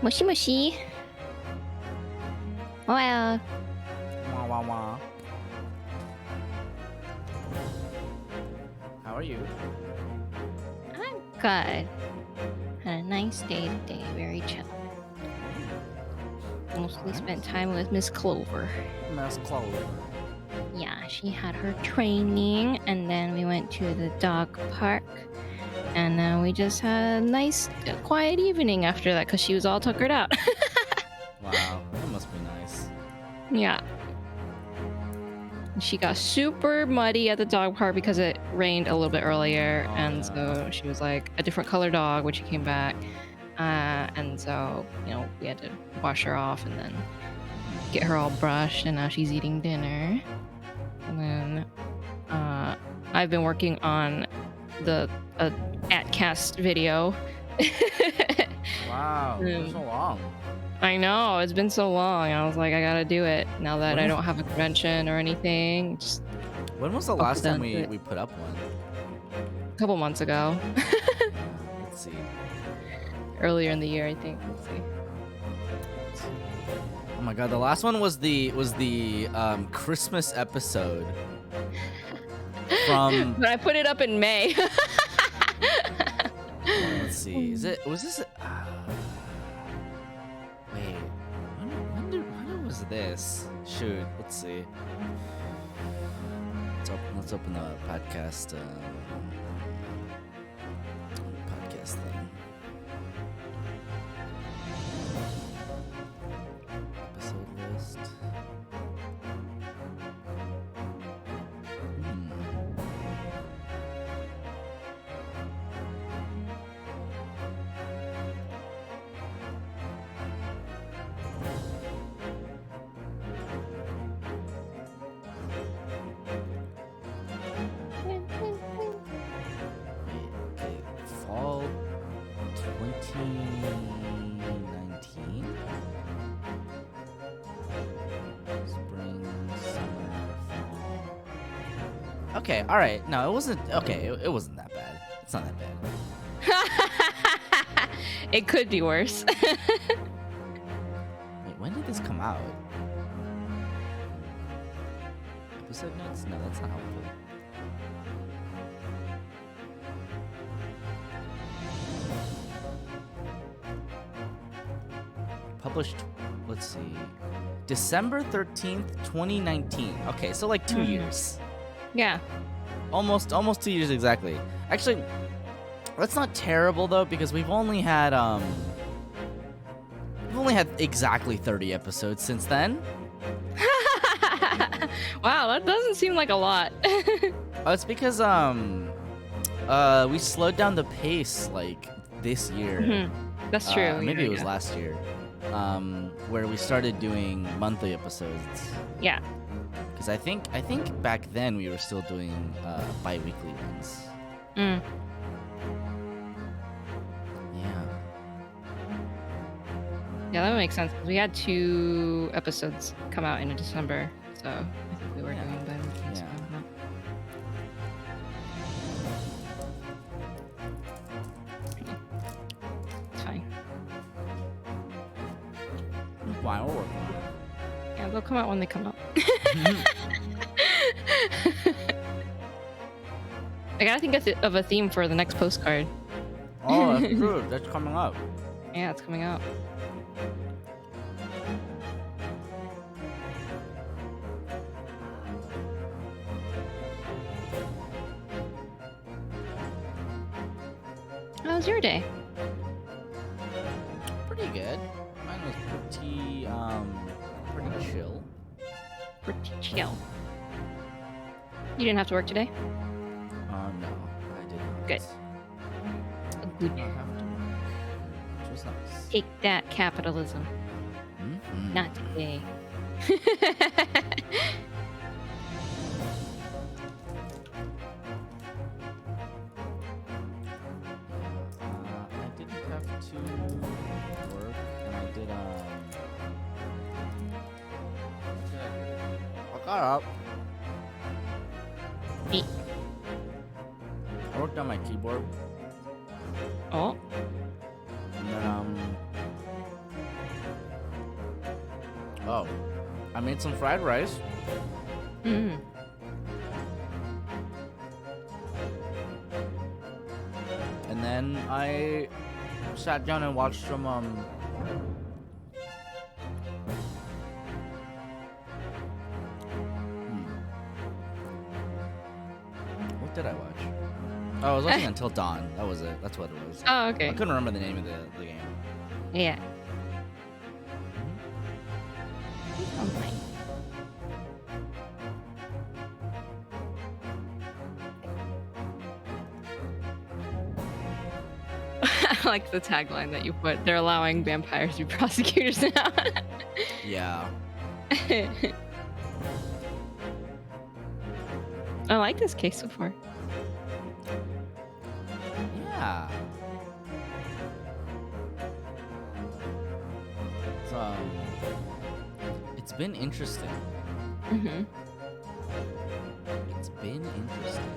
Moshi moshi. Well, Wah, wah, wah. How are you? I'm good. Had a nice day today. Very chill. Mostly spent time with Miss Clover. Miss Clover. Yeah, she had her training, and then we went to the dog park, and then we just had a nice, quiet evening after that because she was all tuckered out. Wow, that must be nice. Yeah. She got super muddy at the dog park because it rained a little bit earlier, Oh, and no. so she was like a different color dog when she came back. And so, we had to wash her off and then get her all brushed, and now she's eating dinner. And then I've been working on the AtCast video. Wow, so long. I know, it's been so long. I was like, I gotta do it now that I don't have a convention or anything. Just when was the last time we put up one? A couple months ago. Let's see. Earlier in the year, I think. Let's see. Oh my god, the last one was the Christmas episode. From But I put it up in May. let's see. Was this wait. When was this? Shoot, let's see. Let's open the podcast podcast thing. Episode list. Fall 2019? Spring, summer, fall. Okay, alright. No, it wasn't. Okay, it wasn't that bad. It's not that bad. It could be worse. Wait, when did this come out? Episode notes? No, that's not helpful. Published, let's see, December 13th, 2019. Okay, so like 2 years. Yeah. Almost 2 years exactly. Actually, that's not terrible though, because we've only had exactly 30 episodes since then. Wow, that doesn't seem like a lot. It's because we slowed down the pace like this year. That's true. Maybe it was last year. Where we started doing monthly episodes. Yeah. Because I think back then we were still doing bi-weekly ones. Mm. Yeah, that makes sense. We had 2 episodes come out in December, so I think we were doing bi-weekly. Yeah. It's fine. Why we're working on it. Yeah, they'll come out when they come out. I gotta think of a theme for the next postcard. Oh, that's true. That's coming up. Yeah, it's coming out. How was your day? Pretty good. Mine was pretty chill. Pretty chill. You didn't have to work today? No, I didn't. Good. I did not have to. Which was nice. Take that, capitalism. Mm-hmm. Not today. I didn't have to work, and I did I got up. Neat. I worked on my keyboard. Oh. And then Oh, I made some fried rice. Mm. And then I sat down and watched some what did I watch? Oh, I was watching Until Dawn. That was it. That's what it was. Oh, I okay. couldn't remember the name of the game. Yeah. Oh my. I like the tagline that you put. They're allowing vampires to be prosecutors now. Yeah. I like this case so far. Yeah. It's been interesting. Mm-hmm. It's been interesting.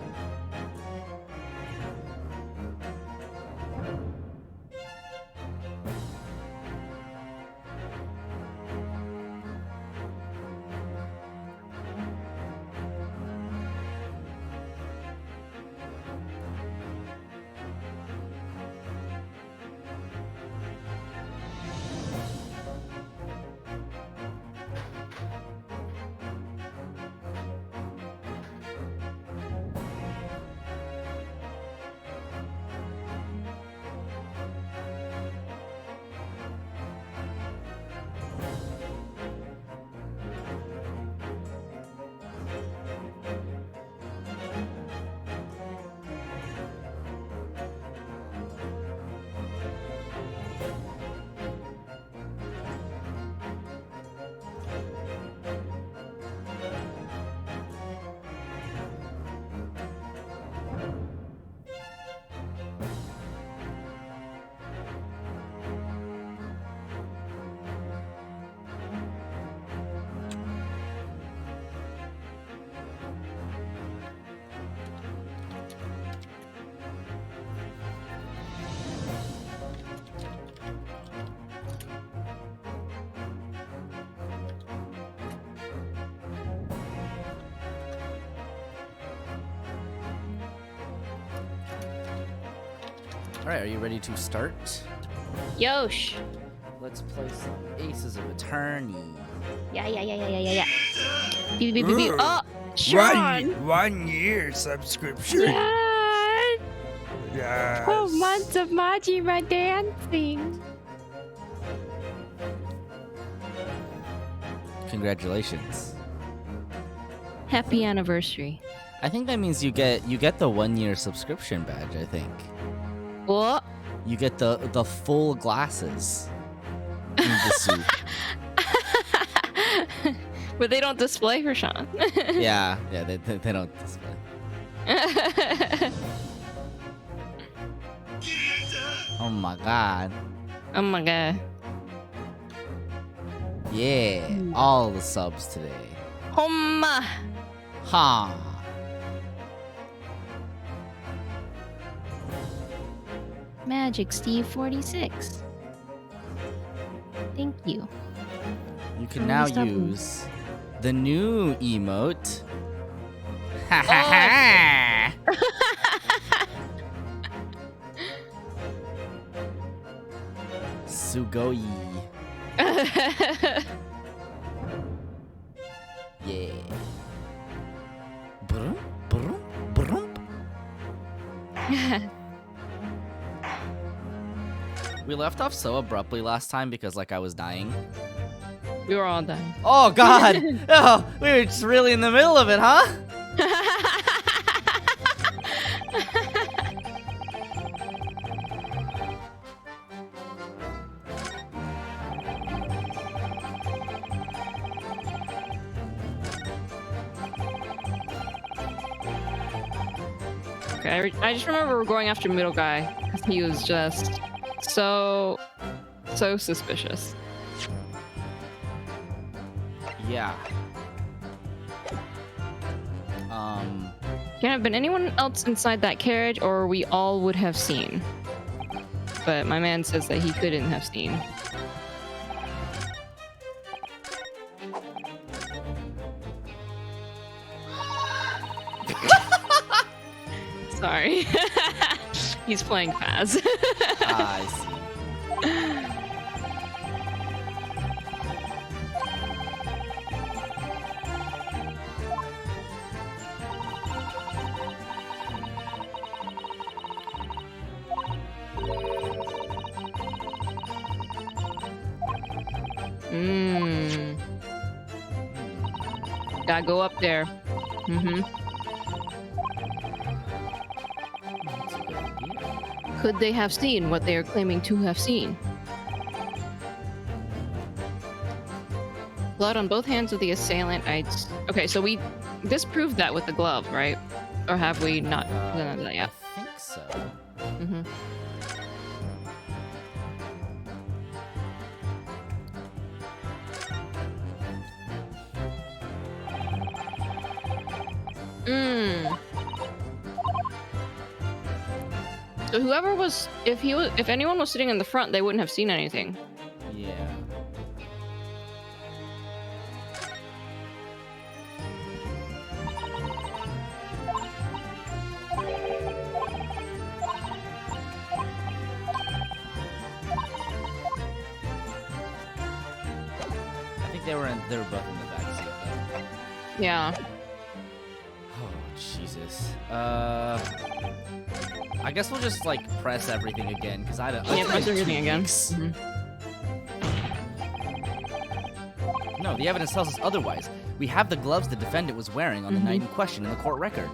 All right, are you ready to start? Yosh. Let's play some Aces of Attorney. Yeah. Beep, beep, beep, beep. Oh, Sean. 1 year subscription. Yeah. Yes. 12 months of Majima dancing. Congratulations. Happy anniversary. I think that means you get the 1 year subscription badge, I think. What? You get the full glasses in the suit. But they don't display for Sean. Yeah, they don't display. Oh my god. Oh my god. Yeah, all the subs today. Homma. Ha. Magic Steve 46. Thank you. You can now use the new emote. Ha ha ha! Sugoi. Yeah. Brum, brum, brum. We left off so abruptly last time because like I was dying. We were all done. Oh god! Oh, we were just really in the middle of it, huh? Okay, I just remember we're going after middle guy because he was just so suspicious. Yeah. Can't have been anyone else inside that carriage, or we all would have seen. But my man says that he couldn't have seen. Sorry. He's playing Faz. Ah, I see. Mmm. Gotta go up there. Mm-hmm. That's a good idea. Could they have seen what they are claiming to have seen? Blood on both hands of the assailant. Okay, so we disproved that with the glove, right? Or have we not done that yet? I think so. Mm-hmm. Mm. So whoever was, if anyone was sitting in the front, they wouldn't have seen anything. Yeah. I think they were both in the back seat though. Yeah. Oh, Jesus. I guess we'll just, like, press everything again, because I don't... Yeah, press everything again. Mm-hmm. No, the evidence tells us otherwise. We have the gloves the defendant was wearing on the night in question in the court record.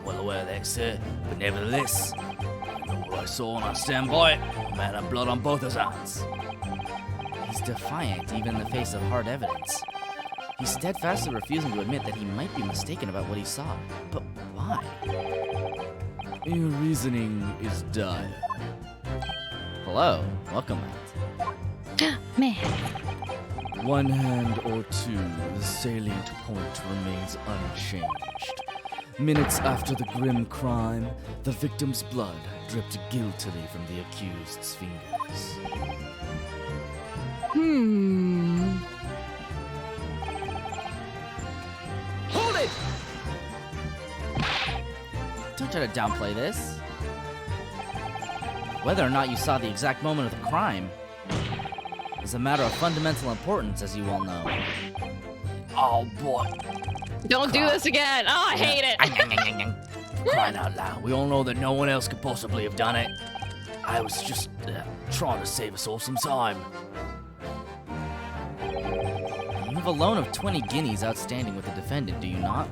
Well aware of that, sir, but nevertheless, I know what I saw and I stand by it. A man had blood on both his hands. He's defiant, even in the face of hard evidence. He's steadfastly refusing to admit that he might be mistaken about what he saw. But why? Your reasoning is dire. Hello. Welcome, Matt. Man. One hand or two, the salient point remains unchanged. Minutes after the grim crime, the victim's blood dripped guiltily from the accused's fingers. Hmm. Hold it! Don't try to downplay this. Whether or not you saw the exact moment of the crime is a matter of fundamental importance, as you well know. Oh boy. Don't do this again. Oh, I hate it. Crying out loud. We all know that no one else could possibly have done it. I was just trying to save us all some time. You have a loan of 20 guineas outstanding with the defendant, do you not?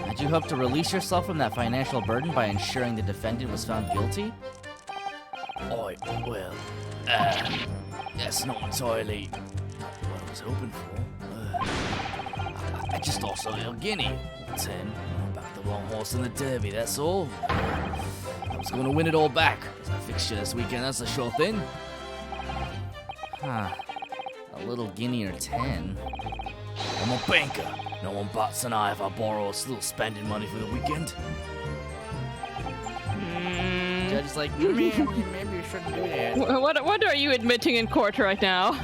Had you hoped to release yourself from that financial burden by ensuring the defendant was found guilty? Well, that's not entirely what I was hoping for. I just lost a little guinea. 10. I backed the wrong horse in the derby, that's all. I was going to win it all back. There's a fixture this weekend, that's a sure thing. Huh. A little guinea or 10. I'm a banker. No one bats an eye if I borrow a little spending money for the weekend. Judge is like, maybe you shouldn't do that. What are you admitting in court right now?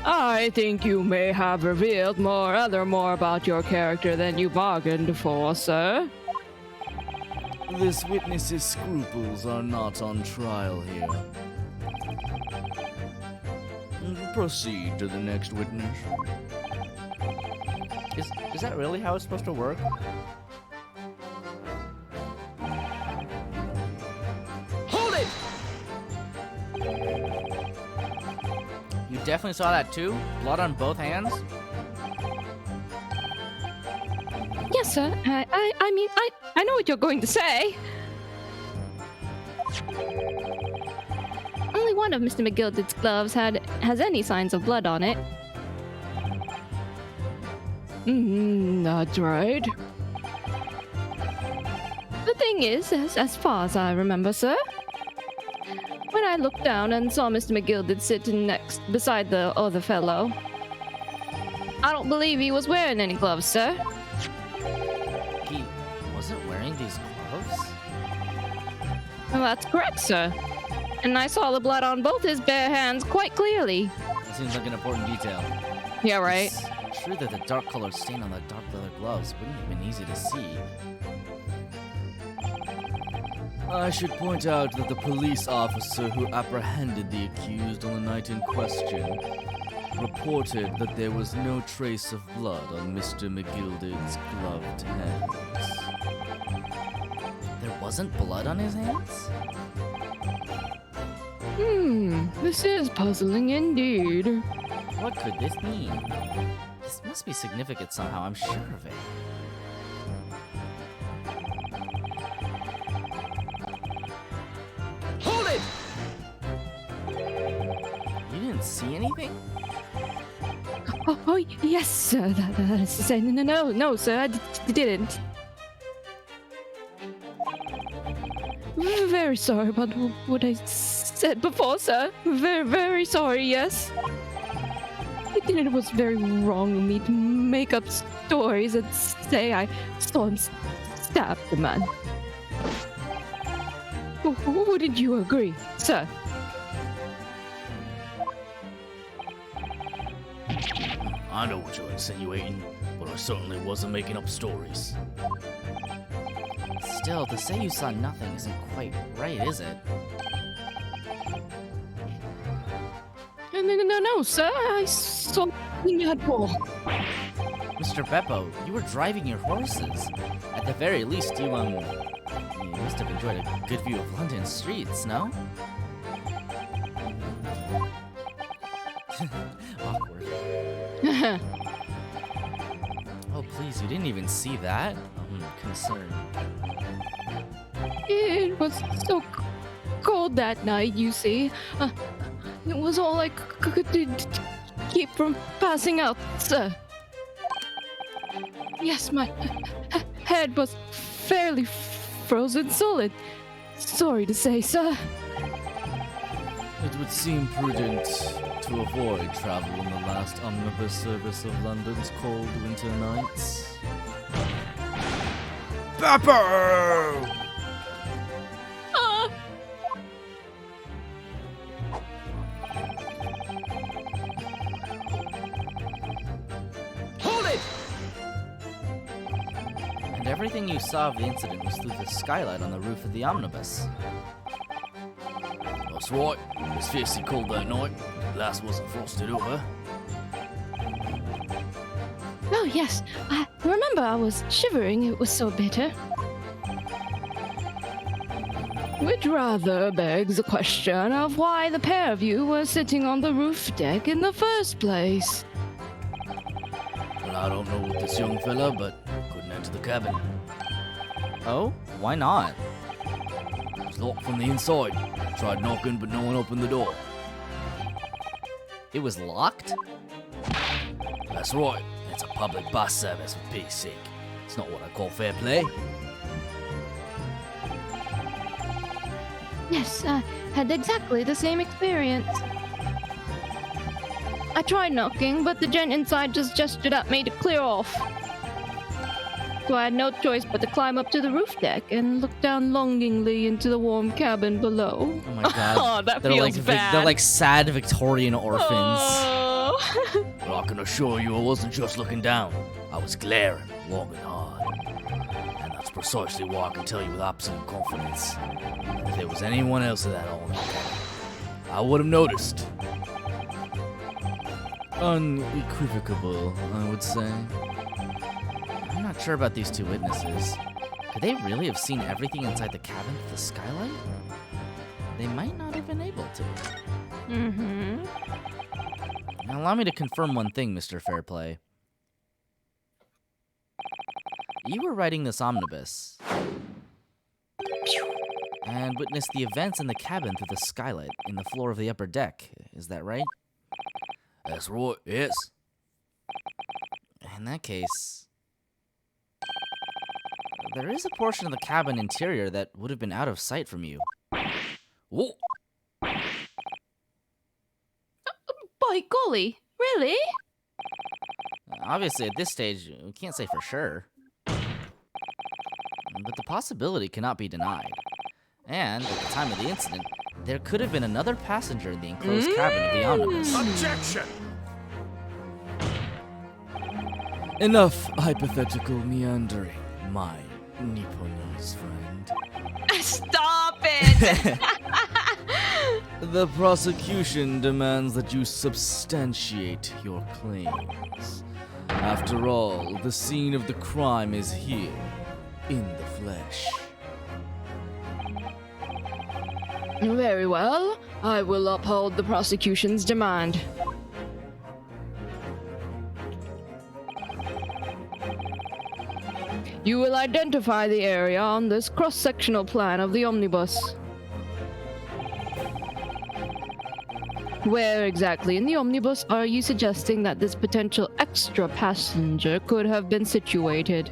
I think you may have revealed more about your character than you bargained for, sir. This witness's scruples are not on trial here. Proceed to the next witness. Is that really how it's supposed to work? Hold it! You definitely saw that too? Blood on both hands? Yes, sir. I mean, I know what you're going to say. Only one of Mr. McGilded's gloves has any signs of blood on it. That's right. The thing is, as far as I remember, sir, when I looked down and saw Mr. McGilded sitting beside the other fellow, I don't believe he was wearing any gloves, sir. He wasn't wearing these gloves? Well, that's correct, sir. And I saw the blood on both his bare hands quite clearly. That seems like an important detail. Yeah, right? It's true that the dark colored stain on the dark leather gloves wouldn't have been easy to see. I should point out that the police officer who apprehended the accused on the night in question reported that there was no trace of blood on Mr. McGilded's gloved hands. There wasn't blood on his hands? This is puzzling indeed. What could this mean? This must be significant somehow, I'm sure of it. Hold it! You didn't see anything? Oh, yes, sir. No, sir, I didn't. Very sorry about what I said before, sir. Very sorry, yes. I think it was very wrong of me to make up stories and say I saw him stab the man. Wouldn't you agree, sir? I know what you're insinuating, but I certainly wasn't making up stories. Still, to say you saw nothing isn't quite right, is it? No, sir. I saw nothing at all. Mr. Beppo, you were driving your horses. At the very least, you must have enjoyed a good view of London streets, no? Awkward. Oh, please, you didn't even see that? I'm concerned. It was so cold that night, you see. It was all I could do to keep from passing out, sir. Yes, my head was fairly frozen solid. Sorry to say, sir. It would seem prudent to avoid travel on the last omnibus service of London's cold winter nights. Beppo! Hold it! And everything you saw of the incident was through the skylight on the roof of the omnibus. That's right. It was fiercely cold that night. The glass wasn't frosted over. Oh, yes. I remember I was shivering. It was so bitter. Which rather begs the question of why the pair of you were sitting on the roof deck in the first place. Well, I don't know with this young fella, but couldn't enter the cabin. Oh? Why not? It was locked from the inside. Tried knocking, but no one opened the door. It was locked? That's right. It's a public bus service, for peace sake. It's not what I call fair play. Yes, I had exactly the same experience. I tried knocking, but the gent inside just gestured at me to clear off. So I had no choice but to climb up to the roof deck and look down longingly into the warm cabin below. Oh my god. Oh, that they're feels like bad. they're like sad Victorian orphans. Oh. But I can assure you I wasn't just looking down. I was glaring long and hard. And that's precisely why I can tell you with absolute confidence. If there was anyone else at that hole, I would have noticed. Unequivocal, I would say. I'm not sure about these two witnesses. Could they really have seen everything inside the cabin through the skylight? They might not have been able to. Mm-hmm. Now, allow me to confirm one thing, Mr. Fairplay. You were riding this omnibus and witnessed the events in the cabin through the skylight in the floor of the upper deck. Is that right? That's right, yes. In that case, there is a portion of the cabin interior that would have been out of sight from you. Whoa! By golly, really? Obviously, at this stage, we can't say for sure. But the possibility cannot be denied. And, at the time of the incident, there could have been another passenger in the enclosed cabin of the omnibus. Objection! Enough hypothetical meandering, my Nipponese friend. Stop it! The prosecution demands that you substantiate your claims. After all, the scene of the crime is here, in the flesh. Very well. I will uphold the prosecution's demand. You will identify the area on this cross-sectional plan of the omnibus. Where exactly in the omnibus are you suggesting that this potential extra passenger could have been situated?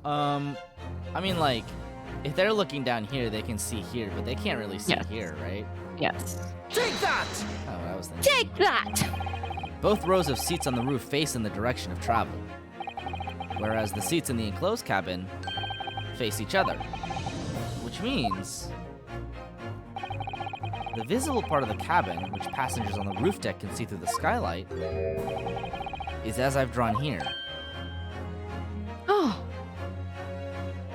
I mean, like, if they're looking down here, they can see here, but they can't really see Yes. here, right? Yes. Take that! Oh, I was thinking. Take that! Both rows of seats on the roof face in the direction of travel, whereas the seats in the enclosed cabin face each other, which means the visible part of the cabin, which passengers on the roof deck can see through the skylight, is as I've drawn here. Oh,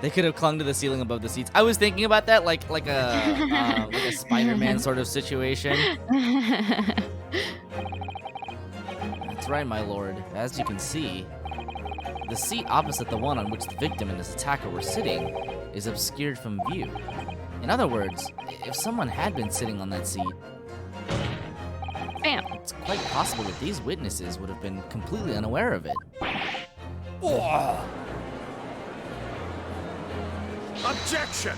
They could have clung to the ceiling above the seats. I was thinking about that, like a Spider-Man sort of situation. That's right, my lord. As you can see, the seat opposite the one on which the victim and his attacker were sitting is obscured from view. In other words, if someone had been sitting on that seat, bam. it's quite possible that these witnesses would have been completely unaware of it. Objection!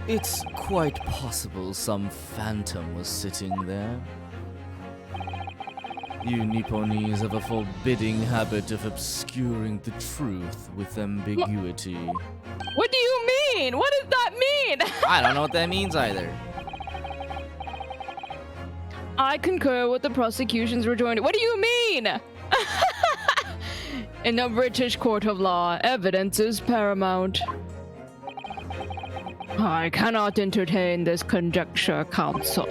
It's quite possible some phantom was sitting there. You Nipponese have a forbidding habit of obscuring the truth with ambiguity. What do you mean? What does that mean? I don't know what that means either. I concur with the prosecution's rejoinder. What do you mean? In a British court of law, evidence is paramount. I cannot entertain this conjecture, counsel.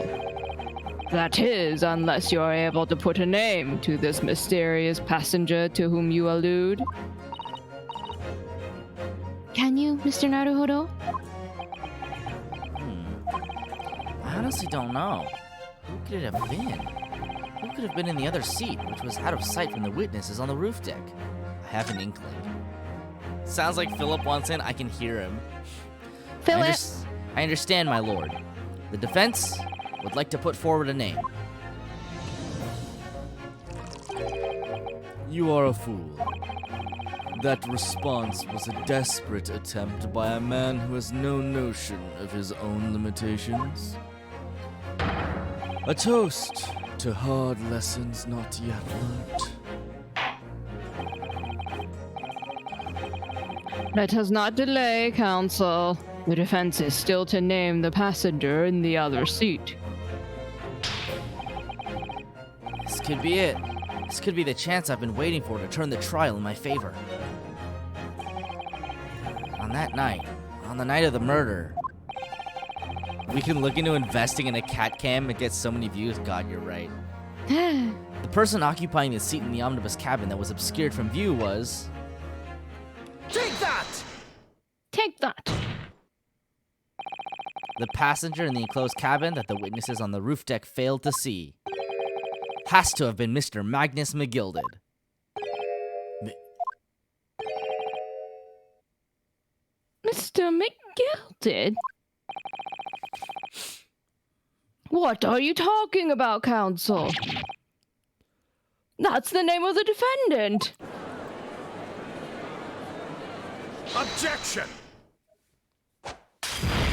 That is, unless you are able to put a name to this mysterious passenger to whom you allude. Can you, Mr. Naruhodo? I honestly don't know. Who could it have been? Who could have been in the other seat, which was out of sight from the witnesses on the roof deck? I have an inkling. Sounds like Philip wants in. I can hear him. Philip! I understand, my lord. The defense would like to put forward a name. You are a fool. That response was a desperate attempt by a man who has no notion of his own limitations. A toast to hard lessons not yet learnt. Let us not delay, counsel. The defense is still to name the passenger in the other seat. This could be it. This could be the chance I've been waiting for to turn the trial in my favor. On that night, on the night of the murder, we can look into investing in a cat cam and get so many views. God, you're right. The person occupying the seat in the omnibus cabin that was obscured from view was... Take that! Take that. the passenger in the enclosed cabin that the witnesses on the roof deck failed to see. Has to have been Mr. Magnus McGilded. Mr. McGilded? What are you talking about, counsel? That's the name of the defendant. Objection!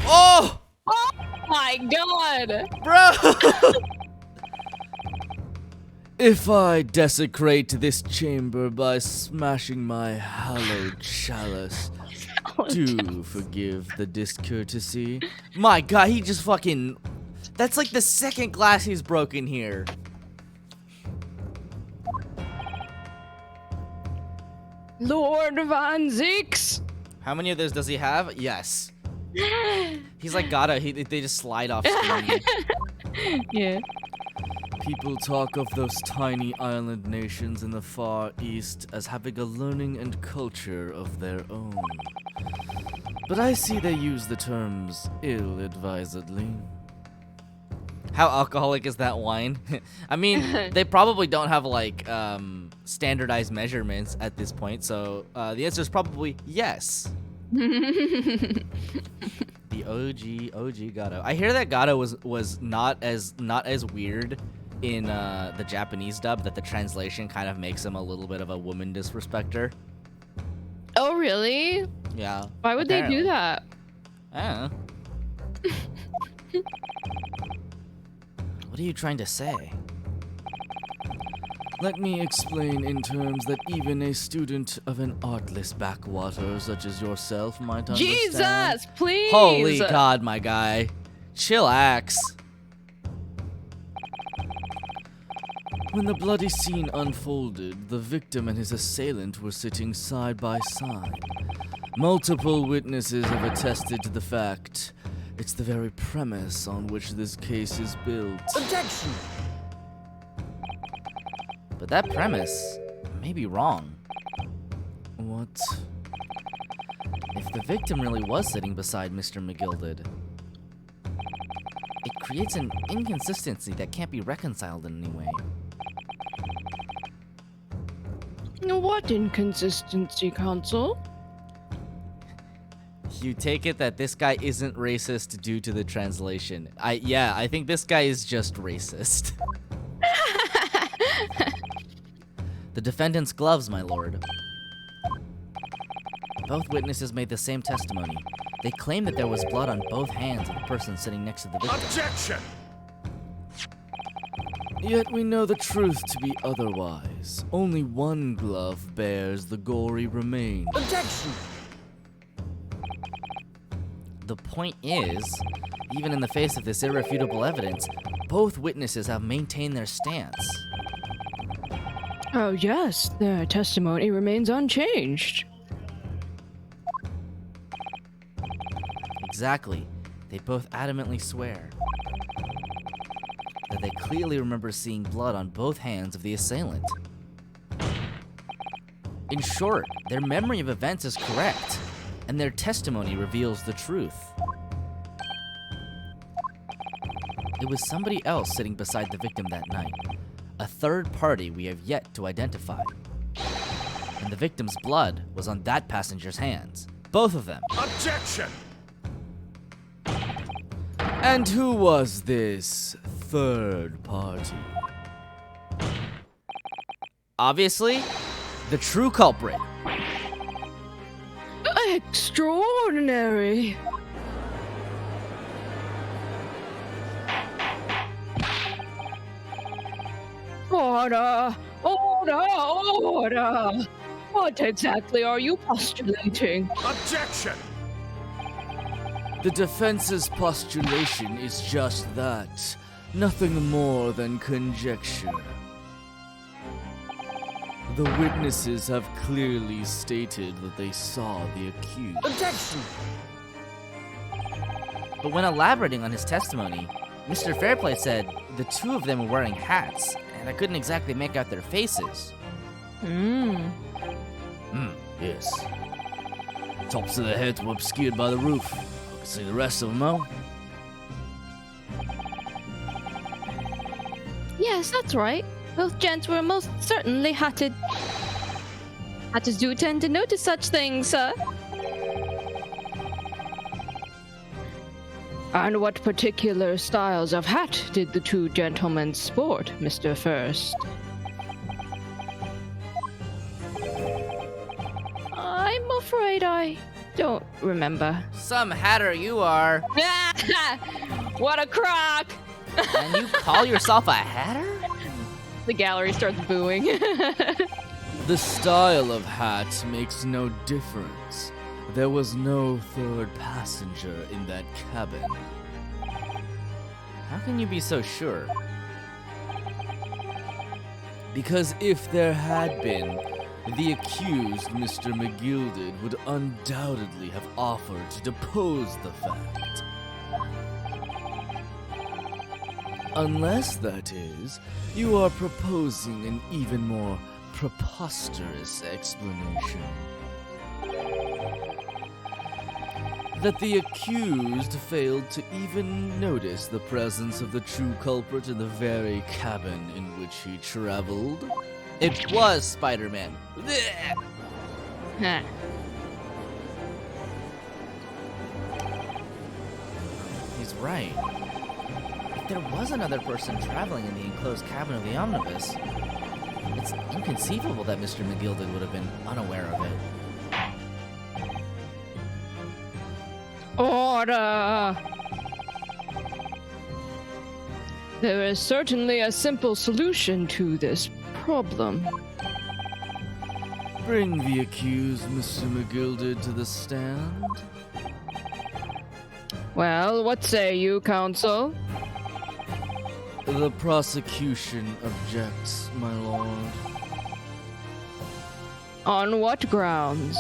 Oh! Oh my god! Bro! If I desecrate this chamber by smashing my hallowed chalice, do forgive the discourtesy. My god, he just fucking... That's like the second glass he's broken here. Lord Van Zeeks? How many of those does he have? Yes. He's like they just slide off screen. Yeah. People talk of those tiny island nations in the Far East as having a learning and culture of their own. But I see they use the terms ill-advisedly. How alcoholic is that wine? I mean, they probably don't have like standardized measurements at this point, so the answer is probably yes. The OG Gato. I hear that Gato was not as weird in the Japanese dub, that the translation kind of makes him a little bit of a woman disrespecter. Oh, really? Yeah. Why would they do that? I don't know. What are you trying to say? Let me explain in terms that even a student of an artless backwater such as yourself might understand. Jesus, please! Holy God, my guy. Chillax. When the bloody scene unfolded, the victim and his assailant were sitting side by side. Multiple witnesses have attested to the fact. It's the very premise on which this case is built. Objection! But that premise may be wrong. What? If the victim really was sitting beside Mr. McGilded, it creates an inconsistency that can't be reconciled in any way. What inconsistency, Counsel? You take it that this guy isn't racist due to the translation. I think this guy is just racist. The defendant's gloves, my lord. Both witnesses made the same testimony. They claim that there was blood on both hands of the person sitting next to the victim. Objection! Yet we know the truth to be otherwise. Only one glove bears the gory remains. Objection! The point is, even in the face of this irrefutable evidence, both witnesses have maintained their stance. Oh, yes, their testimony remains unchanged. Exactly. They both adamantly swear that they clearly remember seeing blood on both hands of the assailant. In short, their memory of events is correct, and their testimony reveals the truth. It was somebody else sitting beside the victim that night, a third party we have yet to identify. And the victim's blood was on that passenger's hands, both of them. Objection! And who was this third party? Obviously, the true culprit. Extraordinary. Order! Order! What exactly are you postulating? Objection! The defense's postulation is just that. Nothing more than conjecture. The witnesses have clearly stated that they saw the accused. Objection! But when elaborating on his testimony, Mr. Fairplay said the two of them were wearing hats, and I couldn't exactly make out their faces. Yes. Tops of their heads were obscured by the roof. I could see the rest of them, though. Yes, that's right. Both gents were most certainly hatted. Hatters do tend to notice such things, sir. And what particular styles of hat did the two gentlemen sport, Mr. First? I'm afraid I don't remember. Some hatter you are. What a crock! And you call yourself a hatter? The gallery starts booing. The style of hat makes no difference. There was no third passenger in that cabin. How can you be so sure? Because if there had been, the accused, Mr. McGilded, would undoubtedly have offered to depose the fact. Unless, that is, you are proposing an even more preposterous explanation. That the accused failed to even notice the presence of the true culprit in the very cabin in which he traveled. It was Spider-Man. Blech! Huh. He's right. If there was another person traveling in the enclosed cabin of the omnibus, it's inconceivable that Mr. McGilded would have been unaware of it. Order! There is certainly a simple solution to this problem. Bring the accused, Mr. McGilded, to the stand. Well, what say you, counsel? The prosecution objects, my lord. On what grounds?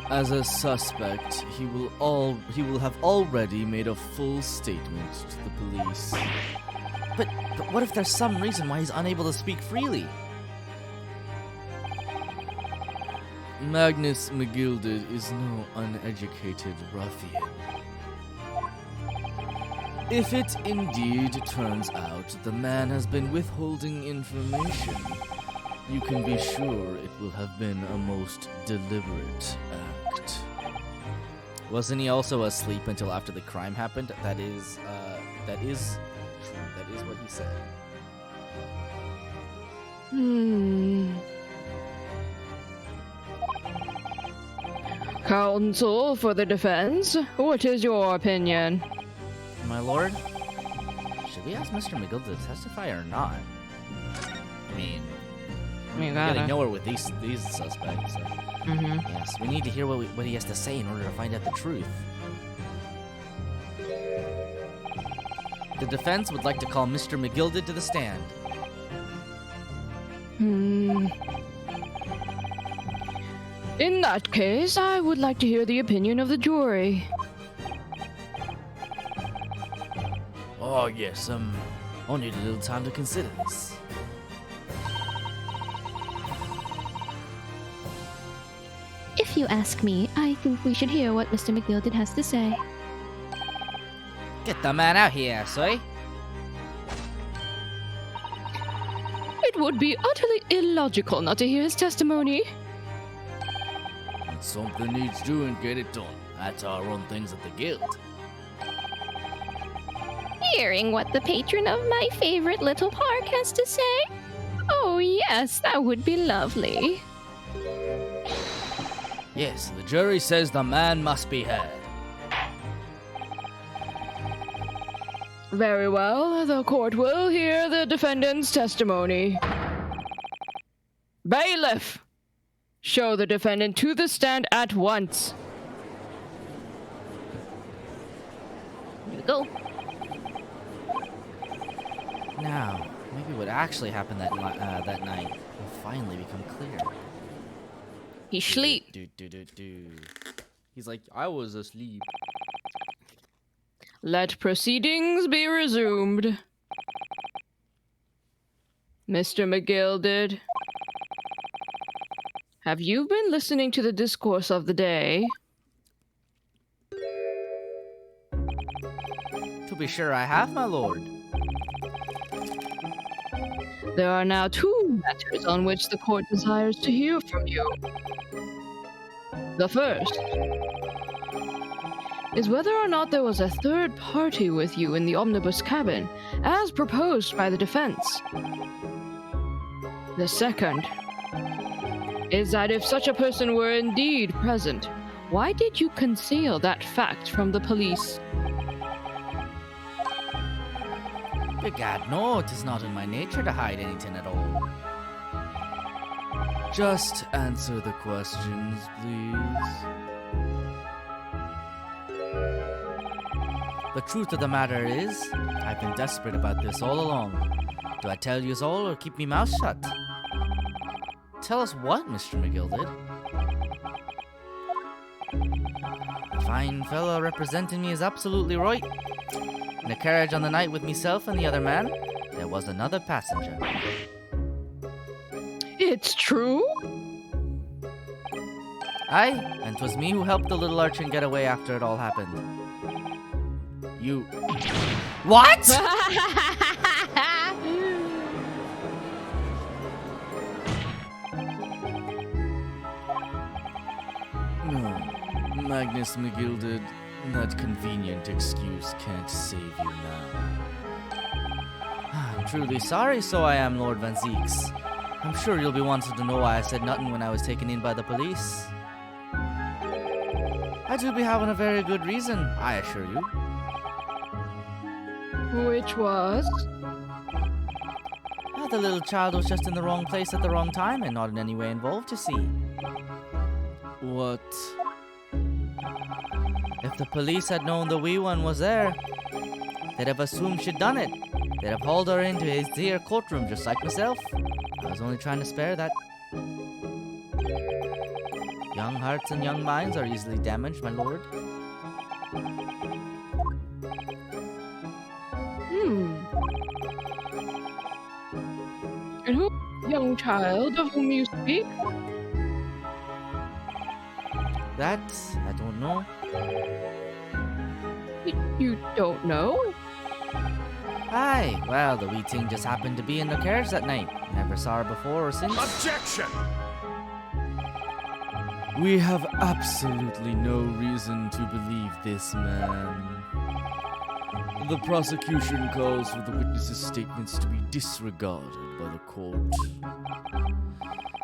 As a suspect, he will have already made a full statement to the police. But what if there's some reason why he's unable to speak freely? Magnus McGilded is no uneducated ruffian. If it indeed turns out the man has been withholding information, you can be sure it will have been a most deliberate act. Wasn't he also asleep until after the crime happened? That is true. That is what he said. Counsel for the defense, what is your opinion? My lord, should we ask Mr. McGill to testify or not? I mean, we're getting nowhere with these suspects. So. Yes, we need to hear what he has to say in order to find out the truth. The defense would like to call Mr. McGilded to the stand. In that case, I would like to hear the opinion of the jury. Oh, yes, I'll need a little time to consider this. If you ask me, I think we should hear what Mr. McGilded has to say. Get the man out here, soy. It would be utterly illogical not to hear his testimony. When something needs doing, get it done. That's how I run things at the guild. Hearing what the patron of my favorite little park has to say? Oh yes, that would be lovely. Yes, the jury says the man must be heard. Very well, the court will hear the defendant's testimony. Bailiff! Show the defendant to the stand at once. Here we go. Now, maybe what actually happened that night will finally become clear. He sleep. He's like, I was asleep. Let proceedings be resumed. Mr. McGilded, have you been listening to the discourse of the day? To be sure I have, my lord. There are now two matters on which the court desires to hear from you. The first is whether or not there was a third party with you in the omnibus cabin, as proposed by the defense. The second is that if such a person were indeed present, why did you conceal that fact from the police? Begad, no, it is not in my nature to hide anything at all. Just answer the questions, please. The truth of the matter is, I've been desperate about this all along. Do I tell you all or keep me mouth shut? Tell us what, Mr. McGilded? The fine fellow representing me is absolutely right. In a carriage on the night with myself and the other man, there was another passenger. It's true? Aye, and 'twas me who helped the little urchin get away after it all happened. You... What?! No, Magnus McGilded, that convenient excuse can't save you now. I'm truly sorry, so I am, Lord Van Zeeks. I'm sure you'll be wanting to know why I said nothing when I was taken in by the police. I do be having a very good reason, I assure you. Which was? The little child was just in the wrong place at the wrong time and not in any way involved, you see. What? If the police had known the wee one was there, they'd have assumed she'd done it. They'd have hauled her into his dear courtroom just like myself. I was only trying to spare that. Young hearts and young minds are easily damaged, my lord. And who, young child of whom you speak? That, I don't know. You don't know? Aye, well, the wee thing just happened to be in the carriage that night. Never saw her before or since. Objection! We have absolutely no reason to believe this man. The prosecution calls for the witnesses' statements to be disregarded by the court.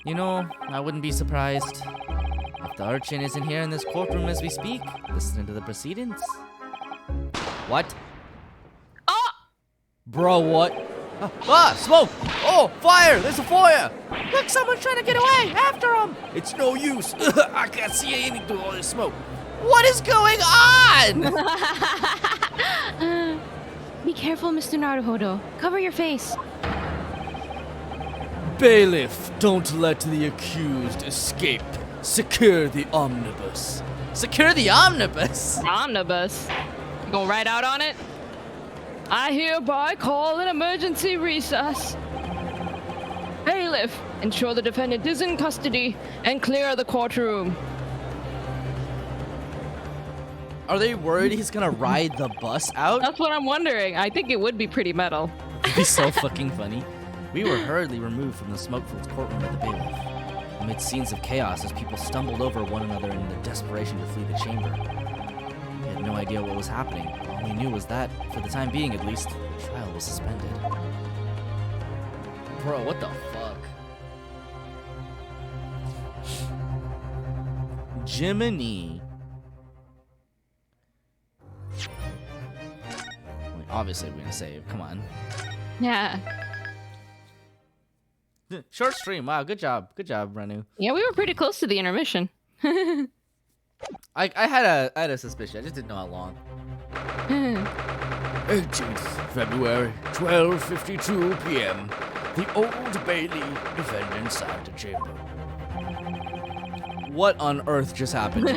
You know, I wouldn't be surprised if the urchin isn't here in this courtroom as we speak, listening to the proceedings. What? Ah! Bro, what? Smoke! Oh, fire! There's a fire! Look, someone's trying to get away! After him! It's no use. I can't see anything through all this smoke. What is going on? Be careful, Mr. Naruhodo. Cover your face. Bailiff, don't let the accused escape. Secure the omnibus. Secure the omnibus? Omnibus? You gonna ride out on it? I hereby call an emergency recess. Bailiff, ensure the defendant is in custody and clear the courtroom. Are they worried he's gonna ride the bus out? That's what I'm wondering. I think it would be pretty metal. It'd be so fucking funny. We were hurriedly removed from the smoke-filled courtroom by the bailiff, amid scenes of chaos as people stumbled over one another in their desperation to flee the chamber. We had no idea what was happening. All we knew was that, for the time being at least, the trial was suspended. Bro, what the fuck? Jiminy. Obviously, we're gonna save. Come on. Yeah. Short stream. Wow, good job. Good job, Renu. Yeah, we were pretty close to the intermission. I had a suspicion. I just didn't know how long. 18th February, 12:52 p.m. The Old Bailey defendant's antechamber. What on earth just happened?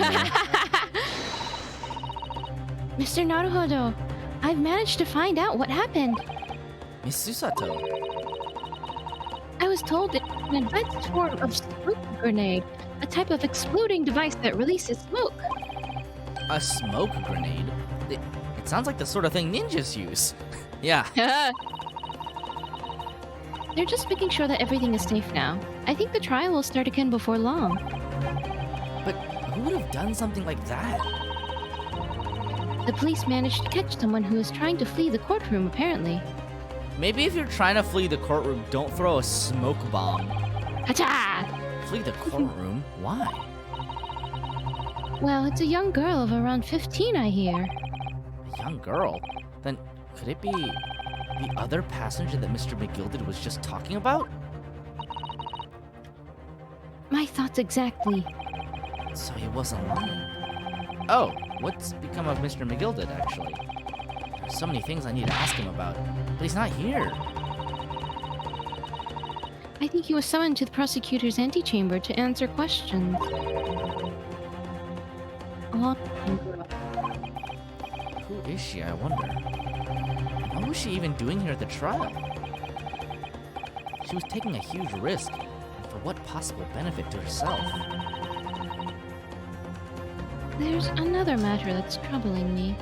Mr. Naruhodo, I've managed to find out what happened. Miss Susato. I was told it's an advanced form of smoke grenade, a type of exploding device that releases smoke. A smoke grenade? It sounds like the sort of thing ninjas use. Yeah. They're just making sure that everything is safe now. I think the trial will start again before long. But who would have done something like that? The police managed to catch someone who was trying to flee the courtroom, apparently. Maybe if you're trying to flee the courtroom, don't throw a smoke bomb. Hacha! Flee the courtroom? Why? Well, it's a young girl of around 15, I hear. A young girl? Then could it be the other passenger that Mr. McGilded was just talking about? My thoughts exactly. So he wasn't lying. Oh, what's become of Mr. McGilded, actually? There's so many things I need to ask him about, but he's not here. I think he was summoned to the prosecutor's antechamber to answer questions. Who is she, I wonder? What was she even doing here at the trial? She was taking a huge risk. And for what possible benefit to herself? There's another matter that's troubling me.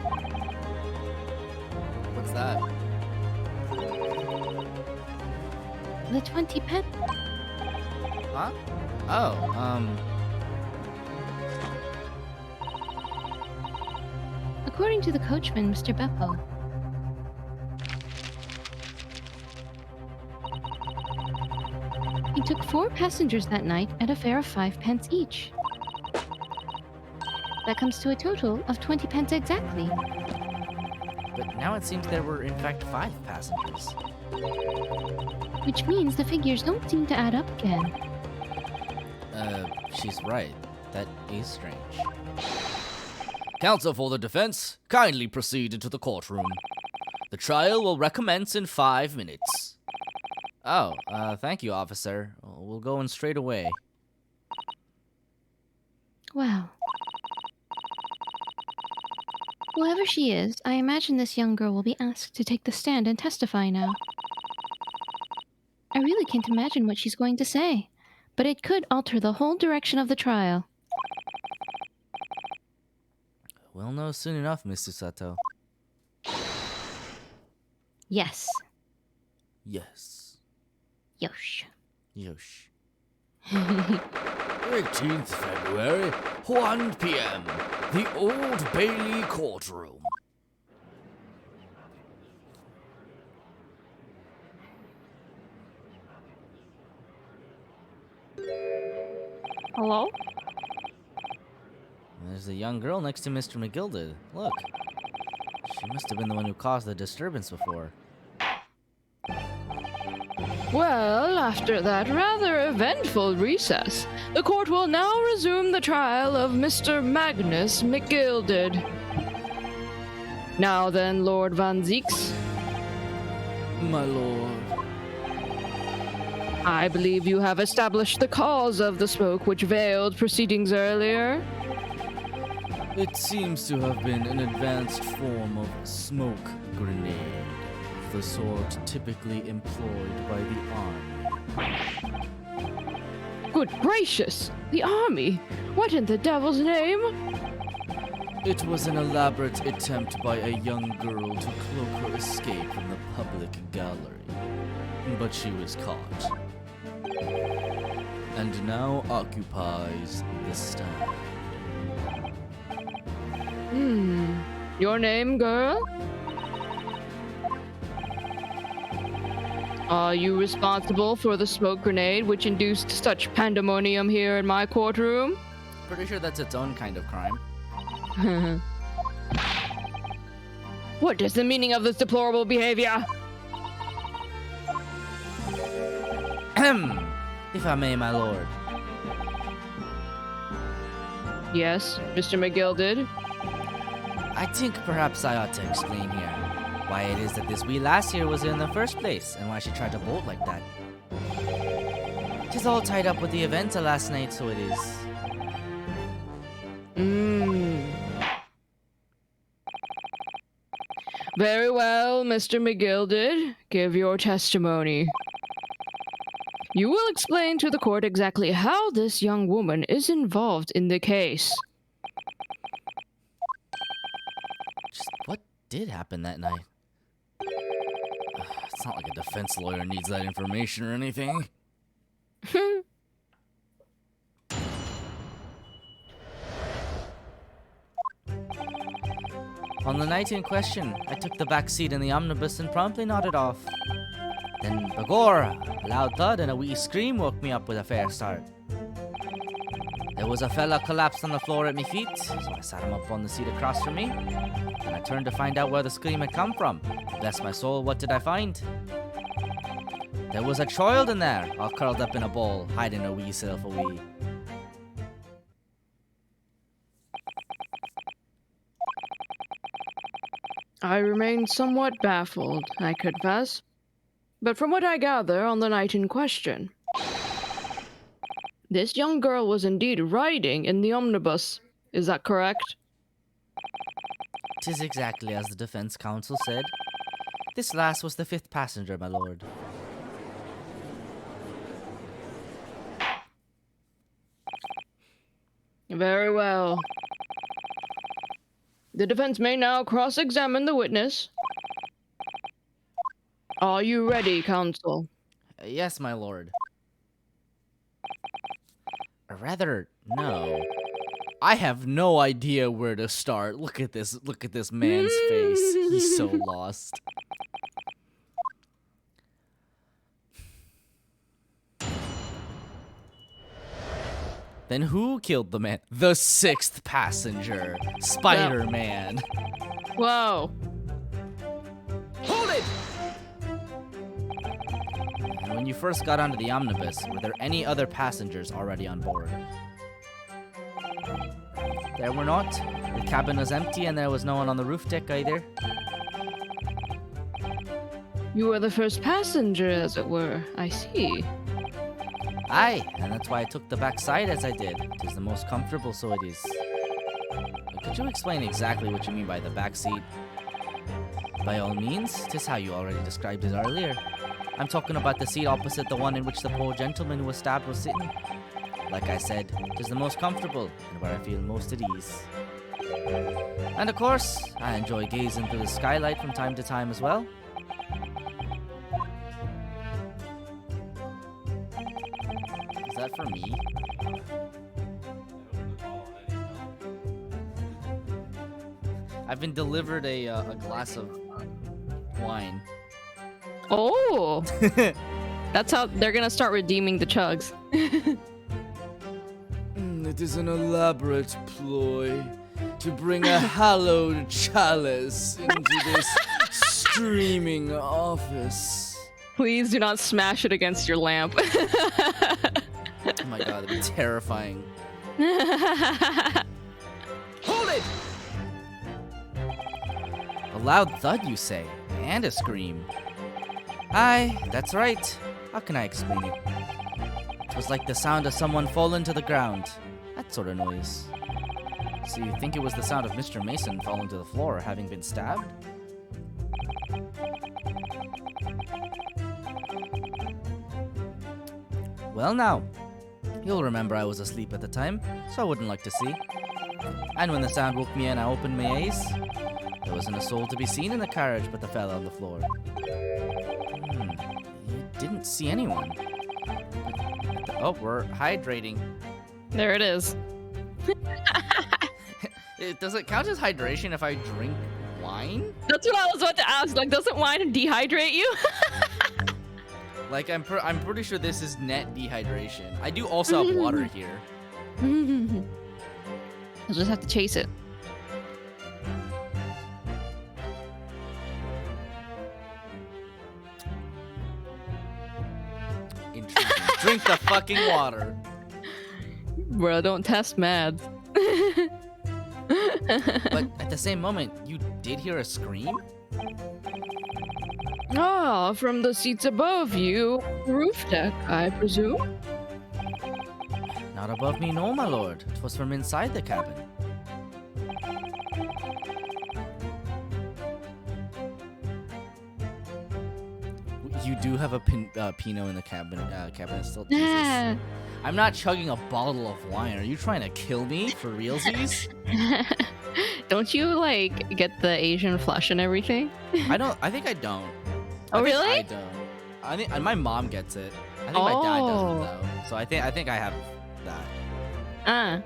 What's that? The 20 pence. Huh? Oh, According to the coachman, Mr. Beppo, he took 4 passengers that night at a fare of 5 pence each. That comes to a total of 20 pence exactly. but now it seems there were in fact 5 passengers. Which means the figures don't seem to add up again. She's right. That is strange. Counsel for the defense, kindly proceed into the courtroom. The trial will recommence in 5 minutes. Oh, thank you, officer. We'll go in straight away. Well. Whoever she is, I imagine this young girl will be asked to take the stand and testify now. I really can't imagine what she's going to say, but it could alter the whole direction of the trial. We'll know soon enough, Miss Susato. Yes. Yes. Yosh. Yosh. 18th February, 1 p.m. The Old Bailey Courtroom. Hello? There's a young girl next to Mr. McGilded. Look. She must have been the one who caused the disturbance before. Well, after that rather eventful recess, the court will now resume the trial of Mr. Magnus McGilded. Now then, Lord Van Zieks, My lord. I believe you have established the cause of the smoke which veiled proceedings earlier. It seems to have been an advanced form of smoke grenade, the sort typically employed by the army. Good gracious! The army! What in the devil's name? It was an elaborate attempt by a young girl to cloak her escape from the public gallery, but she was caught. And now occupies the stand. Your name, girl? Are you responsible for the smoke grenade which induced such pandemonium here in my courtroom? Pretty sure that's its own kind of crime. What is the meaning of this deplorable behavior? If I may, my lord. Yes, Mr. McGilded. I think perhaps I ought to explain here why it is that this wee lass here was in the first place and why she tried to bolt like that. 'Tis all tied up with the events of last night, so it is. Very well, Mr. McGilded. Give your testimony. You will explain to the court exactly how this young woman is involved in the case. Just what did happen that night? It's not like a defense lawyer needs that information or anything. On the night in question, I took the back seat in the omnibus and promptly nodded off. Then, begorra, a loud thud and a wee scream woke me up with a fair start. There was a fella collapsed on the floor at my feet, so I sat him up on the seat across from me, and I turned to find out where the scream had come from. Bless my soul, what did I find? There was a child in there, all curled up in a ball, hiding her wee self away. I remain somewhat baffled, I confess. But from what I gather on the night in question, this young girl was indeed riding in the omnibus. Is that correct? 'Tis exactly as the defense counsel said. This last was the 5th passenger, my lord. Very well. The defense may now cross-examine the witness. Are you ready, counsel? Yes, my lord. Or rather, no. I have no idea where to start. Look at this man's face. He's so lost. Then who killed the man? The 6th passenger. Spider-Man. Whoa. Hold it! And when you first got onto the omnibus, were there any other passengers already on board? There were not. The cabin was empty and there was no one on the roof deck either. You were the first passenger, as it were. I see. Aye, and that's why I took the back side as I did. It is the most comfortable, so it is. Could you explain exactly what you mean by the back seat? By all means, 'tis how you already described it earlier. I'm talking about the seat opposite the one in which the poor gentleman who was stabbed was sitting. Like I said, it is the most comfortable and where I feel most at ease. And of course, I enjoy gazing through the skylight from time to time as well. Is that for me? I've been delivered a glass of wine. Oh! That's how they're gonna start redeeming the chugs. It is an elaborate ploy to bring a hallowed chalice into this streaming office. Please do not smash it against your lamp. Oh my god, that'd be terrifying. Hold it! A loud thud, you say, and a scream. Aye, that's right. How can I explain it? It was like the sound of someone falling to the ground. That sort of noise. So you think it was the sound of Mr. Mason falling to the floor, having been stabbed? Well now, you'll remember I was asleep at the time, so I wouldn't like to see. And when the sound woke me and I opened my eyes, there wasn't a soul to be seen in the carriage but the fella on the floor. You didn't see anyone. Oh, we're hydrating. There it is. Does it count as hydration if I drink wine? That's what I was about to ask. Like, doesn't wine dehydrate you? Like, I'm pretty sure this is net dehydration. I do also have water here. You'll just have to chase it. Intriguing. Drink the fucking water. Bro, don't test mad. But at the same moment, you did hear a scream? Ah, from the seats above you. Roof deck, I presume. Not above me, no, my lord. It was from inside the cabin. You do have a Pinot in the cabinet still. Jesus. Ah. I'm not chugging a bottle of wine. Are you trying to kill me for realsies? Don't you, like, get the Asian flush and everything? I think I don't. Oh, I think really? I don't. I think my mom gets it. I think my dad doesn't though. So I think I have that.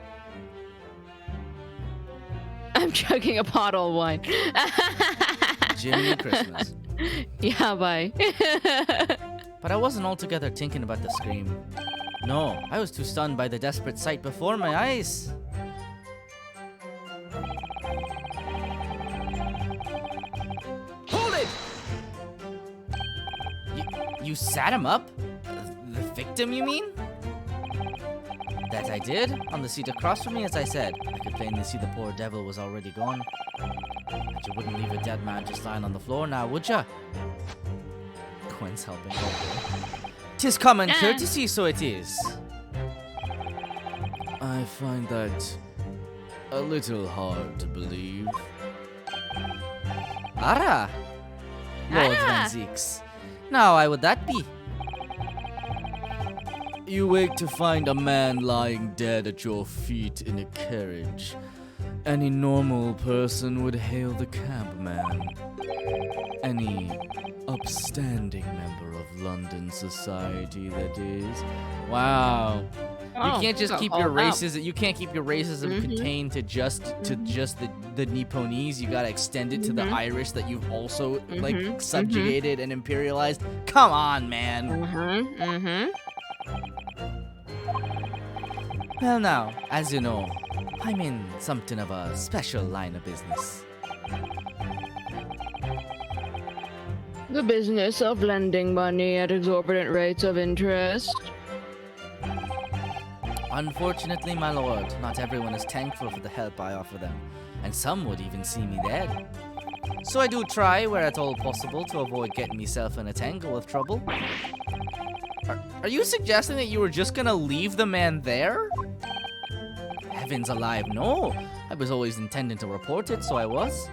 I'm chugging a bottle of wine. Jiminy Christmas. Yeah, bye. But I wasn't altogether thinking about the scream. No, I was too stunned by the desperate sight before my eyes. Hold it! You sat him up? The victim, you mean? That I did, on the seat across from me, as I said. I could plainly see the poor devil was already gone. But you wouldn't leave a dead man just lying on the floor now, would ya? Quinn's helping. 'Tis common courtesy, so it is. I find that a little hard to believe. Ara! Lord Van Zeeks. Now, why would that be? You wake to find a man lying dead at your feet in a carriage. Any normal person would hail the cabman. Any upstanding member of London society, that is. Wow. Oh, You can't just got keep your called out. racism. You can't keep your racism contained to just the Nipponese. You gotta extend it to the Irish that you've also like subjugated and imperialized. Come on, man. Well, now, as you know, I'm in something of a special line of business. The business of lending money at exorbitant rates of interest. Unfortunately, my lord, not everyone is thankful for the help I offer them, and some would even see me dead. So I do try, where at all possible, to avoid getting myself in a tangle with trouble. Are you suggesting that you were just gonna leave the man there? Heavens alive, no! I was always intending to report it, so I was.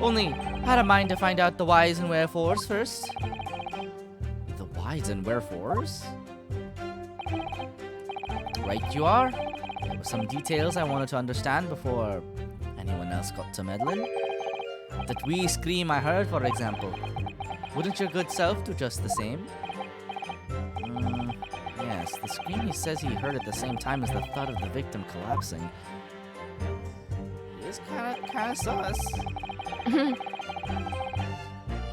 Only, had a mind to find out the whys and wherefores first. The whys and wherefores? Right you are. There were some details I wanted to understand before anyone else got to meddling. That wee scream I heard, for example. Wouldn't your good self do just the same? Yes, the scream he says he heard at the same time as the thud of the victim collapsing. It is kinda sus.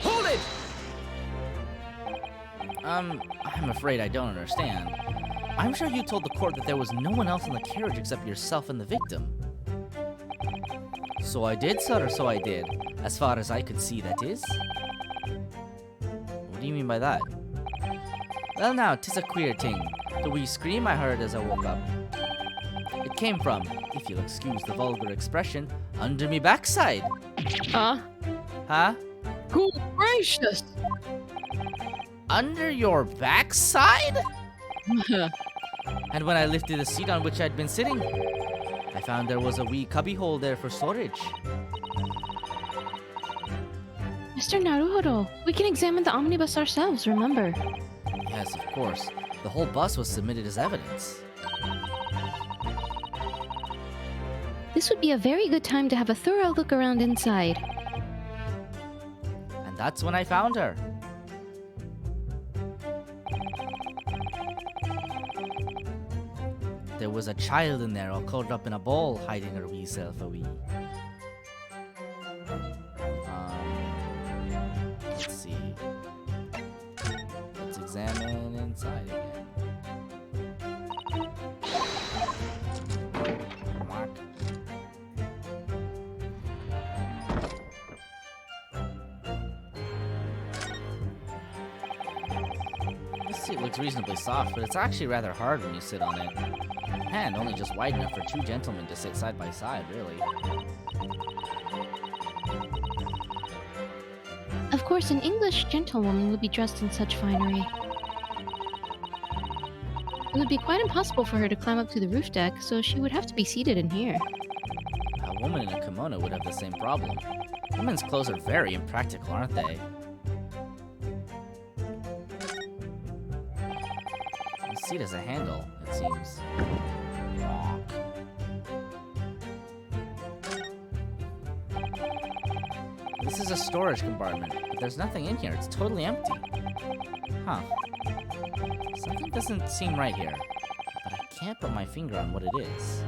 Hold it! I'm afraid I don't understand. I'm sure you told the court that there was no one else in the carriage except yourself and the victim. So I did, sir, so I did. As far as I could see, that is. What do you mean by that? Well now, 'tis a queer thing. The wee scream I heard as I woke up. It came from, if you'll excuse the vulgar expression, under me backside. Huh? Huh? Good gracious! Under your backside? And when I lifted the seat on which I'd been sitting, I found there was a wee cubbyhole there for storage. Mr. Naruhodo, we can examine the omnibus ourselves, remember? Yes, of course. The whole bus was submitted as evidence. This would be a very good time to have a thorough look around inside. And that's when I found her. There was a child in there all curled up in a ball, hiding her wee self a wee. Let's see. Let's examine inside again. Mark. This seat looks reasonably soft, but it's actually rather hard when you sit on it. And only just wide enough for two gentlemen to sit side by side, really. Of course, an English gentlewoman would be dressed in such finery. It would be quite impossible for her to climb up to the roof deck, so she would have to be seated in here. A woman in a kimono would have the same problem. Women's clothes are very impractical, aren't they? The seat has a handle, it seems. This is a storage compartment, but there's nothing in here. It's totally empty. Huh. Something doesn't seem right here, but I can't put my finger on what it is.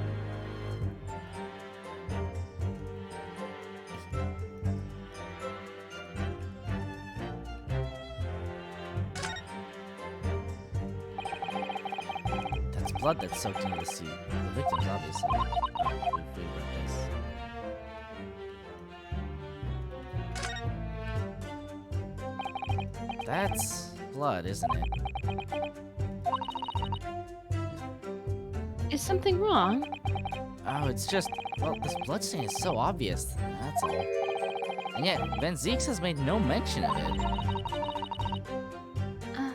That's blood that's soaked into the seat. The victim's obviously. We've read this. That's blood, isn't it? Is something wrong? Oh, it's just, well, this bloodstain is so obvious, that's all. And yet, Van Zeeks has made no mention of it.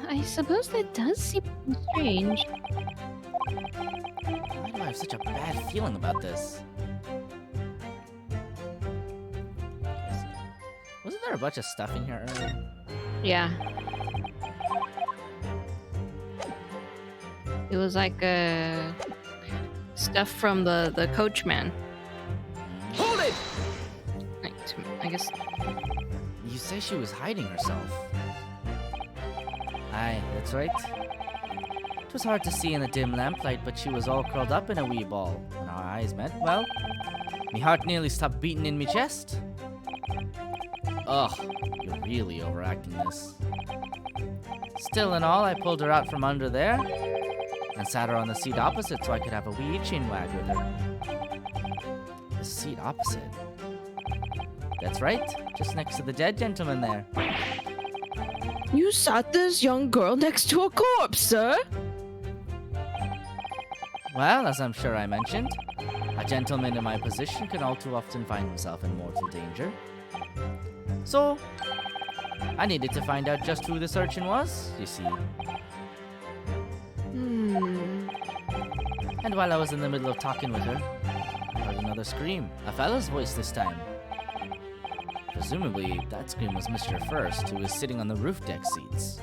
I suppose that does seem strange. Why do I have such a bad feeling about this? Wasn't there there a bunch of stuff in here earlier? Yeah. It was like stuff from the coachman. Hold it! I guess. You say she was hiding herself. Aye, that's right. It was hard to see in the dim lamplight, but she was all curled up in a wee ball. When our eyes met, well, me heart nearly stopped beating in me chest. Ugh, you're really overacting this. Still in all, I pulled her out from under there and sat her on the seat opposite so I could have a wee chin wag with her. The seat opposite? That's right, just next to the dead gentleman there. You sat this young girl next to a corpse, sir? Well, as I'm sure I mentioned, a gentleman in my position can all too often find himself in mortal danger. So, I needed to find out just who this urchin was, you see. And while I was in the middle of talking with her, I heard another scream. A fella's voice this time. Presumably, that scream was Mr. First, who was sitting on the roof deck seats.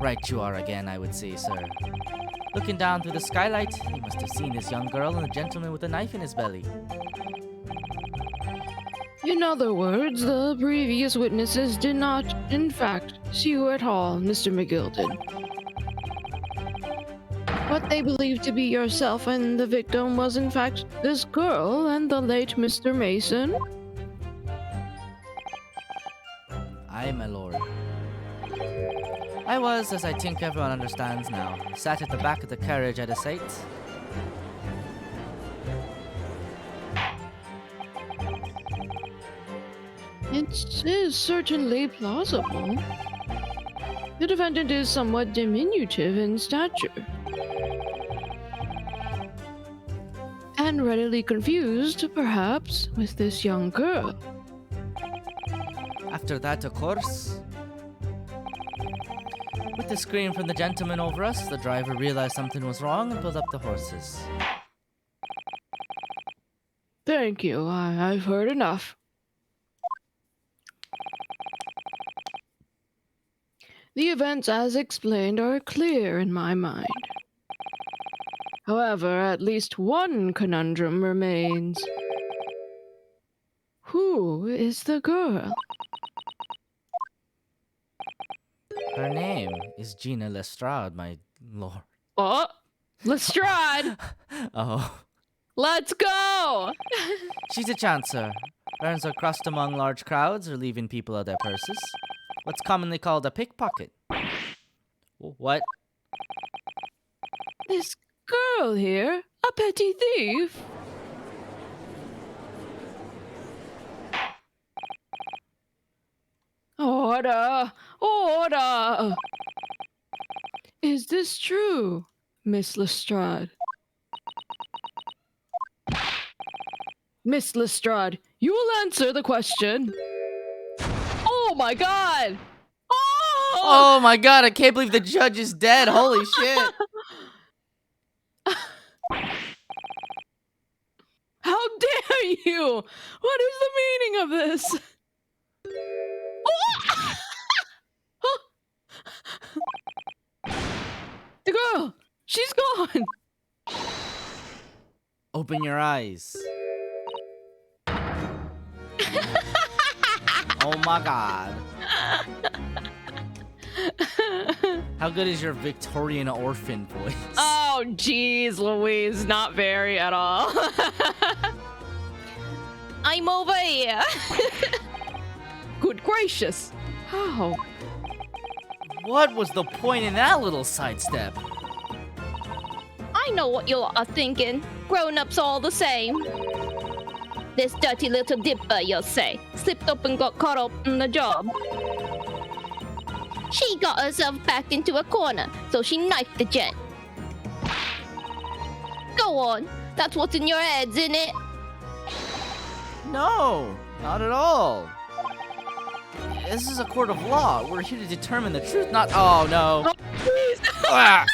Right you are again, I would say, sir. Looking down through the skylight, he must have seen this young girl and a gentleman with a knife in his belly. In other words, the previous witnesses did not, in fact, see you at all, Mr. McGilden. What they believed to be yourself and the victim was, in fact, this girl and the late Mr. Mason? Aye, my lord. I was, as I think everyone understands now, sat at the back of the carriage out of sight. It is certainly plausible. The defendant is somewhat diminutive in stature. And readily confused, perhaps, with this young girl. After that, of course, with the scream from the gentleman over us, the driver realized something was wrong and pulled up the horses. Thank you. I've heard enough. The events as explained are clear in my mind. However, at least one conundrum remains. Who is the girl? Her name is Gina Lestrade, my lord. Oh, Lestrade! Oh. Let's go! She's a chancer. Earns her crust among large crowds or leaving people out their purses. What's commonly called a pickpocket. What? This girl here? A petty thief? Order! Order! Is this true, Miss Lestrade? Miss Lestrade, you will answer the question. Oh my god! Oh my god, I can't believe the judge is dead. Holy shit. How dare you! What is the meaning of this? The girl! She's gone! Open your eyes. Oh my god. How good is your Victorian orphan voice? Oh, jeez, Louise. Not very at all. I'm over here. Good gracious. How? What was the point in that little sidestep? I know what you are thinking. Grown-ups all the same. This dirty little dipper, you'll say, slipped up and got caught up in the job. She got herself backed into a corner, so she knifed the gent. Go on, that's what's in your heads, isn't it? No, not at all. This is a court of law. We're here to determine the truth, not. Oh no. Oh, please. Ah!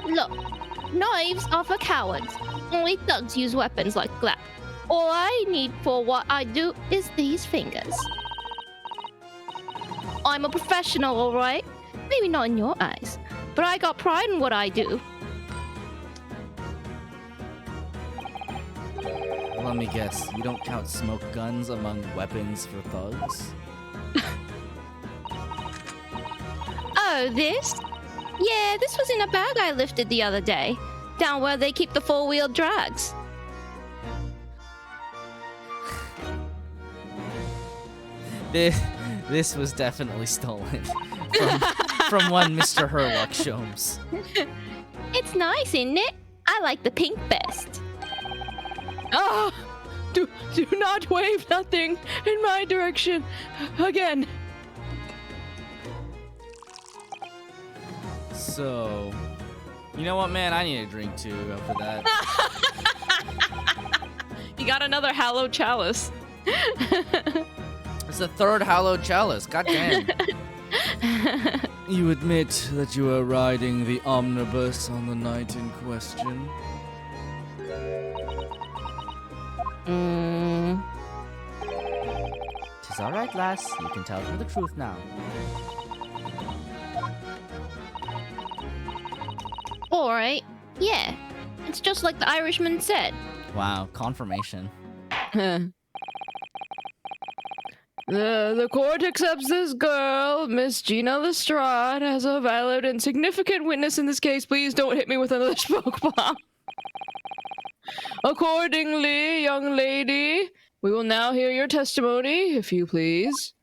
Look, Knives are for cowards. Only thugs use weapons like that. All I need for what I do is these fingers. I'm a professional, alright? Maybe not in your eyes, but I got pride in what I do. Let me guess, you don't count smoke guns among weapons for thugs? Oh, this? Yeah, this was in a bag I lifted the other day, down where they keep the four-wheel drags. This was definitely stolen from one Mr. Herlock Shomes. It's nice, isn't it? I like the pink best. Ah! Do not wave nothing in my direction again. So, you know what, man? I need a drink too after that. You got another hallowed chalice. It's the third hallowed chalice. God damn. You admit that you were riding the omnibus on the night in question? Tis all right, lass. You can tell her the truth now. Alright, yeah. It's just like the Irishman said. Wow, confirmation. The court accepts this girl, Miss Gina Lestrade, as a valid and significant witness in this case. Please don't hit me with another smoke bomb. Accordingly, young lady, we will now hear your testimony, if you please.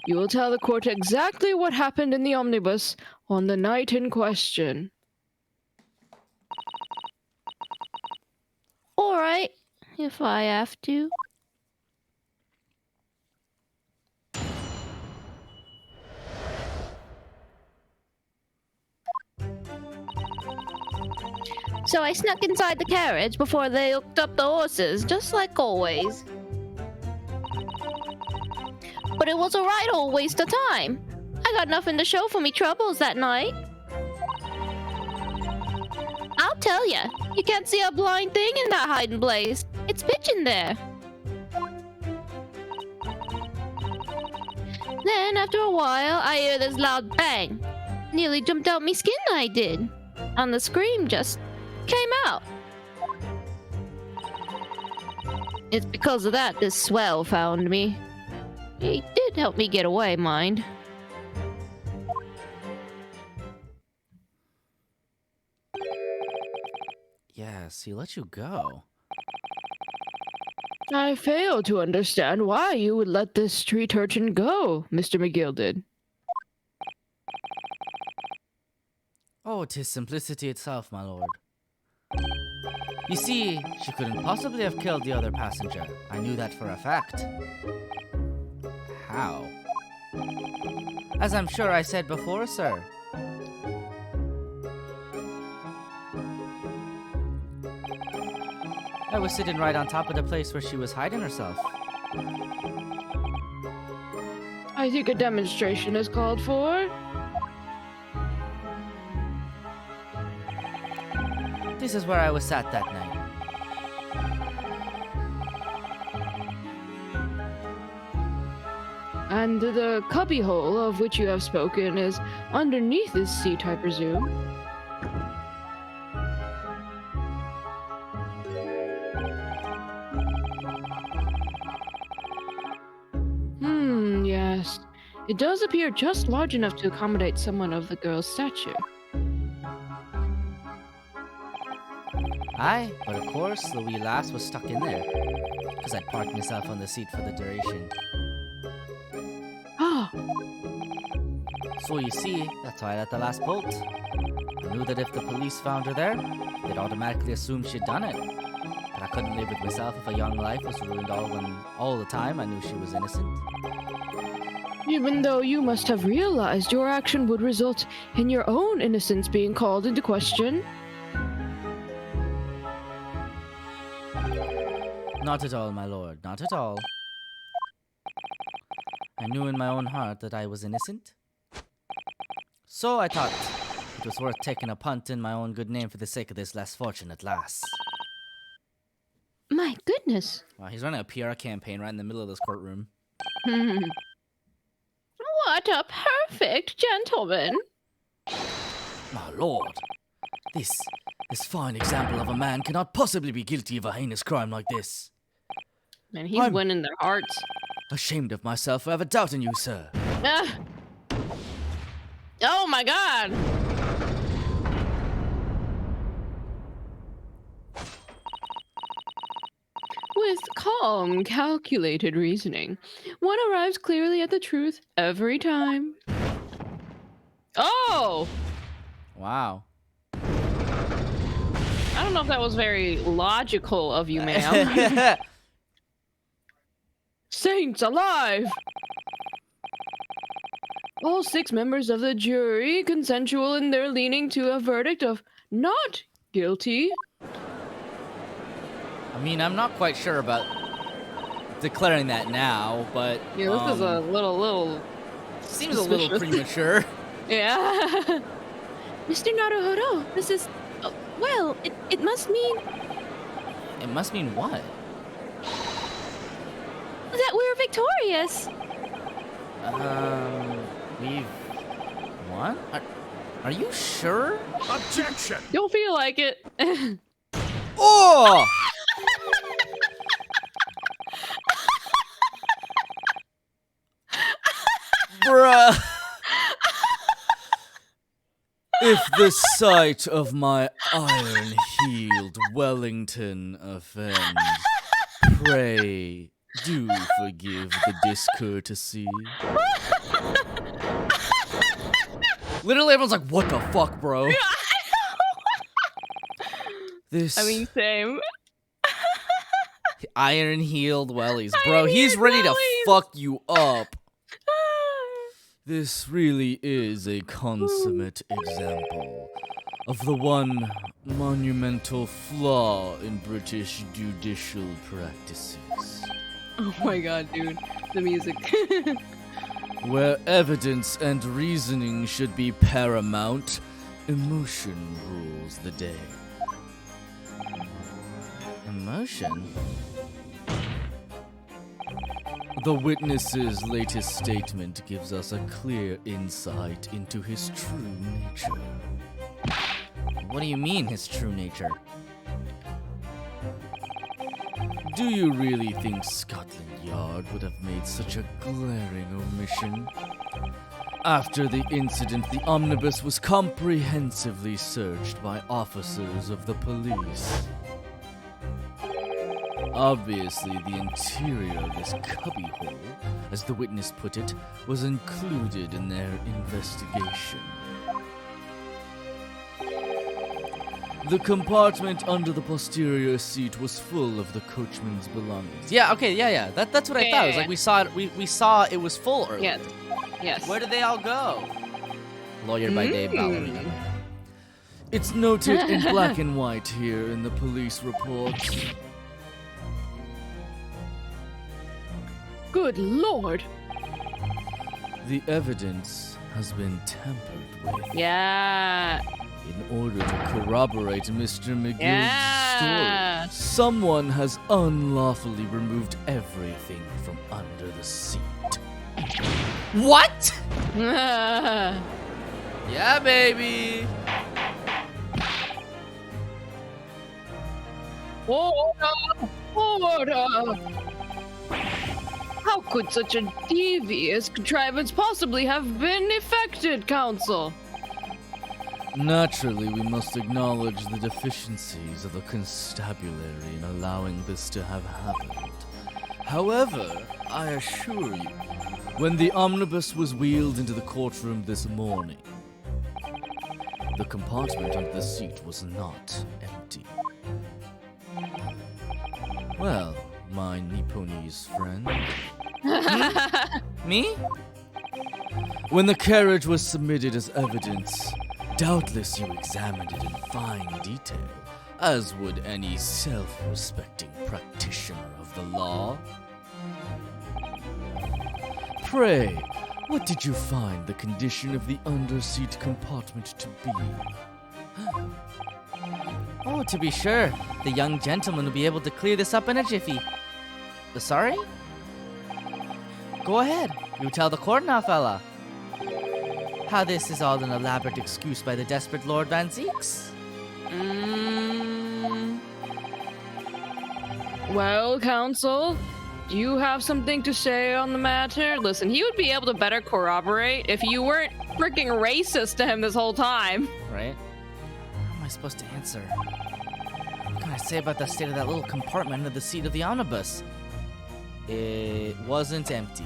You will tell the court exactly what happened in the omnibus on the night in question. Alright, if I have to. So I snuck inside the carriage before they hooked up the horses, just like always. But it was a right old waste of time. I got nothing to show for me troubles that night. I'll tell ya, you can't see a blind thing in that hiding place. It's pitch in there. Then, after a while, I hear this loud bang. Nearly jumped out me skin, I did. And the scream just came out. It's because of that this swell found me. He did help me get away, mind. Yes, he let you go. I fail to understand why you would let this street urchin go, Mr. McGilded. Oh, 'tis simplicity itself, my lord. You see, she couldn't possibly have killed the other passenger. I knew that for a fact. How? As I'm sure I said before, sir. I was sitting right on top of the place where she was hiding herself. I think a demonstration is called for. This is where I was sat that night. And the cubbyhole of which you have spoken is underneath this seat, I presume. Yes. It does appear just large enough to accommodate someone of the girl's stature. Aye, but of course the wee lass was stuck in there. Because I'd parked myself on the seat for the duration. Ah, So you see, that's why I let the lass bolt. I knew that if the police found her there, they'd automatically assume she'd done it. But I couldn't live with myself if a young life was ruined all the time I knew she was innocent. even though you must have realized your action would result in your own innocence being called into question. Not at all, my lord, not at all. I knew in my own heart that I was innocent. So I thought it was worth taking a punt in my own good name for the sake of this less fortunate lass. My goodness. Wow, he's running a PR campaign right in the middle of this courtroom. What a perfect gentleman. My lord, this fine example of a man cannot possibly be guilty of a heinous crime like this. Man, he's I'm- winning their hearts. Ashamed of myself for ever doubting you, sir. Ah. Oh my god. With calm, calculated reasoning, one arrives clearly at the truth every time. Oh! Wow. I don't know if that was very logical of you, ma'am. Saints alive! All 6 members of the jury consensual in their leaning to a verdict of not guilty. I mean, I'm not quite sure about declaring that now, but Yeah, this is a little seems a little suspicious. premature. Yeah. Mr. Naruhodo, this is... well, it must mean It must mean what? that we're victorious. We've won? Are you sure? Objection! Don't feel like it. Oh! Bruh. If the sight of my iron-heeled Wellington offends, pray do forgive the discourtesy. Literally, everyone's like, "What the fuck, bro?" This I mean, same. iron-heeled wellies, bro. He's ready to fuck you up. This really is a consummate example of the one monumental flaw in British judicial practices. Oh my god, dude. The music. Where evidence and reasoning should be paramount, emotion rules the day. Emotion? The witness's latest statement gives us a clear insight into his true nature. What do you mean, his true nature? Do you really think Scotland Yard would have made such a glaring omission? After the incident, the omnibus was comprehensively searched by officers of the police. Obviously, the interior of this cubbyhole, as the witness put it, was included in their investigation. The compartment under the posterior seat was full of the coachman's belongings. Yeah, okay, yeah. That's what I thought. It was like we saw it. We saw it was full earlier. Yes. Where did they all go? Lawyered by Dave Ballerina. It's noted in black and white here in the police reports. Good lord. The evidence has been tampered with Yeah. in order to corroborate Mr. McGill's Yeah. story. Someone has unlawfully removed everything from under the seat. What? Yeah, baby. Order! How could such a devious contrivance possibly have been effected, Counsel? Naturally, we must acknowledge the deficiencies of the constabulary in allowing this to have happened. However, I assure you, when the omnibus was wheeled into the courtroom this morning, the compartment under the seat was not empty. Well, my Nipponese friend. Me? When the carriage was submitted as evidence, doubtless you examined it in fine detail, as would any self-respecting practitioner of the law. Pray, What did you find the condition of the underseat compartment to be? Oh, to be sure. The young gentleman will be able to clear this up in a jiffy. Sorry? Go ahead. You tell the court now, fella. How this is all an elaborate excuse by the desperate Lord Van Zeeks? Well, counsel, do you have something to say on the matter? Listen, he would be able to better corroborate if you weren't freaking racist to him this whole time. Right? How am I supposed to answer? What can I say about the state of that little compartment under the seat of the omnibus? It wasn't empty.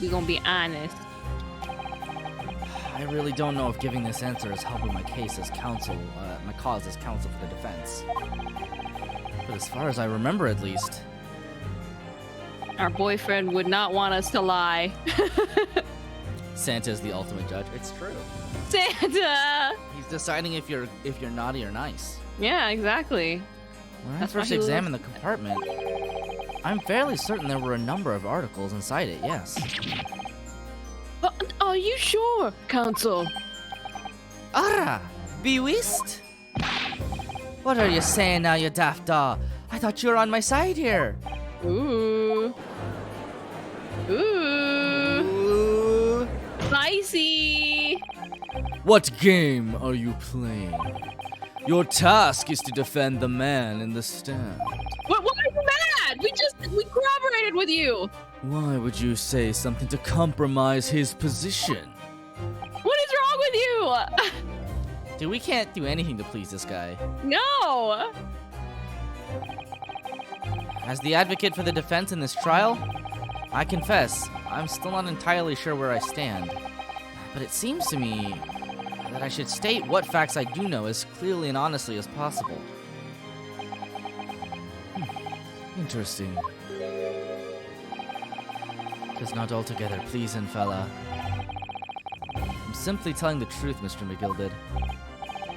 We gonna be honest. I really don't know if giving this answer is helping my case as counsel, my cause as counsel for the defense. But as far as I remember, at least, Our boyfriend would not want us to lie. Santa's the ultimate judge. It's true. Santa! He's deciding if you're naughty or nice. Yeah, exactly. When I That's why first he examined the compartment, I'm fairly certain there were a number of articles inside it. Yes. Are you sure, counsel? Ara! Be whist? What are you saying now, you daft daw? I thought you were on my side here. Ooh. Ooh. Ooh. Spicy. What game are you playing? Your task is to defend the man in the stand. What? Why are you mad? We corroborated with you. Why would you say something to compromise his position? What is wrong with you? Dude, we can't do anything to please this guy. No. As the advocate for the defense in this trial, I confess, I'm still not entirely sure where I stand. But it seems to me that I should state what facts I do know as clearly and honestly as possible. Interesting. 'Tis not altogether pleasing, fella. I'm simply telling the truth, Mr. McGilded.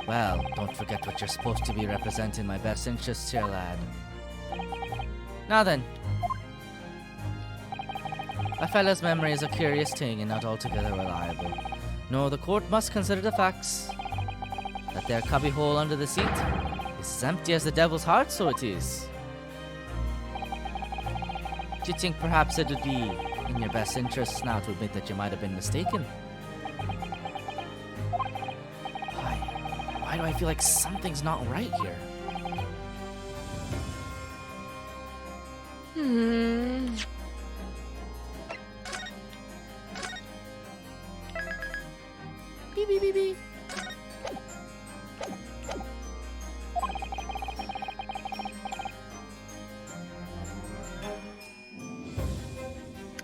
Well, don't forget what you're supposed to be representing my best interests here, lad. Now then. A fella's memory is a curious thing and not altogether reliable. No, the court must consider the facts. That there cubbyhole under the seat is as empty as the devil's heart, so it is. Do you think perhaps it would be in your best interests now to admit that you might have been mistaken? Why do I feel like something's not right here? Beep, beep, beep, beep.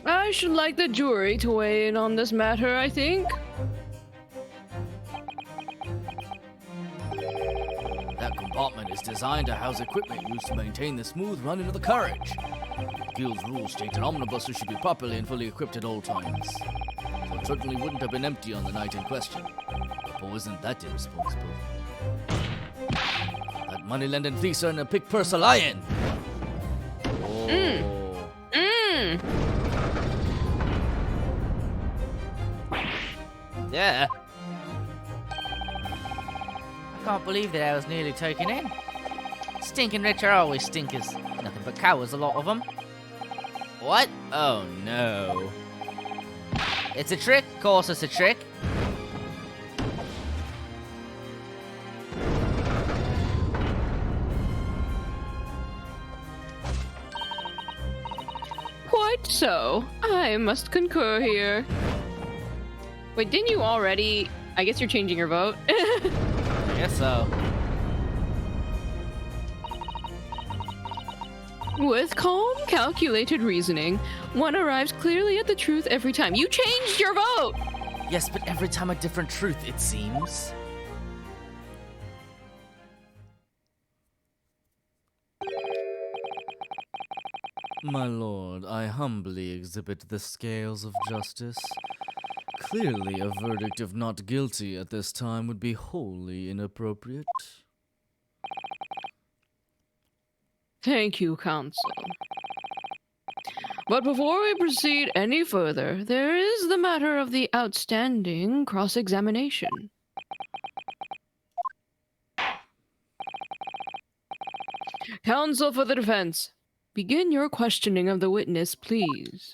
I should like the jury to weigh in on this matter, I think. That compartment is designed to house equipment used to maintain the smooth running of the carriage. Guild's rules state an omnibus should be properly and fully equipped at all times. So it certainly wouldn't have been empty on the night in question. But isn't that irresponsible? That money-lending fleecer and a pick purse a lion! Oh. Yeah. I can't believe that I was nearly taken in. Stinking rich are always stinkers. Nothing but cowards, a lot of them. What? Oh no. It's a trick? Of course it's a trick. Quite so. I must concur here. Wait, didn't you already... I guess you're changing your vote. I guess so. With calm, calculated reasoning, one arrives clearly at the truth every time. You changed your vote! Yes, but every time a different truth, it seems. My lord, I humbly exhibit the scales of justice. Clearly, a verdict of not guilty at this time would be wholly inappropriate. Thank you, counsel. But before we proceed any further, there is the matter of the outstanding cross-examination. Counsel for the defense, begin your questioning of the witness, please.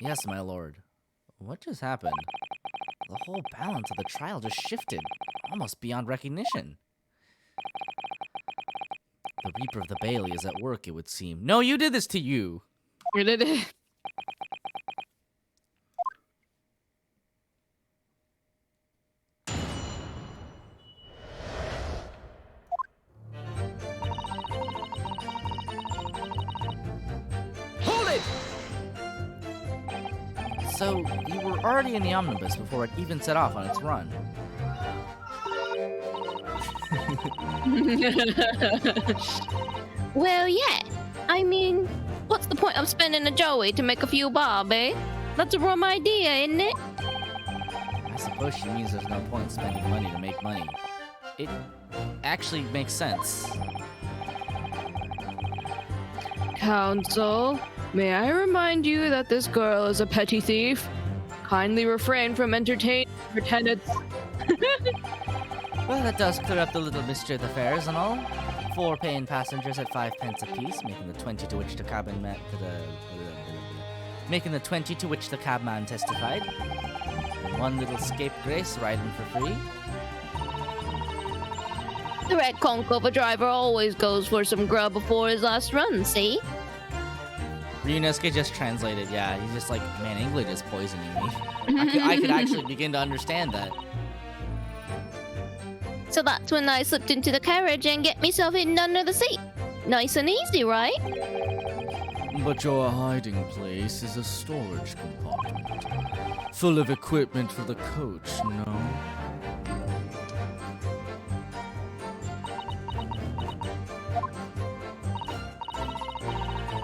Yes, my lord. What just happened? The whole balance of the trial just shifted, almost beyond recognition. The Reaper of the Bailey is at work, it would seem. No, you did this to you! You did it. Hold it! So, you were already in the omnibus before it even set off on its run. Well, yeah. I mean, what's the point of spending a joey to make a few bob, eh? That's a rum idea, isn't it? I suppose she means there's no point in spending money to make money. It actually makes sense. Counsel, may I remind you that this girl is a petty thief? Kindly refrain from entertaining her tenants. Well, that does clear up the little mystery of the fares and all. 4 paying passengers at 5 pence apiece, making the 20 to which the cabman testified. And 1 little scapegrace riding for free. The red Concova driver always goes for some grub before his last run, see? Ryunosuke just translated, yeah, he's just like, man, English is poisoning me. I could actually begin to understand that. So that's when I slipped into the carriage and get myself hidden under the seat. Nice and easy, right? But your hiding place is a storage compartment, full of equipment for the coach, no?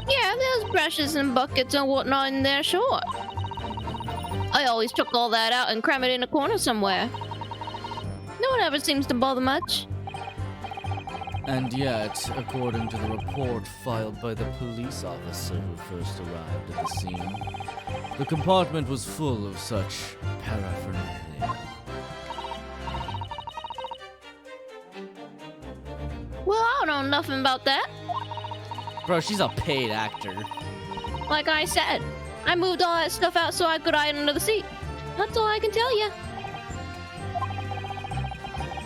Yeah, there's brushes and buckets and whatnot in there, sure. I always took all that out and cram it in a corner somewhere. No one ever seems to bother much. And yet, according to the report filed by the police officer who first arrived at the scene, the compartment was full of such paraphernalia. Well, I don't know nothing about that. Bro, she's a paid actor. Like I said, I moved all that stuff out so I could hide under the seat. That's all I can tell you.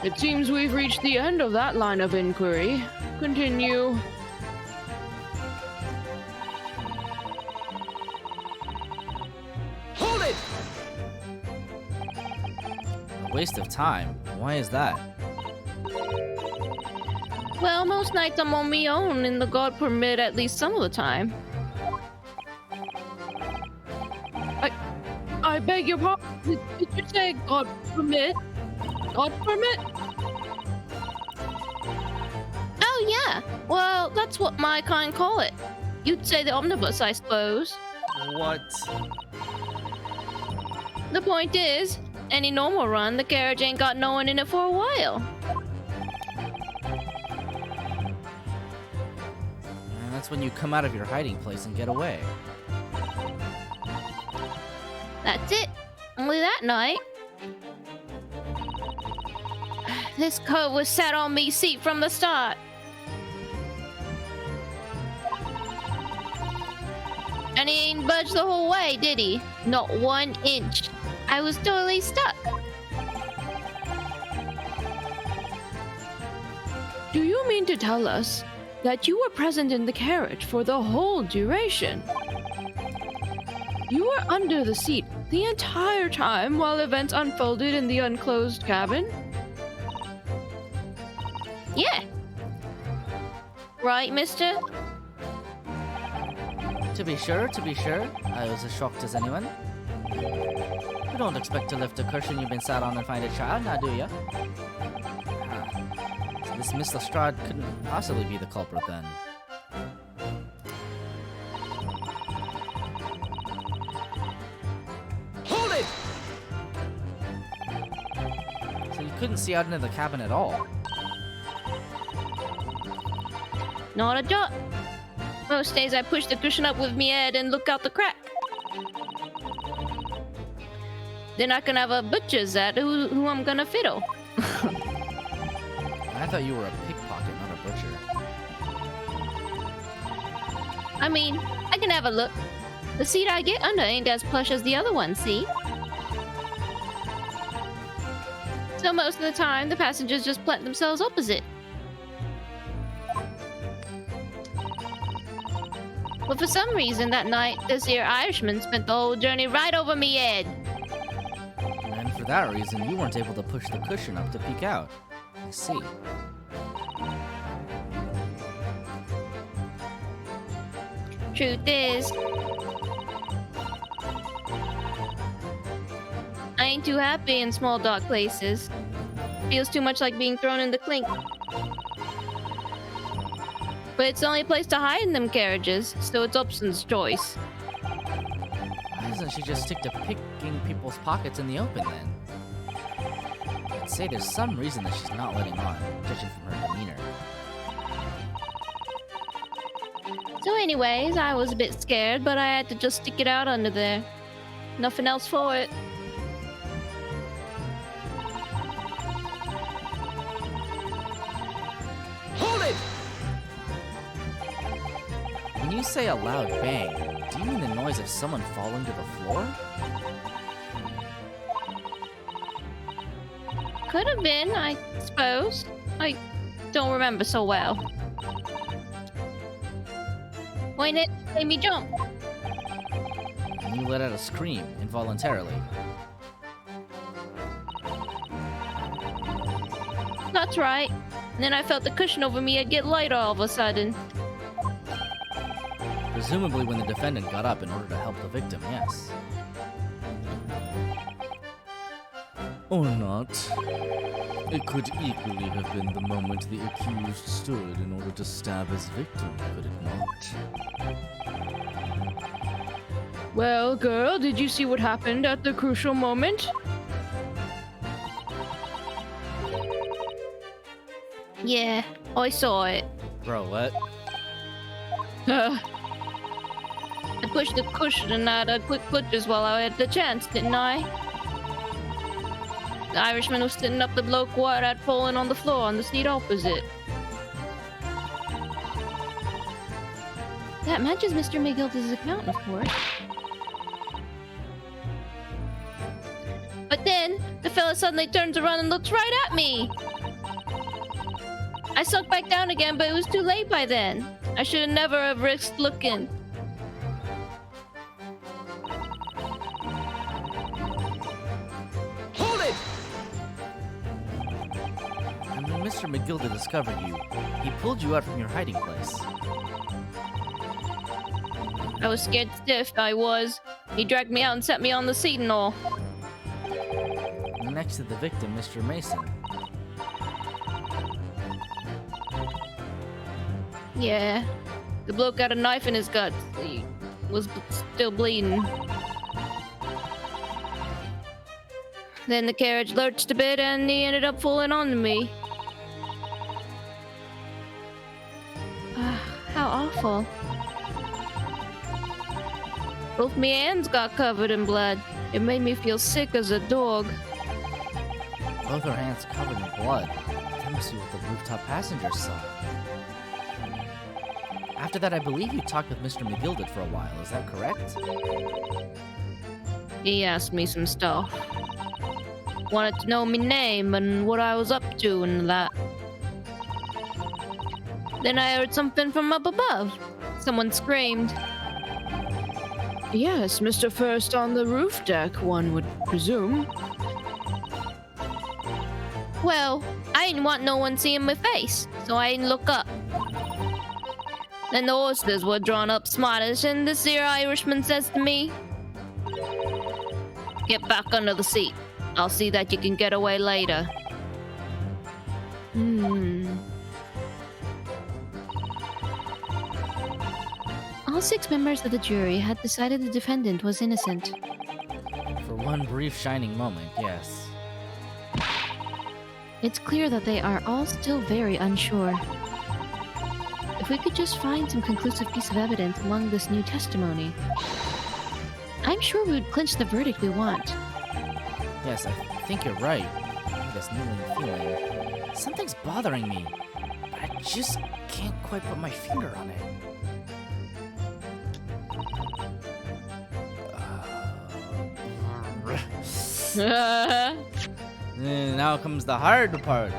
It seems we've reached the end of that line of inquiry. Continue. Hold it! A waste of time. Why is that? Well, most nights I'm on my own and the God permit at least some of the time. I beg your pardon. Did you say God permit? God permit? Oh, yeah. Well, that's what my kind call it. You'd say the omnibus, I suppose. What? The point is, any normal run, the carriage ain't got no one in it for a while. And that's when you come out of your hiding place and get away. That's it. Only that night. This coat was sat on me seat from the start. And he ain't budged the whole way, did he? Not 1 inch. I was totally stuck. Do you mean to tell us that you were present in the carriage for the whole duration? You were under the seat the entire time while events unfolded in the unclosed cabin? Yeah. Right, mister? To be sure. I was as shocked as anyone. You don't expect to lift a cushion you've been sat on and find a child, now do ya? So this Miss Lestrade couldn't possibly be the culprit then. Hold it! So you couldn't see out into the cabin at all. Not a jot. Most days I push the cushion up with me head and look out the crack. Then I can have a butcher's at who I'm gonna fiddle. I thought you were a pickpocket, not a butcher. I mean, I can have a look. The seat I get under ain't as plush as the other one, see? So most of the time, the passengers just plant themselves opposite. But for some reason that night, this here Irishman spent the whole journey right over me head. And for that reason, you weren't able to push the cushion up to peek out. I see. Truth is, I ain't too happy in small dark places. Feels too much like being thrown in the clink. But it's the only place to hide in them carriages, so it's Upson's choice. Why doesn't she just stick to picking people's pockets in the open then? I'd say there's some reason that she's not letting on, judging from her demeanor. So anyways, I was a bit scared, but I had to just stick it out under there. Nothing else for it. Hold it! When you say a loud bang, do you mean the noise of someone falling to the floor? Could have been, I suppose. I don't remember so well. When it made me jump. And you let out a scream, involuntarily. That's right. And then I felt the cushion over me get lighter all of a sudden. Presumably when the defendant got up in order to help the victim, yes. Or not. It could equally have been the moment the accused stood in order to stab his victim, could it not? Well, girl, did you see what happened at the crucial moment? Yeah, I saw it. Bro, what? I pushed the cushion out of quick butchers while I had the chance, didn't I? The Irishman was sitting up the bloke what had fallen on the floor on the seat opposite. That matches Mr. McGilda's account, of course. But then, the fella suddenly turns around and looks right at me! I sunk back down again, but it was too late by then. I should have never have risked looking. Hold it! And when Mr. McGilda discovered you, he pulled you out from your hiding place. I was scared stiff, I was. He dragged me out and set me on the seat and all. Next to the victim, Mr. Mason. Yeah. The bloke got a knife in his gut. He was still bleeding. Then the carriage lurched a bit and he ended up falling onto me. How awful. Both my hands got covered in blood. It made me feel sick as a dog. Both her hands covered in blood. That must be what the rooftop passengers saw. After that, I believe you talked with Mr. McGilded for a while, is that correct? He asked me some stuff. Wanted to know my name and what I was up to and that. Then I heard something from up above. Someone screamed. Yes, Mr. First on the roof deck, one would presume. Well, I didn't want no one seeing my face, so I didn't look up. Then the horses were drawn up smartish, and this here Irishman says to me, "Get back under the seat. I'll see that you can get away later." All 6 members of the jury had decided the defendant was innocent. For one brief shining moment, yes. It's clear that they are all still very unsure. If we could just find some conclusive piece of evidence among this new testimony, I'm sure we would clinch the verdict we want. Yes, I think you're right. I have this niggling feeling. Something's bothering me, but I just can't quite put my finger on it. Now comes the hard part.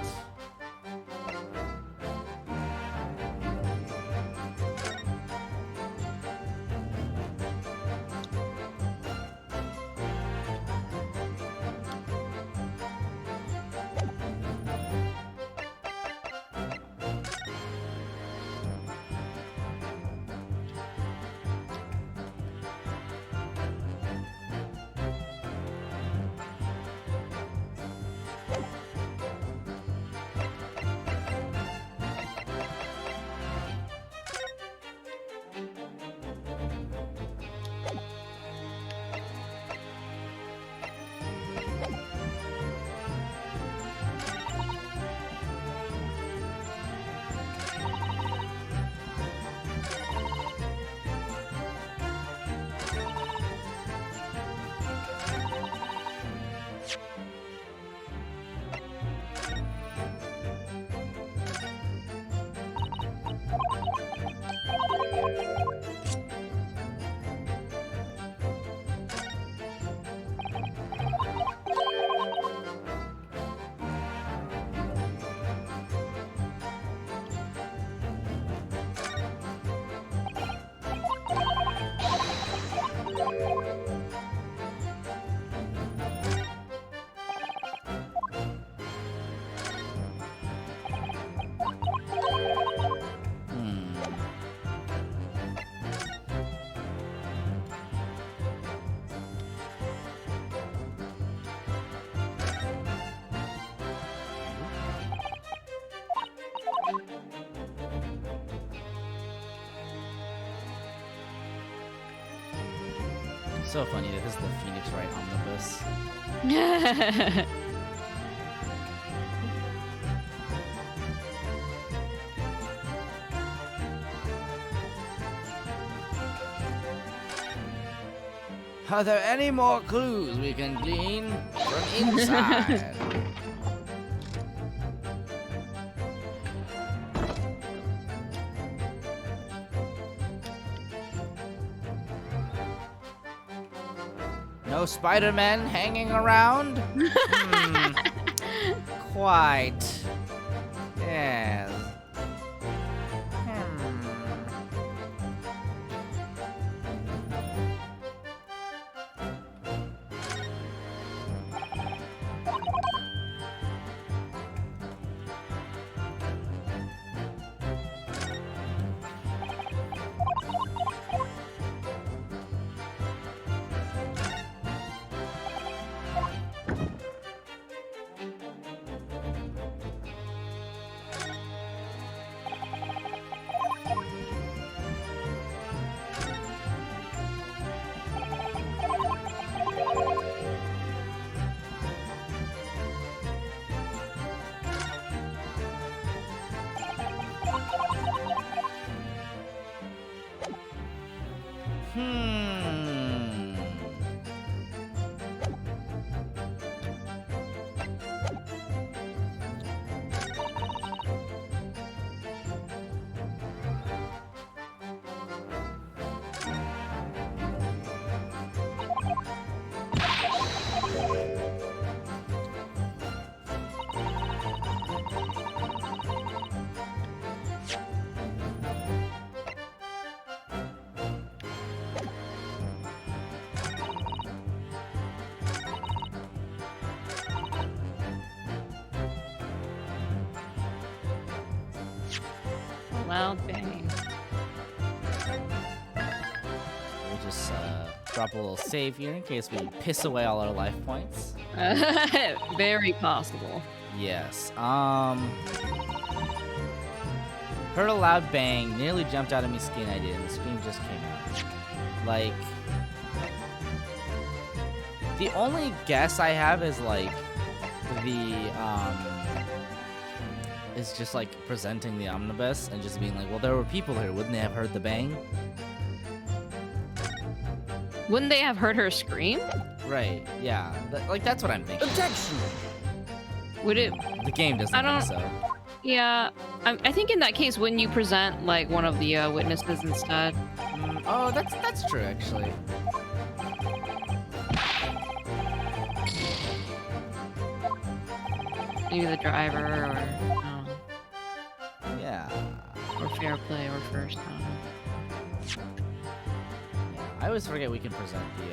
So funny that this is the Phoenix Wright omnibus. Are there any more clues we can glean from inside? No Spider-Man hanging around? Quite. Yes. Well, dang. We'll just drop a little save here in case we piss away all our life points. Very possible. Yes. Heard a loud bang, nearly jumped out of me skin I did, and the scream just came out. Like, the only guess I have is like the is just like presenting the omnibus and just being like, well, there were people here. Wouldn't they have heard the bang? Wouldn't they have heard her scream? Right. Yeah. Like that's what I'm thinking. Objection! Would it? The game doesn't I don't- think so. Yeah. I think in that case, when you present like one of the witnesses instead. Oh, that's true actually. Maybe the driver or Yeah. or fair play or first. I always forget we can present the.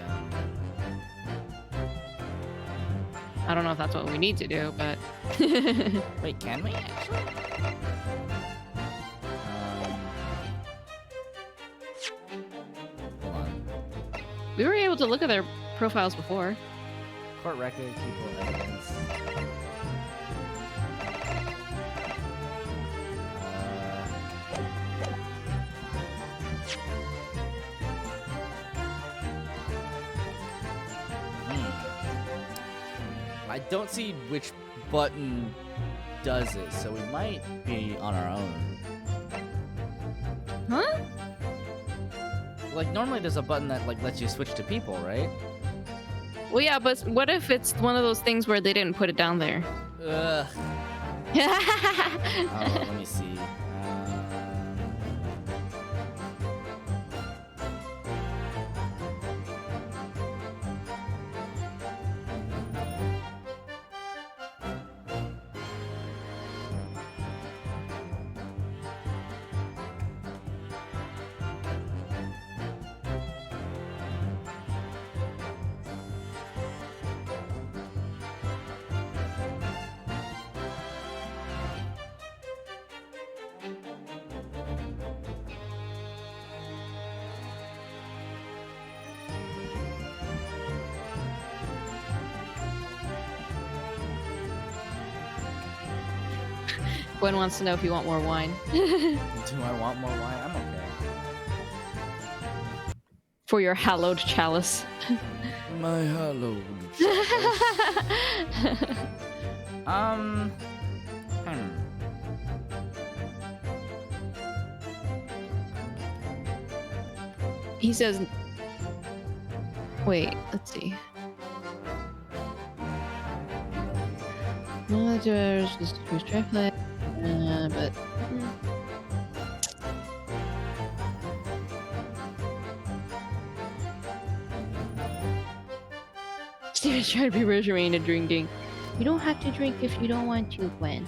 I don't know if that's what we need to do, but Wait, can we actually? Hold on. we were able to look at their profiles before. Court record, people evidence. I don't see which button does it, so we might be on our own. Huh? Like normally there's a button that like lets you switch to people, right? Well, yeah, but what if it's one of those things where they didn't put it down there? Ugh. Oh, let me see. Gwen wants to know if you want more wine. Do I want more wine? I'm okay. For your hallowed chalice. My hallowed. Hmm. He says... Wait, let's see. Managers, this is traffic, but... Steven's trying to be reassuring and drinking. You don't have to drink if you don't want to, Gwen.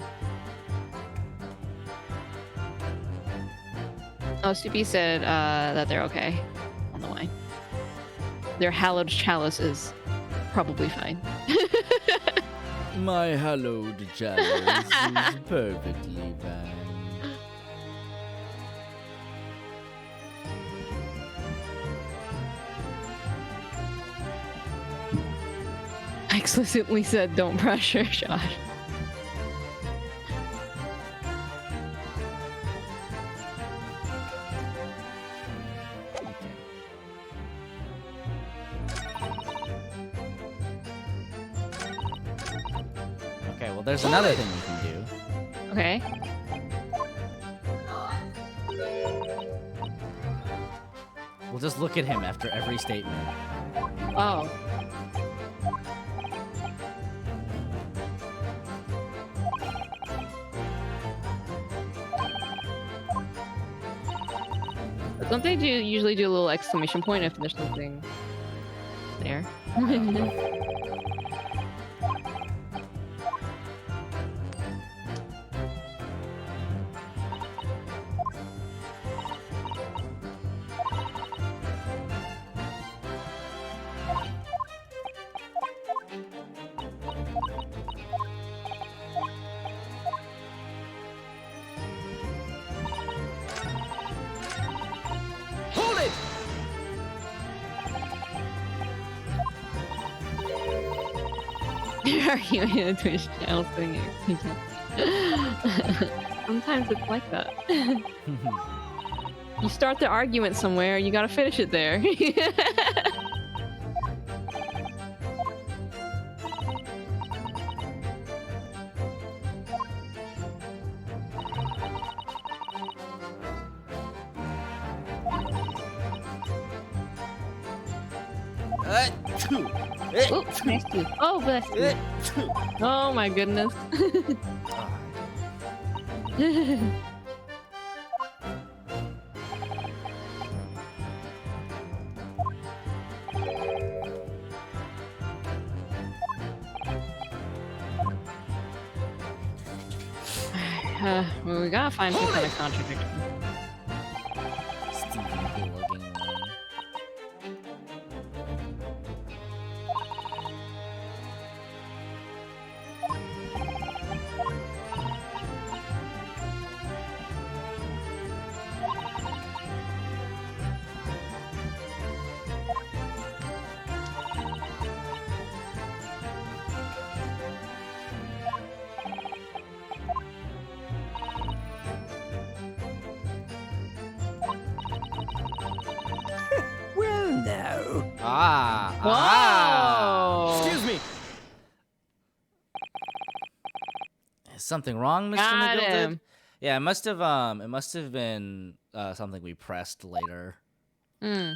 Oh, Soupy said that they're okay on the wine. Their hallowed chalice is probably fine. My hallowed chalice is perfectly fine. I explicitly said don't pressure, Josh. Okay, well, there's another thing we can do. Okay. We'll just look at him after every statement. Oh. But don't they usually do a little exclamation point if there's something there? Hold it! You're arguing in a Twitch channel thing. Sometimes it's like that. You start the argument somewhere, you gotta finish it there. Ooh, nice tooth. Oh, bless you. Oh my goodness. Well, we gotta find some kind of contradiction. Stephen plugging one. Well, now. Ah! Excuse me. Is something wrong, Mr. Got McGilded? him. Yeah, it must have been something we pressed later. Hmm.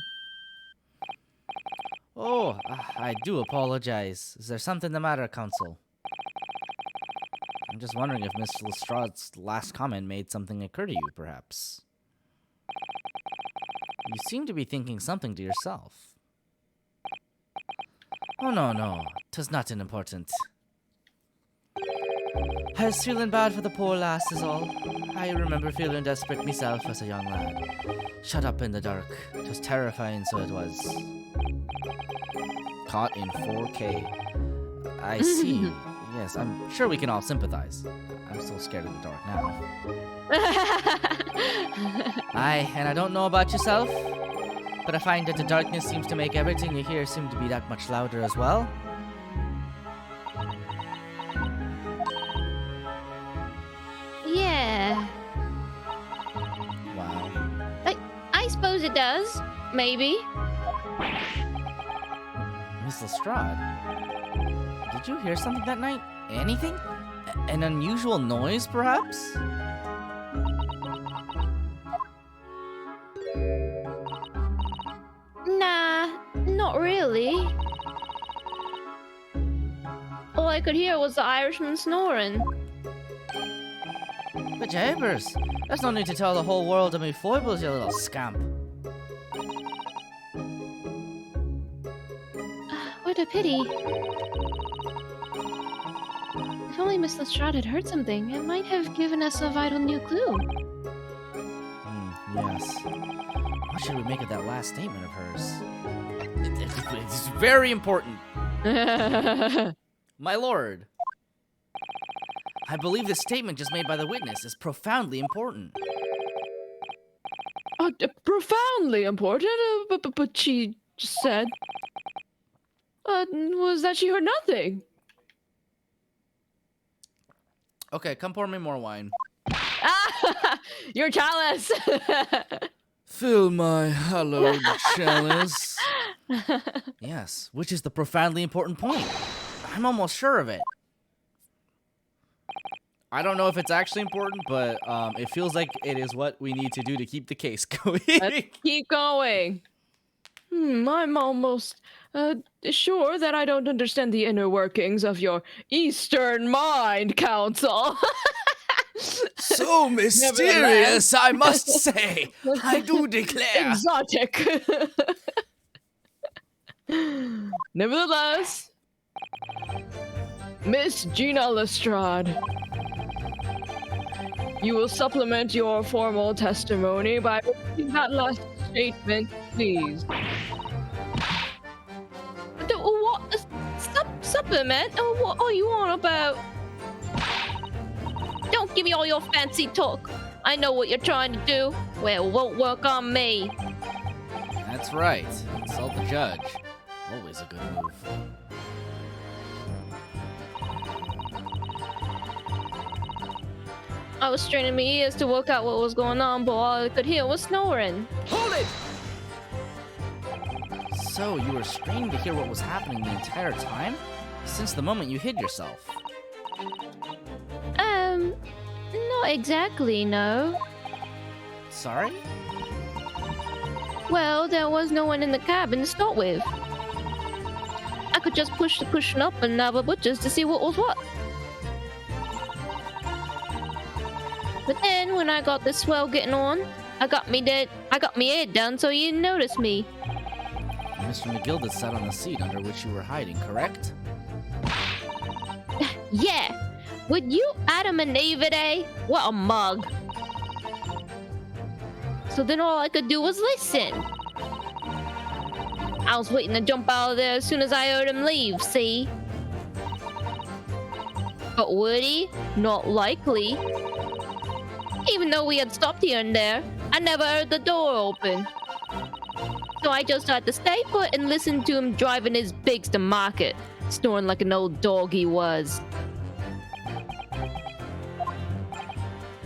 Oh, I do apologize. Is there something the matter, Counsel? I'm just wondering if Mr. Lestrade's last comment made something occur to you, perhaps. You seem to be thinking something to yourself. Oh, no, 'tis nothing important. I was feeling bad for the poor lass is all. I remember feeling desperate myself as a young lad. Shut up in the dark. 'Twas terrifying, so it was. Caught in 4K. I see. Yes, I'm sure we can all sympathize. I'm so scared of the dark now. Aye, and I don't know about yourself, but I find that the darkness seems to make everything you hear seem to be that much louder as well. Yeah, Wow. I suppose it does. Maybe. Miss Lestrade, did you hear something that night? Anything? An unusual noise, perhaps? Nah, not really. All I could hear was the Irishman snoring. But Jabers, there's no need to tell the whole world of me foibles, you little scamp. What a pity. If only Miss Lestrade had heard something, it might have given us a vital new clue. Yes. What should we make of that last statement of hers? It's very important. My lord. I believe the statement just made by the witness is profoundly important. Profoundly important, but she just said was that she heard nothing. Okay, come pour me more wine. You're jealous. Fill my hallowed chalice. Yes, which is the profoundly important point. I'm almost sure of it. I don't know if it's actually important, but it feels like it is what we need to do to keep the case going. Let's keep going. I'm almost sure that I don't understand the inner workings of your Eastern Mind Council. So mysterious, I must say. I do declare. Exotic. Nevertheless, Miss Gina Lestrade, you will supplement your formal testimony by repeating that last statement, please. What? Supplement? Oh, what are you on about? Don't give me all your fancy talk. I know what you're trying to do. Well, it won't work on me. That's right. Insult the judge. Always a good move. I was straining my ears to work out what was going on, but all I could hear was snoring. Hold it! So, you were straining to hear what was happening the entire time? Since the moment you hid yourself? Not exactly, no. Sorry? Well, there was no one in the cabin to start with. I could just push the cushion up and have a butcher's to see what was what. But then when I got the swell getting on, I got me head down so you didn't notice me. Mr. McGilded sat on the seat under which you were hiding, correct? Yeah. Would you Adam and Eve today? What a mug. So then all I could do was listen. I was waiting to jump out of there as soon as I heard him leave, see? But would he? Not likely. Even though we had stopped here and there, I never heard the door open. So I just had to stay put and listen to him driving his pigs to market, snoring like an old dog he was.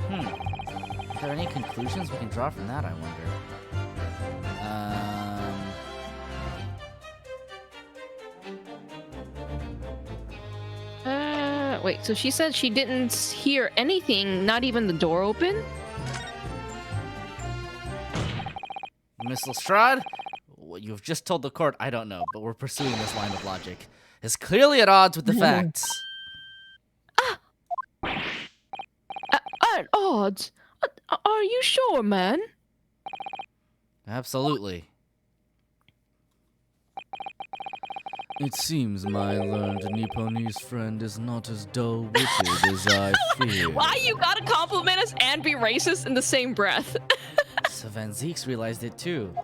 Are there any conclusions we can draw from that, I wonder? Wait, so she said she didn't hear anything, not even the door open? Miss Lestrade? What you have just told the court, I don't know, but we're pursuing this line of logic. Is clearly at odds with the facts. At odds? Are you sure, man? Absolutely. It seems my learned Nipponese friend is not as dull-witted as I feared. Why you gotta compliment us and be racist in the same breath? So Van Zeeks realized it too.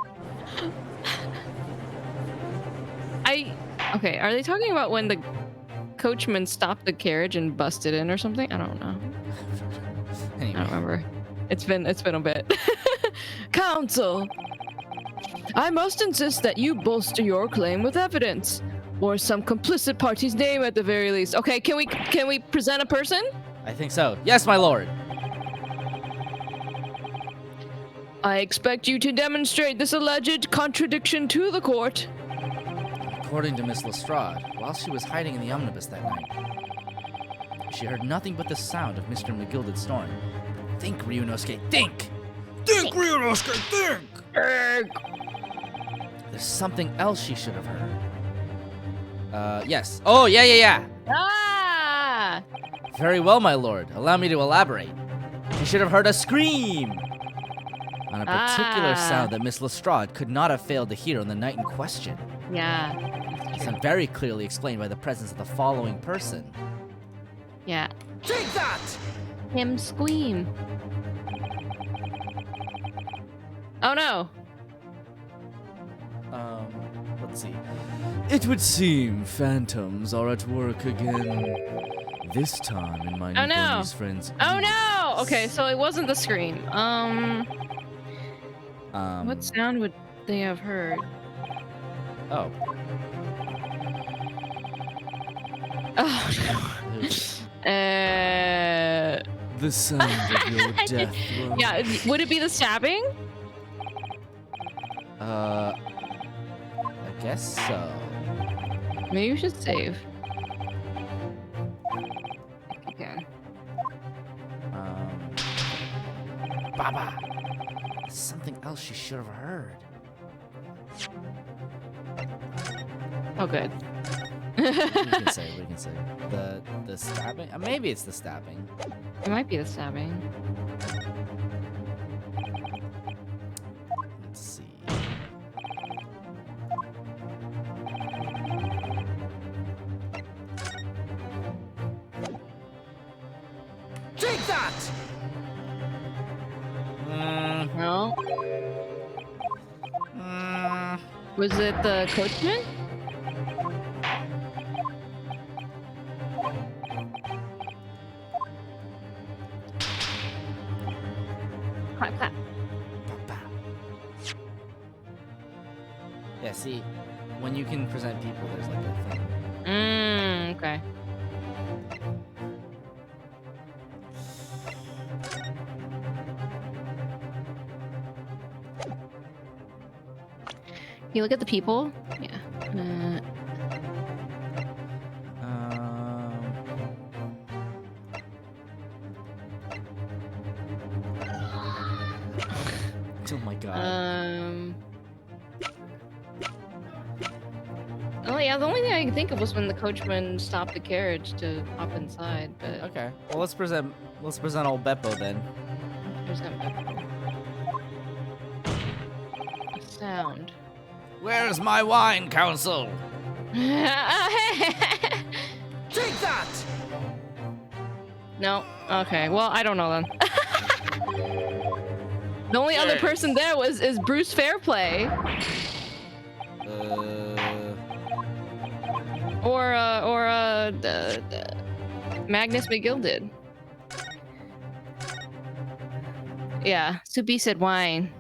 Okay, are they talking about when the coachman stopped the carriage and busted in or something? I don't know. Anyway. I don't remember. It's been a bit. Counsel, I must insist that you bolster your claim with evidence, or some complicit party's name at the very least. Okay, can we present a person? I think so. Yes, my lord. I expect you to demonstrate this alleged contradiction to the court. According to Miss Lestrade, while she was hiding in the omnibus that night, she heard nothing but the sound of Mr. McGilded snoring. Think, Ryunosuke, think! Think, Ryunosuke, think! There's something else she should have heard. Yes. Oh, yeah. Ah! Very well, my lord. Allow me to elaborate. She should have heard a scream! On a particular sound that Miss Lestrade could not have failed to hear on the night in question. Yeah. It's very clearly explained by the presence of the following person. Yeah. Take that! Him scream. Oh no. Let's see. It would seem phantoms are at work again. This time in my Oh no. Nipponese friends. Oh no! Okay, so it wasn't the scream. What sound would they have heard? Oh. Oh no. The sound of your death. Yeah, would it be the stabbing? I guess so. Maybe we should save. If you can. Baba. Something else she should have heard. Oh, good. What can say? The stabbing? Maybe it's the stabbing. It might be the stabbing. Let's see. Take that! No. Was it the coachman? Clap, clap. Yeah, see, when you can present people, there's like a thing. Okay. You look at the people? Yeah. Oh my god. Oh yeah, the only thing I can think of was when the coachman stopped the carriage to hop inside, but Okay. Well, let's present old Beppo then. there's no sound. Where's my wine, Council? Take that! No. Okay. Well, I don't know then. The only other person there is Bruce Fairplay or Magnus McGilded. Yeah. Soupy said wine.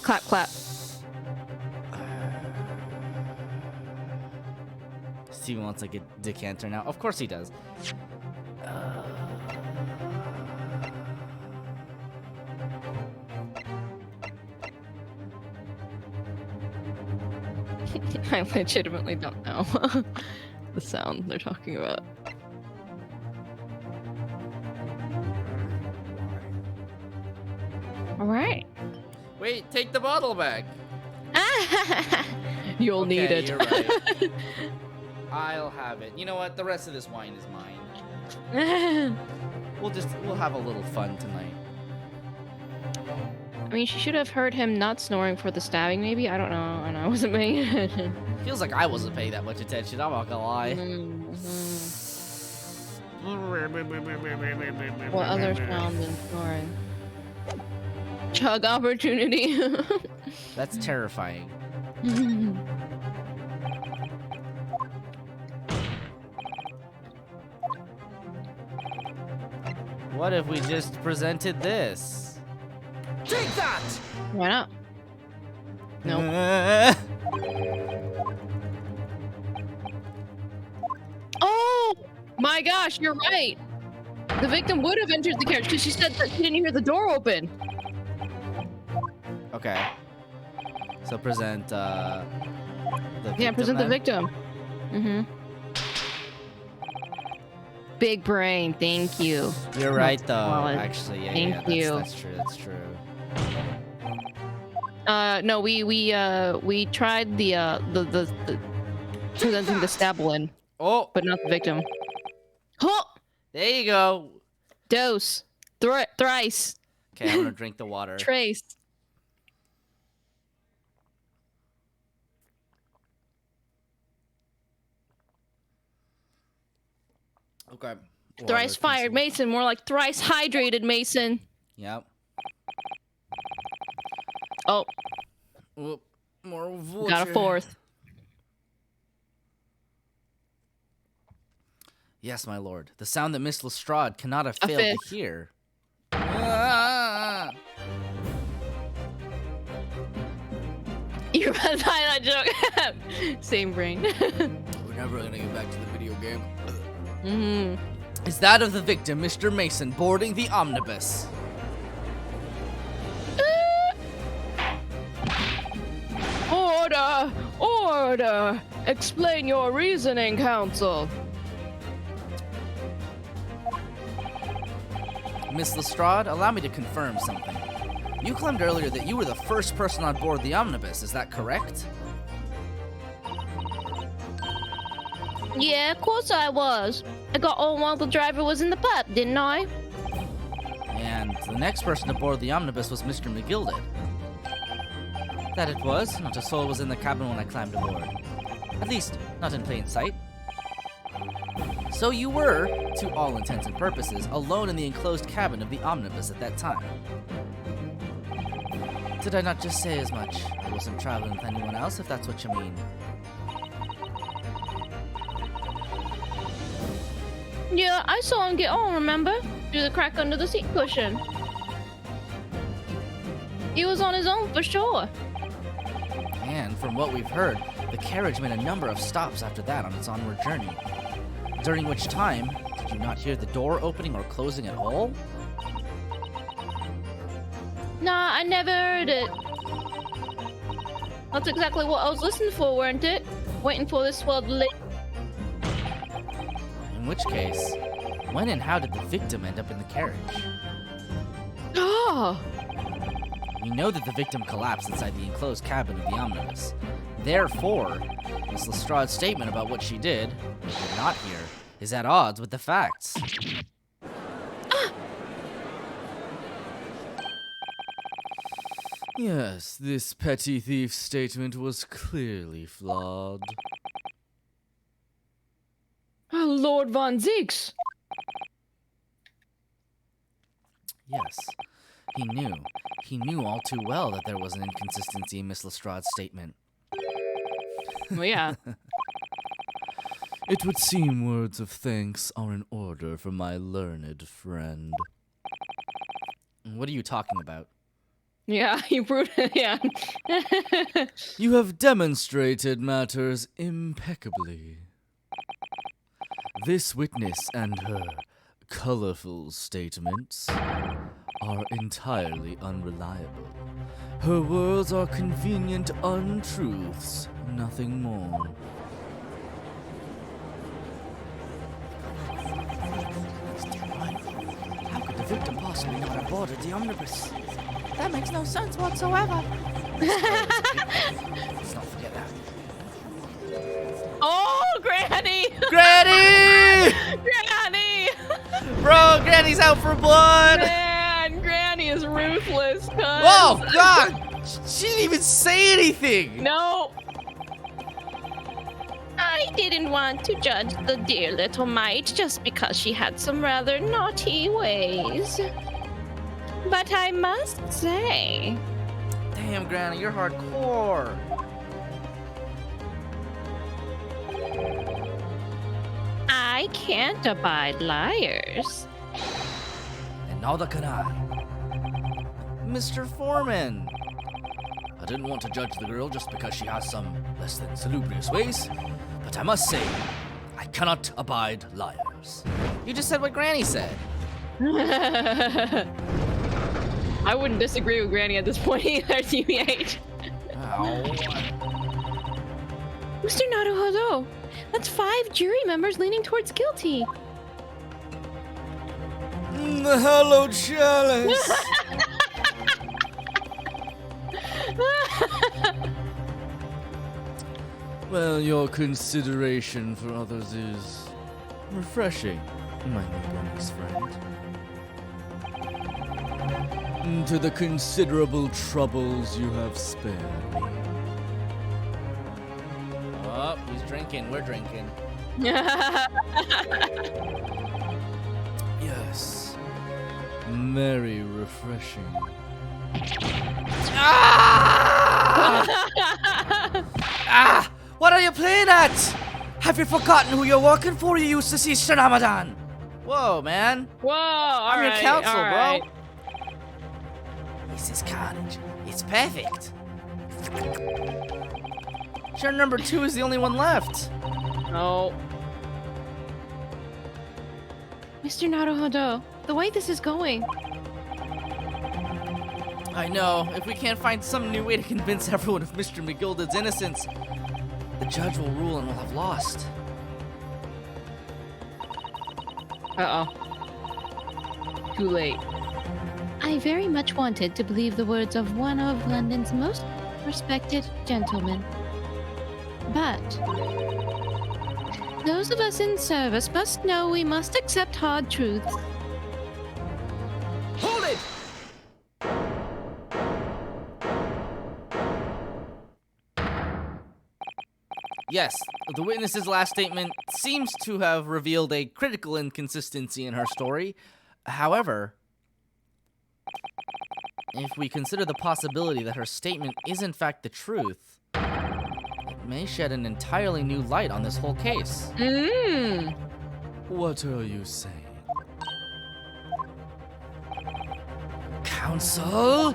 Clap clap. Steven wants like a decanter now. Of course he does. I legitimately don't know the sound they're talking about. All right. Wait, take the bottle back. You'll Okay, need it. You're right. I'll have it. You know what? The rest of this wine is mine. We'll have a little fun tonight. I mean, she should have heard him not snoring for the stabbing, maybe? I don't know, and I wasn't paying attention. Feels like I wasn't paying that much attention. I'm not gonna lie. What other sound than snoring? Chug opportunity. That's terrifying. What if we just presented this? Take that! Why not? Nope. Oh my gosh, you're right. The victim would have entered the carriage because she said that she didn't hear the door open. Okay. So present the Yeah, present the victim. Mm-hmm. Big brain, thank you. You're right though. Solid. Actually, yeah, Thank you. That's true. That's true. No, we tried the presenting the stabulin, Oh, but not the victim. Oh, there you go. dose, thrice, Okay, I'm gonna drink the water. trace. Okay. Thrice fired Mason, more like thrice hydrated Mason. Yep. Oh, Oop, more water. got a fourth. Yes, my lord. The sound that Miss Lestrade cannot have A failed fifth. to hear. Ah! You're about to tie that joke. Same brain. We're never gonna get back to the video game. Mm-hmm. Is that of the victim, Mr. Mason, boarding the omnibus? Order! Order! Explain your reasoning, Council. Miss Lestrade, allow me to confirm something. You claimed earlier that you were the first person on board the omnibus, is that correct? Yeah, of course I was. I got on while the driver was in the pub, didn't I? And the next person aboard the omnibus was Mr. McGilded. That it was. Not a soul was in the cabin when I climbed aboard. At least, not in plain sight. So you were, to all intents and purposes, alone in the enclosed cabin of the omnibus at that time. Did I not just say as much? I wasn't traveling with anyone else, if that's what you mean. Yeah, I saw him get on, remember? Through the crack under the seat cushion. He was on his own for sure. And from what we've heard, the carriage made a number of stops after that on its onward journey. During which time, did you not hear the door opening or closing at all? Nah, I never heard it. That's exactly what I was listening for, weren't it? Waiting for this swell to leave. In which case, when and how did the victim end up in the carriage? Ah! We know that the victim collapsed inside the enclosed cabin of the omnibus. Therefore, Miss Lestrade's statement about what she did not hear is at odds with the facts. Yes, this petty thief statement was clearly flawed. Lord Von Zeeks. Yes, he knew. He knew all too well that there was an inconsistency in Miss Lestrade's statement. Well, yeah. It would seem words of thanks are in order for my learned friend. What are you talking about? Yeah, you proved it. Yeah. You have demonstrated matters impeccably. This witness and her colorful statements are entirely unreliable. Her words are convenient untruths, nothing more. How could the victim possibly not have boarded the omnibus? That makes no sense whatsoever. Let's not forget that. Oh, Granny! Granny! Granny! Bro, Granny's out for blood! Man, Granny is ruthless. Oh, God! She didn't even say anything! No. I didn't want to judge the dear little mite just because she had some rather naughty ways. But I must say, Damn, Granny, you're hardcore. I can't abide liars. And neither can I. Mr. Foreman. I didn't want to judge the girl just because she has some less than salubrious ways, but I must say, I cannot abide liars. You just said what Granny said. I wouldn't disagree with Granny at this point either, TBH. Ow. Mr. Naruhodo, that's 5 jury members leaning towards guilty. Hello, Chalice. Well, your consideration for others is refreshing, my newborn's friend. To the considerable troubles you have spared me. Oh, he's drinking. We're drinking. Yes. Very refreshing. Ah! What are you playing at? Have you forgotten who you're working for, you used to see Ramadan? Whoa, man. Whoa, I'm your counsel, bro. This is carnage. It's perfect. Sure, number 2 is the only one left. Oh. Mr. Naruhodo, the way this is going, I know. If we can't find some new way to convince everyone of Mr. McGilda's innocence, the judge will rule and we'll have lost. Uh-oh. Too late. I very much wanted to believe the words of one of London's most respected gentlemen. But those of us in service must know we must accept hard truths. Hold it! Yes, the witness's last statement seems to have revealed a critical inconsistency in her story. However, if we consider the possibility that her statement is in fact the truth, it may shed an entirely new light on this whole case. Mmm. What are you saying? Counsel?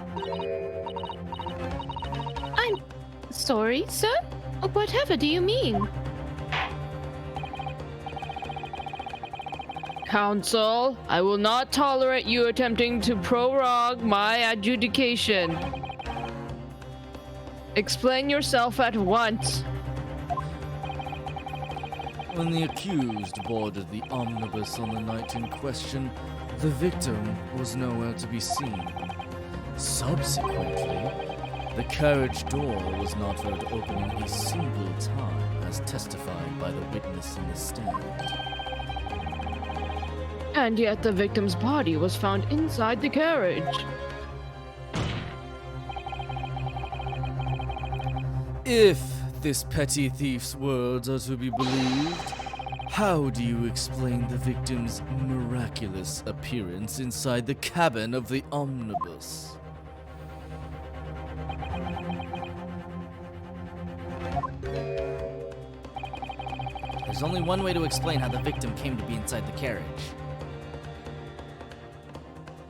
I'm sorry, sir? Whatever do you mean? Counsel, I will not tolerate you attempting to prorogue my adjudication. Explain yourself at once. When the accused boarded the omnibus on the night in question, the victim was nowhere to be seen. Subsequently, the carriage door was not heard opening a single time as testified by the witness in the stand. And yet the victim's body was found inside the carriage. If this petty thief's words are to be believed, how do you explain the victim's miraculous appearance inside the cabin of the omnibus? There's only one way to explain how the victim came to be inside the carriage.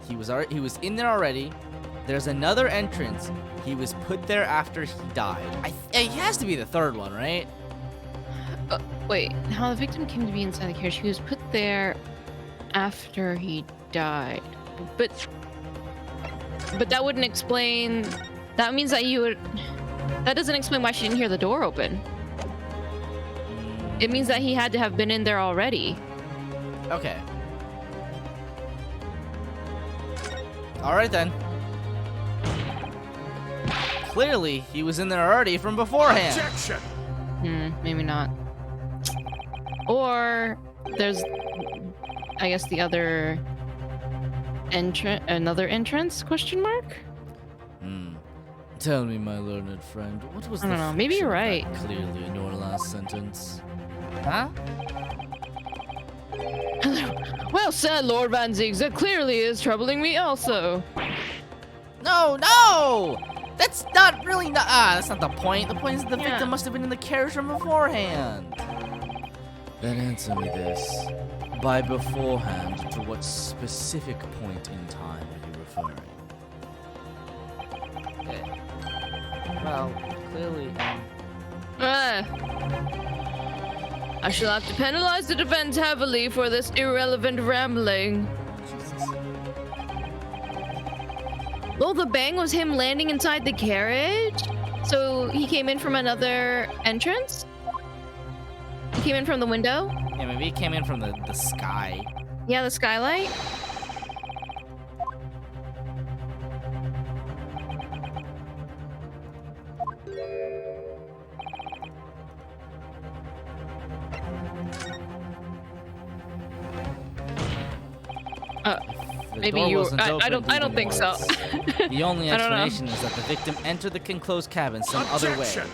He was in there already. There's another entrance. He was put there after he died. He has to be the third one, right? Wait, how the victim came to be inside the carriage? He was put there after he died. But that wouldn't explain. That means that you would. That doesn't explain why she didn't hear the door open. It means that he had to have been in there already. Okay. Alright then. Clearly, he was in there already from beforehand. Objection! Maybe not. Or there's, I guess, the other another entrance? Question mark? Tell me, my learned friend, what was I the don't know, maybe you're friction of right. that clearly in your last sentence? Huh? Well said, Lord Van Ziegs. That clearly is troubling me also. No! That's not really that's not the point. The point is that the victim must have been in the carriage from beforehand. Then answer me this. By beforehand, to what specific point in time are you referring? Well, clearly, I shall have to penalize the defense heavily for this irrelevant rambling. Oh, the bang was him landing inside the carriage? So he came in from another entrance? He came in from the window? yeah, maybe he came in from the sky. Yeah, the skylight? The Maybe door you. wasn't I opened don't even think so. once. The only I don't know. explanation is that the victim entered the enclosed cabin some other way. Objection!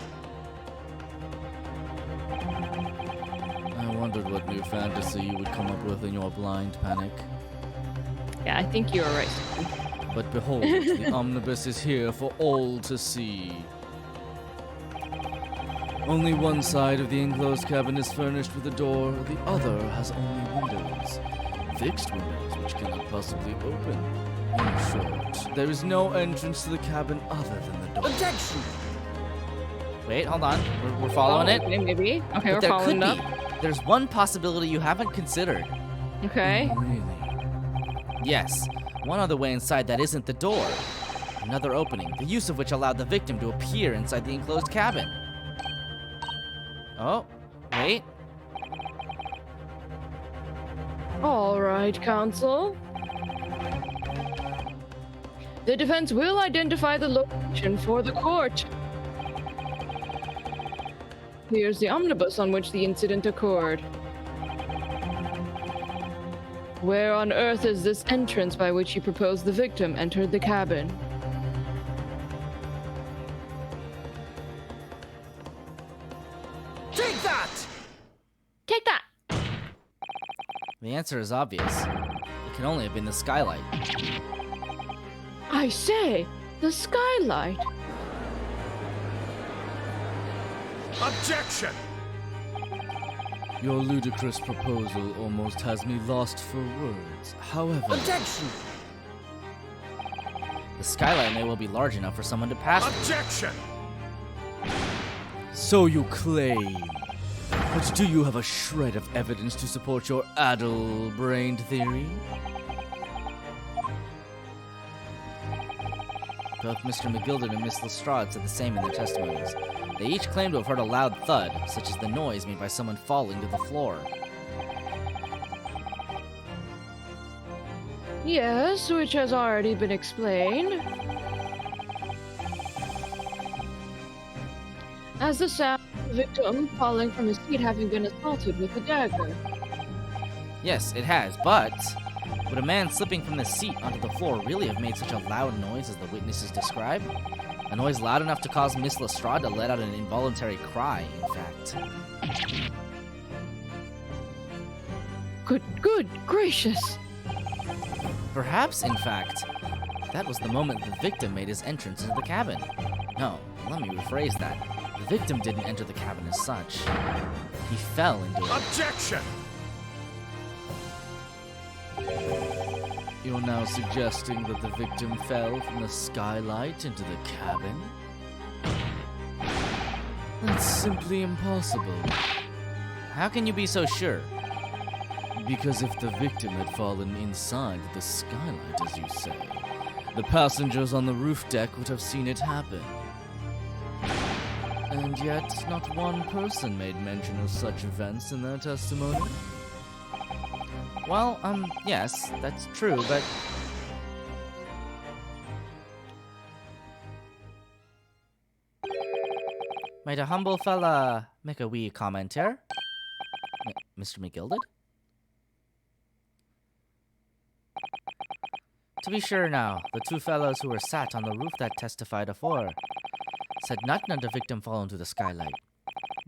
I wondered what new fantasy you would come up with in your blind panic. Yeah, I think you were right. But behold, the omnibus is here for all to see. Only one side of the enclosed cabin is furnished with a door, the other has only windows. Fixed windows which cannot possibly open. In short, there is no entrance to the cabin other than the door. Objection! Wait, hold on. We're following it. Okay, maybe. Okay, But we're there following could up. be. There's one possibility you haven't considered. Okay. Really? Yes, one other way inside that isn't the door. Another opening, the use of which allowed the victim to appear inside the enclosed cabin. Oh, wait. All right, counsel. The defense will identify the location for the court. Here's the omnibus on which the incident occurred. Where on earth is this entrance by which you propose the victim entered the cabin? Take that! Take that. The answer is obvious. It can only have been the skylight. I say, the skylight. Objection! Your ludicrous proposal almost has me lost for words. However, Objection! the skylight may well be large enough for someone to pass through. Objection! So you claim. But do you have a shred of evidence to support your addle-brained theory? Both Mr. McGilden and Miss Lestrade said the same in their testimonies. They each claimed to have heard a loud thud, such as the noise made by someone falling to the floor. Yes, which has already been explained. As the sound the victim falling from his seat having been assaulted with a dagger. Yes, it has, but would a man slipping from the seat onto the floor really have made such a loud noise as the witnesses describe? A noise loud enough to cause Miss Lestrade to let out an involuntary cry, in fact. Good gracious. Perhaps, in fact, that was the moment the victim made his entrance into the cabin. No, let me rephrase that. The victim didn't enter the cabin as such. He fell into it. Objection! You're now suggesting that the victim fell from the skylight into the cabin? That's simply impossible. How can you be so sure? Because if the victim had fallen inside the skylight, as you say, the passengers on the roof deck would have seen it happen. And yet, not one person made mention of such events in their testimony. Well, yes, that's true, but... Might a humble fella make a wee comment here? Mr. McGilded? To be sure now, the two fellows who were sat on the roof that testified afore said nothing of the victim falling to the skylight.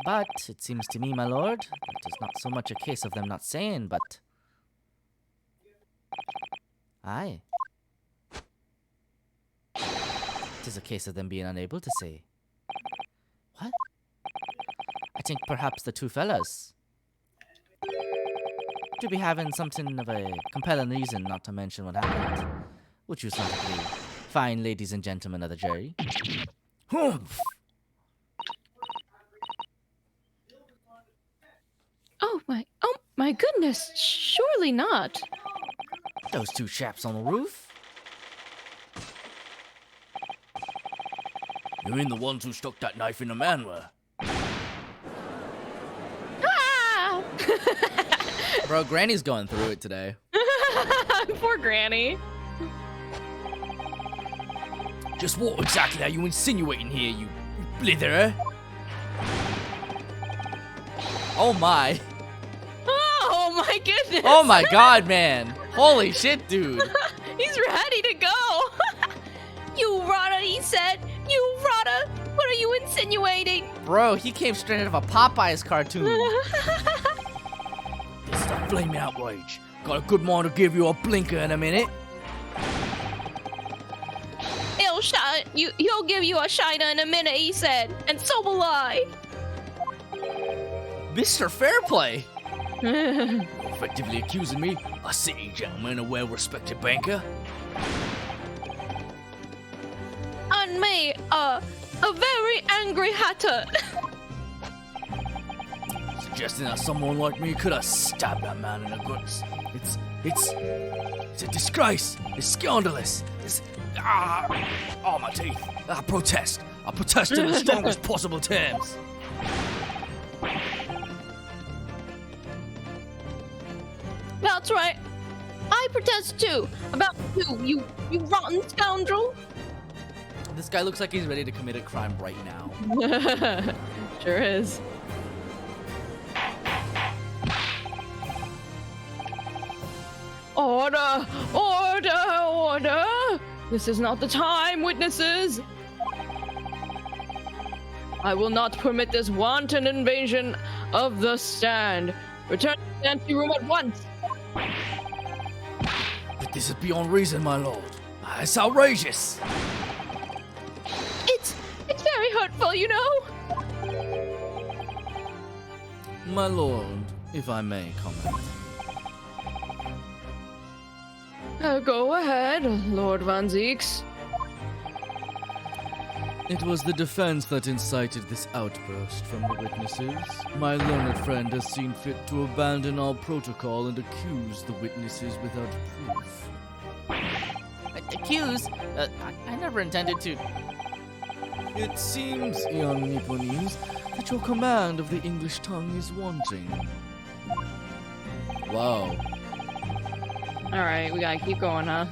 But it seems to me, my lord, that is not so much a case of them not saying, but... Aye. It is a case of them being unable to say. What? I think perhaps the two fellas to be having something of a compelling reason not to mention what happened. Would you not agree, fine ladies and gentlemen of the jury? Humph! Oh my goodness, surely not. Those two chaps on the roof? You mean the ones who stuck that knife in the man were? Ah! Bro, Granny's going through it today. Poor Granny. Just what exactly are you insinuating here, you blitherer? Oh my. Oh my goodness. Oh my god, man. Holy shit, dude. He's ready to go. You rotter, he said. You rotter. What are you insinuating? Bro, he came straight out of a Popeyes cartoon. This is a flaming outrage. Got a good mind to give you a blinker in a minute. He'll give you a shiner in a minute, he said. And so will I. Mr. Fairplay. You're effectively accusing me, a city gentleman, a well-respected banker. And me, a very angry hatter. Suggesting that someone like me could have stabbed that man in the guts. It's a disgrace. It's scandalous. Oh, my teeth. I protest. I protest in the strongest possible terms. That's right. I protest too. About you rotten scoundrel. This guy looks like he's ready to commit a crime right now. Sure is. Order! Order! Order! This is not the time, witnesses! I will not permit this wanton invasion of the stand. Return to the anteroom at once! But this is beyond reason, my lord. It's outrageous. It's very hurtful, you know. My lord, if I may comment. Go ahead, Lord Van Zeeks. It was the defense that incited this outburst from the witnesses. My learned friend has seen fit to abandon all protocol and accuse the witnesses without proof. Accuse? I never intended to. It seems, young Nipponese, that your command of the English tongue is wanting. Wow. Alright, we gotta keep going, huh?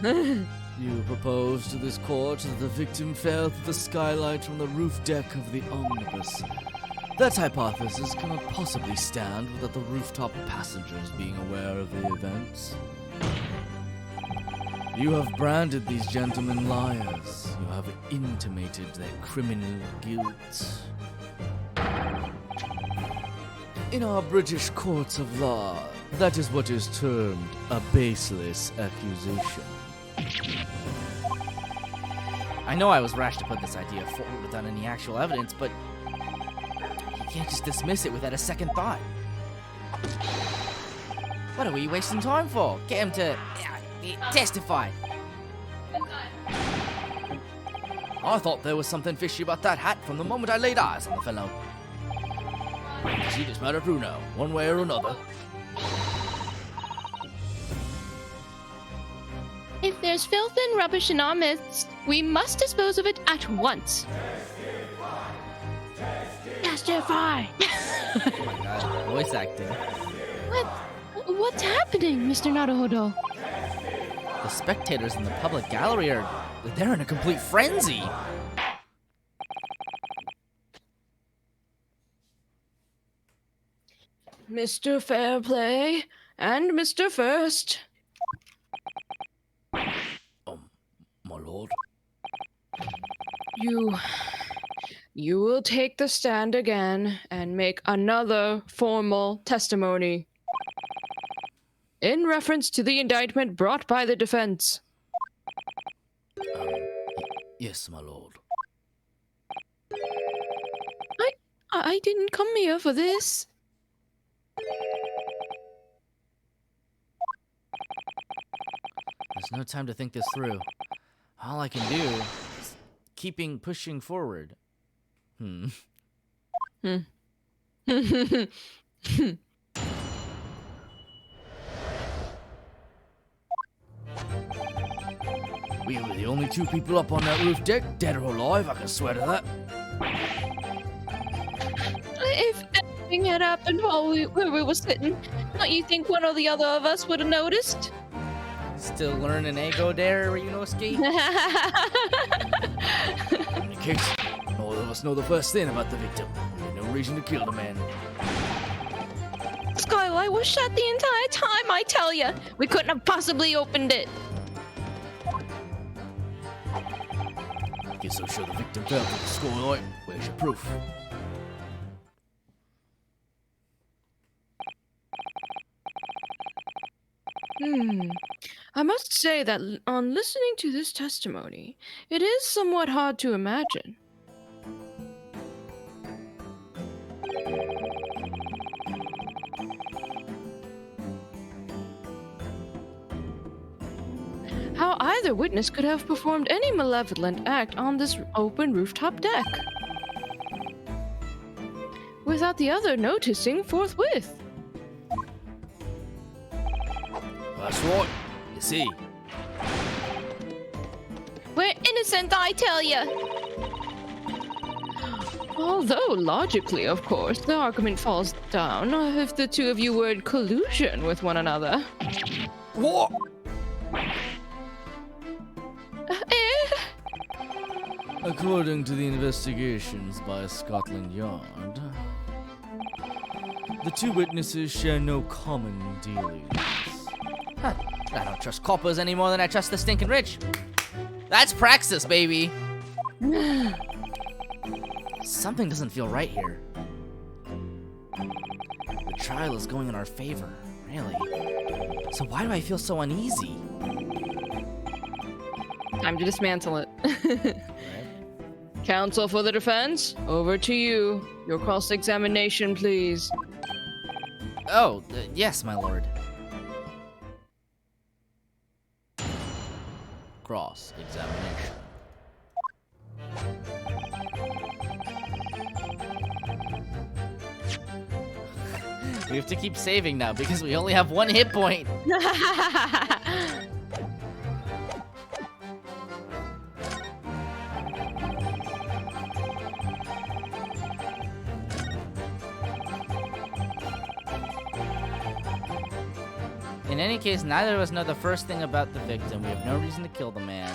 You propose to this court that the victim fell through the skylight from the roof deck of the omnibus, That hypothesis cannot possibly stand without the rooftop passengers being aware of the events. You have branded these gentlemen liars. You have intimated their criminal guilt. In our British courts of law, that is what is termed a baseless accusation. I know I was rash to put this idea forward without any actual evidence, but you can't just dismiss it without a second thought. What are we wasting time for? Get him to testify. I thought there was something fishy about that hat from the moment I laid eyes on the fellow. See this matter through now, one way or another. If there's filth and rubbish in our midst, we must dispose of it at once. Testify! Oh my god, voice acting. What's happening, Mr. Naruhodo? The spectators in the public gallery they're in a complete frenzy. Mr. Fairplay and Mr. First. My lord. You will take the stand again and make another formal testimony in reference to the indictment brought by the defense. Yes, my lord. I didn't come here for this. There's no time to think this through. All I can do is pushing forward. We were the only two people up on that roof deck, dead or alive, I can swear to that. If anything had happened while we were sitting, don't you think one or the other of us would have noticed? Still learning ego there, Ryunosuke? In any case, all of us know the first thing about the victim. We had no reason to kill the man. Skylight was shut the entire time, I tell ya. We couldn't have possibly opened it. Guess I'll show the victim fell through the skylight. Where's your proof? I must say that on listening to this testimony, it is somewhat hard to imagine. How either witness could have performed any malevolent act on this open rooftop deck without the other noticing forthwith. That's right. You see, We're innocent, I tell ya. Although, logically, of course, the argument falls down if the two of you were in collusion with one another. what? According to the investigations by Scotland Yard, the two witnesses share no common dealings. Huh. I don't trust coppers any more than I trust the stinking rich. That's praxis, baby. Something doesn't feel right here. The trial is going in our favor, really. So why do I feel so uneasy? Time to dismantle it. Counsel for the defense, over to you. Your cross-examination, please. Oh, yes, my lord. Cross-examination. We have to keep saving now because we only have one hit point. In any case, neither of us know the first thing about the victim. We have no reason to kill the man.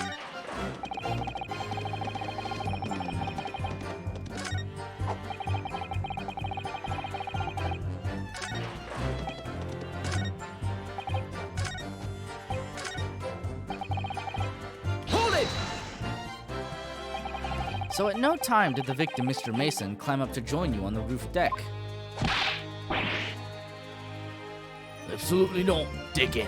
So at no time did the victim, Mr. Mason, climb up to join you on the roof deck. Absolutely not. Dig in.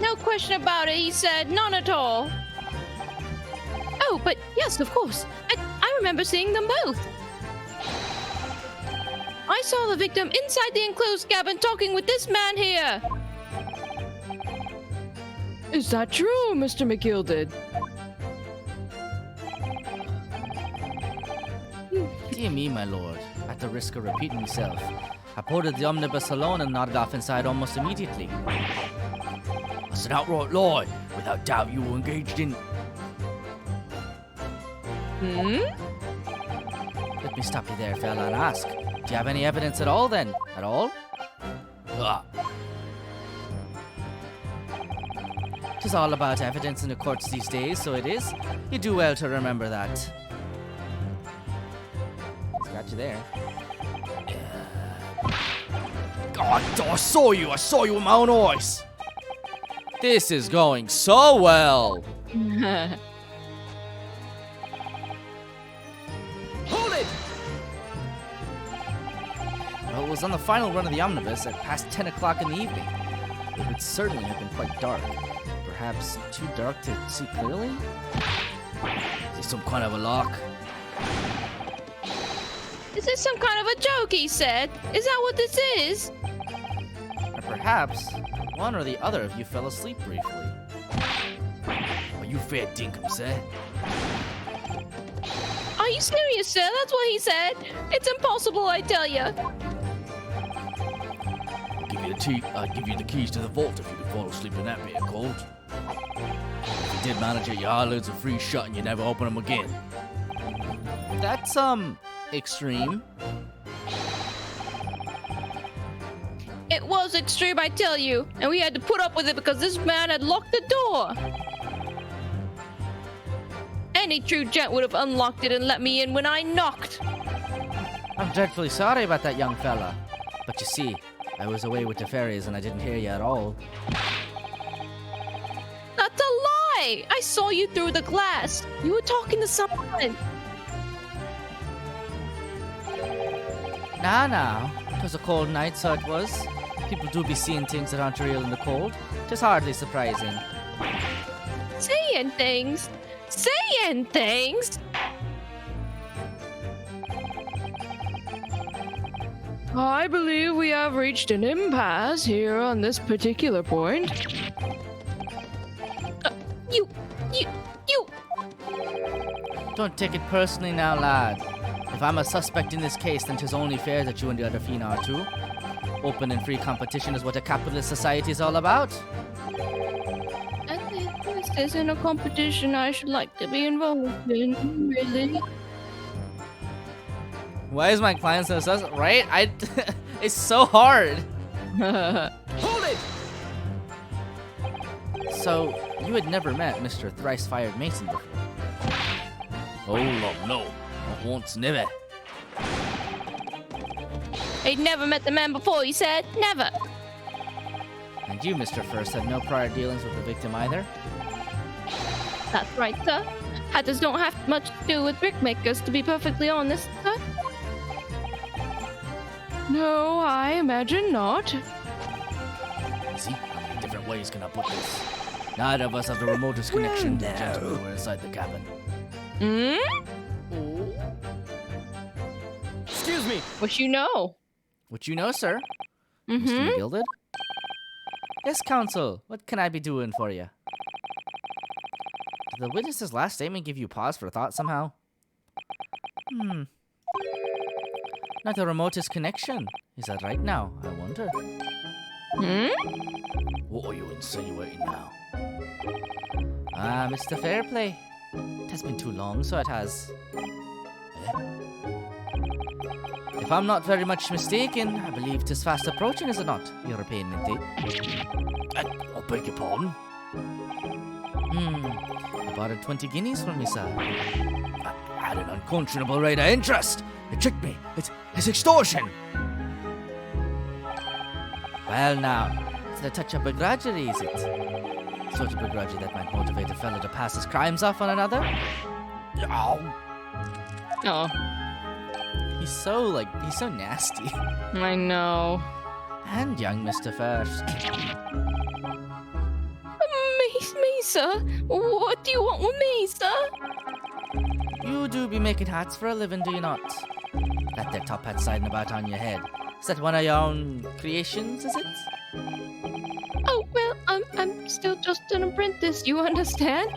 No question about it, he said. None at all. Oh, but yes, of course. I remember seeing them both. I saw the victim inside the enclosed cabin talking with this man here. Is that true, Mr. McGilded? Dear me, my lord. At the risk of repeating myself, I boarded the omnibus alone and nodded off inside almost immediately. That's an outright lie. Without doubt, you were engaged in. Let me stop you there, fella, and ask. Do you have any evidence at all, then? At all? Ah, 'Tis all about evidence in the courts these days, so it is. You do well to remember that. He's got you there. God, I saw you. I saw you with my own eyes. This is going so well. Hold it! Well, it was on the final run of the omnibus at past 10 o'clock in the evening. It would certainly have been quite dark. Perhaps too dark to see clearly? Is this some kind of a lock? Is this some kind of a joke, he said? Is that what this is? Or perhaps one or the other of you fell asleep briefly. Are you fair dinkum, sir? Are you serious, sir? That's what he said. It's impossible, I tell you. I'll give you the keys to the vault if you can fall asleep in that bit of cold. If you did manage it, your eyelids are free shut and you never open them again. That's, extreme. It was extreme, I tell you. And we had to put up with it because this man had locked the door. Any true gent would have unlocked it and let me in when I knocked. I'm dreadfully sorry about that young fella. But you see, I was away with the fairies and I didn't hear you at all. That's a lie! I saw you through the glass. You were talking to someone. Nah. 'Twas a cold night, so it was. People do be seeing things that aren't real in the cold. 'Tis hardly surprising. Saying things. Saying things. I believe we have reached an impasse here on this particular point. You. Don't take it personally now, lad. If I'm a suspect in this case, then 'tis only fair that you and the other fiend are too. Open and free competition is what a capitalist society is all about. This isn't a competition I should like to be involved in, really. Why is my client so sus? Right? It's so hard. Hold it! So, you had never met Mr. Thrice-Fired Mason before? Oh, no. Not once, never. He'd never met the man before, he said. Never. And you, Mr. First, had no prior dealings with the victim either? That's right, sir. Hatters don't have much to do with brickmakers, to be perfectly honest, sir. No, I imagine not. See, how many different ways can I put this? Neither of us have the remotest connection to the gentlemen who were inside the cabin. Excuse me. What you know? What you know, sir? Mr. McGilded? Yes, counsel. What can I be doing for you? Did the witness's last statement give you pause for thought somehow? Not the remotest connection. Is that right now? I wonder. What are you insinuating now? Ah, Mr. Fairplay. It has been too long, so it has. If I'm not very much mistaken, I believe 'tis fast approaching, is it not? Your payment date. I beg your pardon? You borrowed 20 guineas from me, sir. I had an unconscionable rate of interest. It tricked me. It's extortion. Well now, it's a touch of begrudgery, is it? Sort of begrudge that might motivate a fellow to pass his crimes off on another? Ow. Oh, He's so nasty. I know. And young Mr. First. Me, sir? What do you want with me, sir? You do be making hats for a living, do you not? That there top hat sliding about on your head. Is that one of your own creations, is it? Oh, well, I'm still just an apprentice, you understand?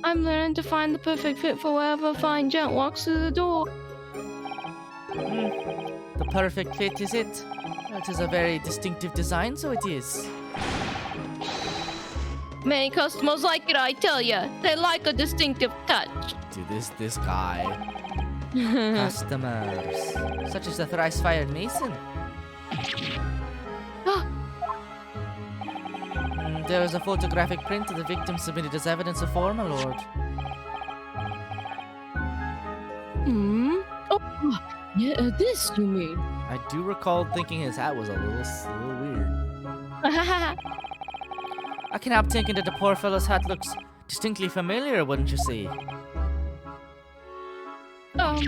I'm learning to find the perfect fit for wherever fine gent walks through the door. The perfect fit, is it? It is a very distinctive design, so it is. Many customers like it, I tell ya. They like a distinctive touch. To this guy. Customers. Such as the thrice-fired mason. There is a photographic print of the victim submitted as evidence of form, my lord. Oh, yeah, this you mean? I do recall thinking his hat was a little weird. I can help thinking that the poor fellow's hat looks distinctly familiar, wouldn't you see? Oh!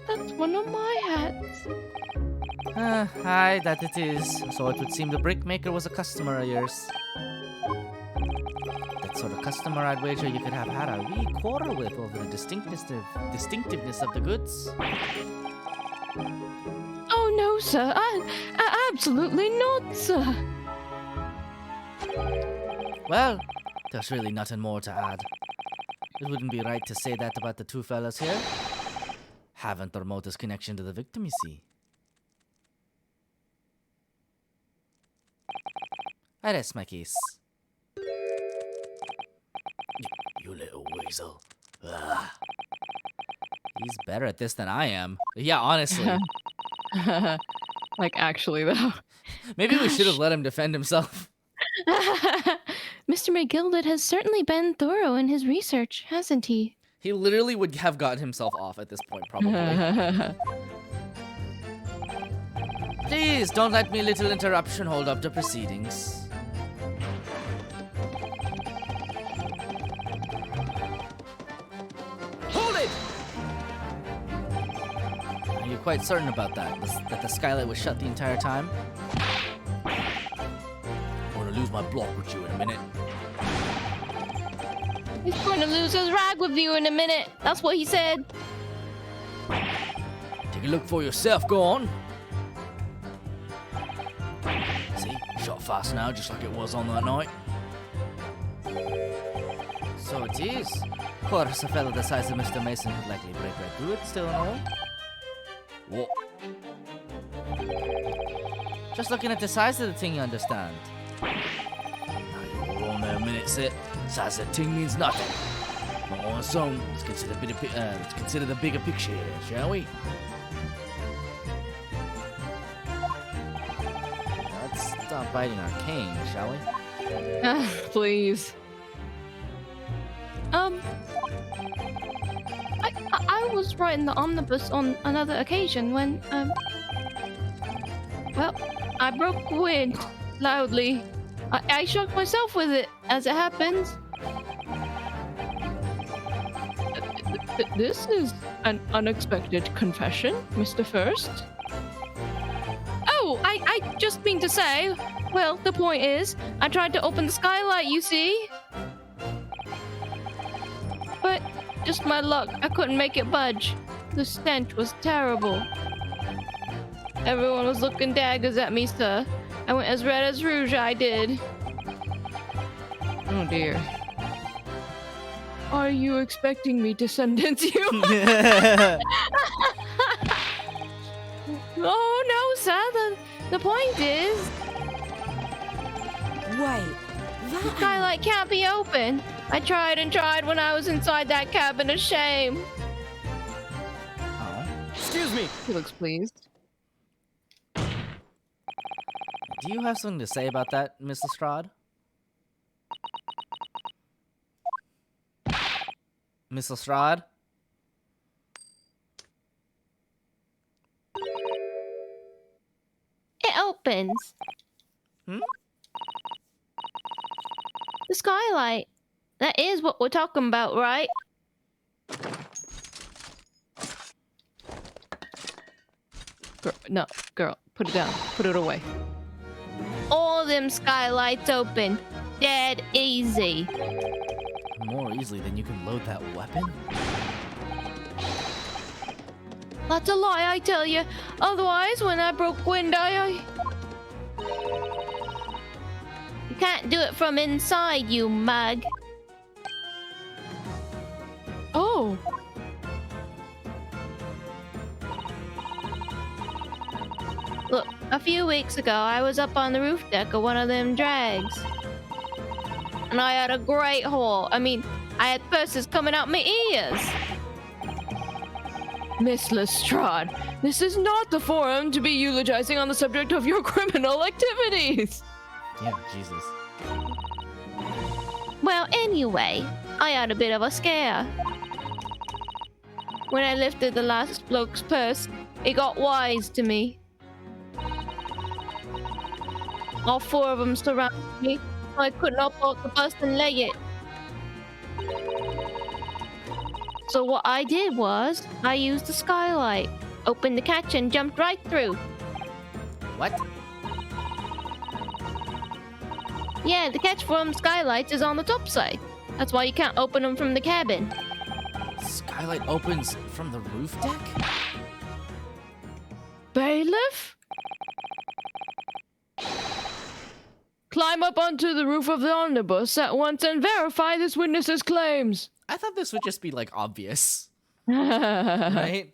That's one of my hats. Aye, that it is. So it would seem the brickmaker was a customer of yours. That sort of customer, I'd wager you could have had a wee quarrel with over the distinctiveness of the goods. Oh no, sir. I absolutely not, sir. Well, there's really nothing more to add. It wouldn't be right to say that about the two fellas here. Haven't the remotest connection to the victim, you see. I rest my case. You little weasel. He's better at this than I am. Yeah, honestly. Like, actually, though. Maybe we should have let him defend himself. Mr. McGilded has certainly been thorough in his research, hasn't he? He literally would have gotten himself off at this point, probably. Please, don't let me little interruption hold up the proceedings. Hold it! Are you quite certain about that? That the skylight was shut the entire time? I'm gonna lose my block with you in a minute. He's going to lose his rag with you in a minute. That's what he said. Take a look for yourself, go on. See, shot fast now, just like it was on that night. So it is. Of course, a fellow the size of Mr. Mason could likely break right through it, still and all. What? Just looking at the size of the thing, you understand. Now you're all on there a minute, sit. Size of the ting means nothing. Not on its own. Let's consider the bigger picture here, shall we? Let's stop biting our cane, shall we? Please. I was riding the omnibus on another occasion when, well, I broke a wind loudly. I shocked myself with it, as it happens. This is an unexpected confession, Mr. First. Oh, I just mean to say, well, the point is, I tried to open the skylight, you see? But, just my luck, I couldn't make it budge. The stench was terrible. Everyone was looking daggers at me, sir. I went as red as rouge, I did. Oh dear. Are you expecting me to sentence you? Oh, no, sir. The point is... Wait, The skylight can't be open. I tried and tried when I was inside that cabin of shame. Oh. Excuse me. He looks pleased. Do you have something to say about that, Miss Lestrade? Miss Lestrade? opens. Hmm? The skylight. That is what we're talking about, right? No, girl, put it down. Put it away. All them skylights open. Dead easy. More easily than you can load that weapon? That's a lie, I tell you. Otherwise, when I broke wind, You can't do it from inside, you mug. Oh, Look, a few weeks ago, I was up on the roof deck of one of them drags. And I had a great haul. I mean, I had purses coming out my ears. Miss Lestrade, this is not the forum to be eulogizing on the subject of your criminal activities. Yeah, Jesus. Well, anyway, I had a bit of a scare. When I lifted the last bloke's purse, he got wise to me. All four of them surrounded me, so I couldn't up the bus and lay it. So what I did was, I used the skylight, opened the catch and jumped right through. What? Yeah, the catch from skylights is on the top side. That's why you can't open them from the cabin. Skylight opens from the roof deck? Bailiff? Climb up onto the roof of the omnibus at once and verify this witness's claims. I thought this would just be like obvious, Unopenable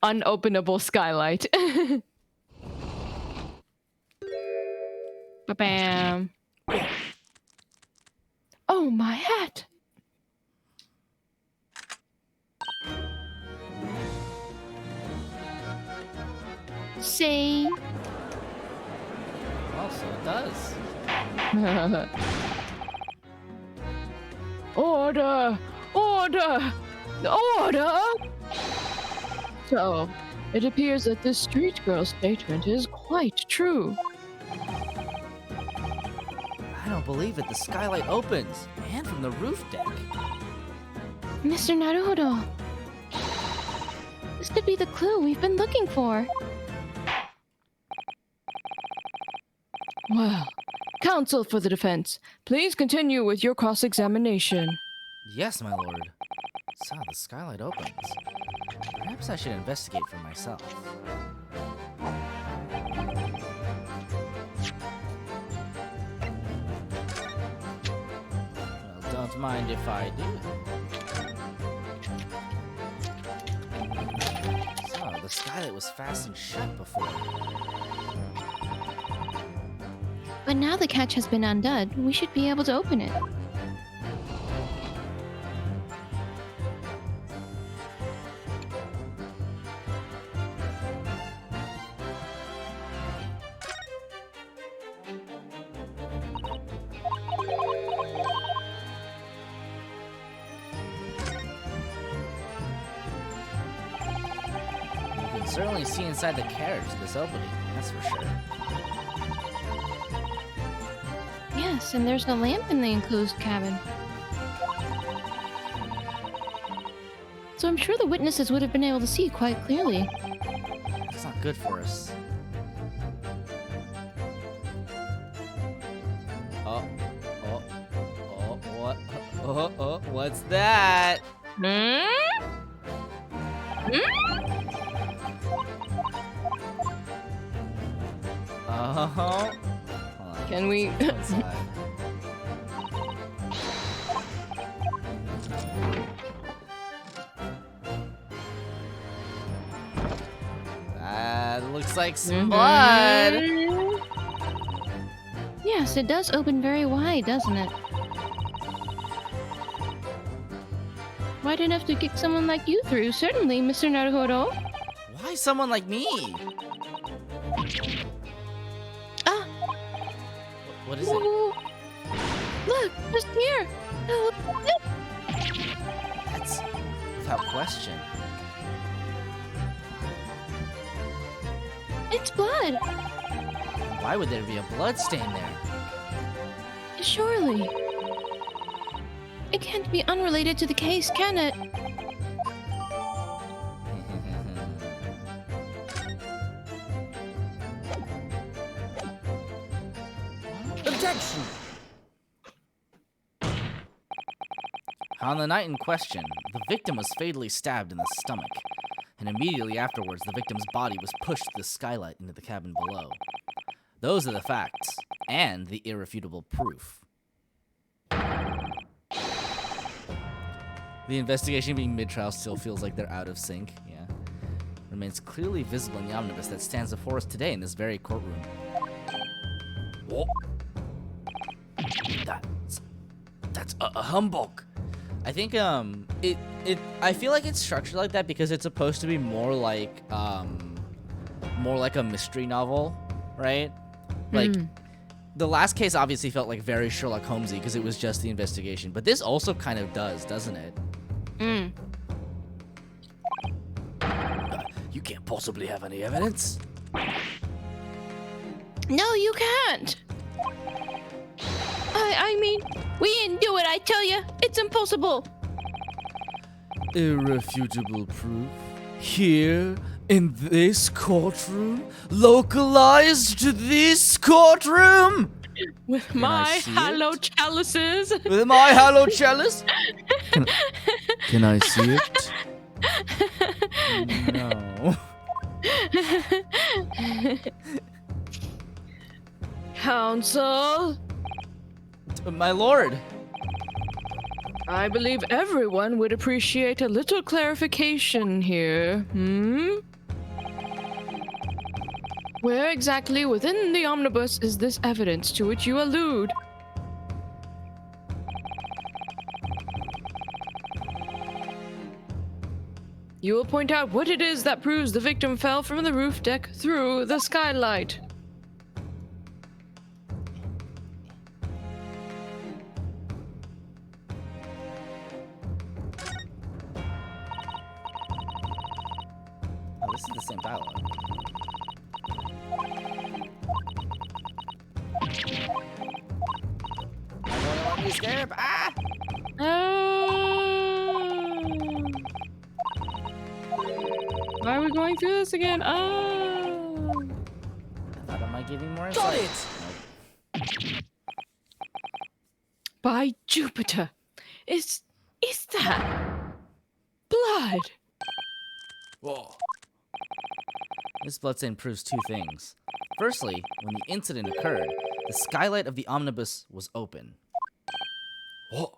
right? skylight. Ba-bam. Oh, my hat. See? Well, so it does. Order! Order! Order! So, it appears that this street girl statement is quite true. I don't believe it. The skylight opens. And from the roof deck. Mr. Naruhodo. This could be the clue we've been looking for. Well, counsel for the defense, please continue with your cross-examination. Yes, my lord. So, the skylight opens. Perhaps I should investigate for myself. Well, don't mind if I do. So, the skylight was fastened shut before. But now the catch has been undone, we should be able to open it. You can certainly see inside the carriage this opening, that's for sure. Yes, and there's no lamp in the enclosed cabin. So I'm sure the witnesses would have been able to see quite clearly. That's not good for us. What's that? Uh-huh. Can we... Outside. That looks like some blood. Yes, it does open very wide, doesn't it? Wide enough to kick someone like you through, certainly, Mr. Naruhodo. Why someone like me? Ah! What is it? Ooh. Look, just here! Oh, That's without question. it's blood! Why would there be a blood stain there? Surely. It can't be unrelated to the case, can it? Objection! On the night in question, the victim was fatally stabbed in the stomach, and immediately afterwards, the victim's body was pushed through the skylight into the cabin below. Those are the facts, and the irrefutable proof. The investigation being mid-trial still feels like they're out of sync, yeah. Remains clearly visible in the omnibus that stands before us today in this very courtroom. What? That's a humbug. I think I feel like it's structured like that because it's supposed to be more like a mystery novel, right? Like the last case obviously felt like very Sherlock Holmesy because it was just the investigation, but this also kind of does, doesn't it? You can't possibly have any evidence. No, you can't. I mean, we didn't do it, I tell you. It's impossible. Irrefutable proof here in this courtroom, localized to this courtroom. With I my see it? hollow chalices. With my hollow chalice. Can I see it? No. Counsel, My lord. I believe everyone would appreciate a little clarification here. Where exactly within the omnibus is this evidence to which you allude? You will point out what it is that proves the victim fell from the roof deck through the skylight. Oh, this is the same dialogue. I don't want to escape. Ah! Why are we going through this again? I thought I might give you more Got insight. it! By Jupiter! Is that blood? Whoa. This bloodstain proves two things. Firstly, when the incident occurred, the skylight of the omnibus was open. What?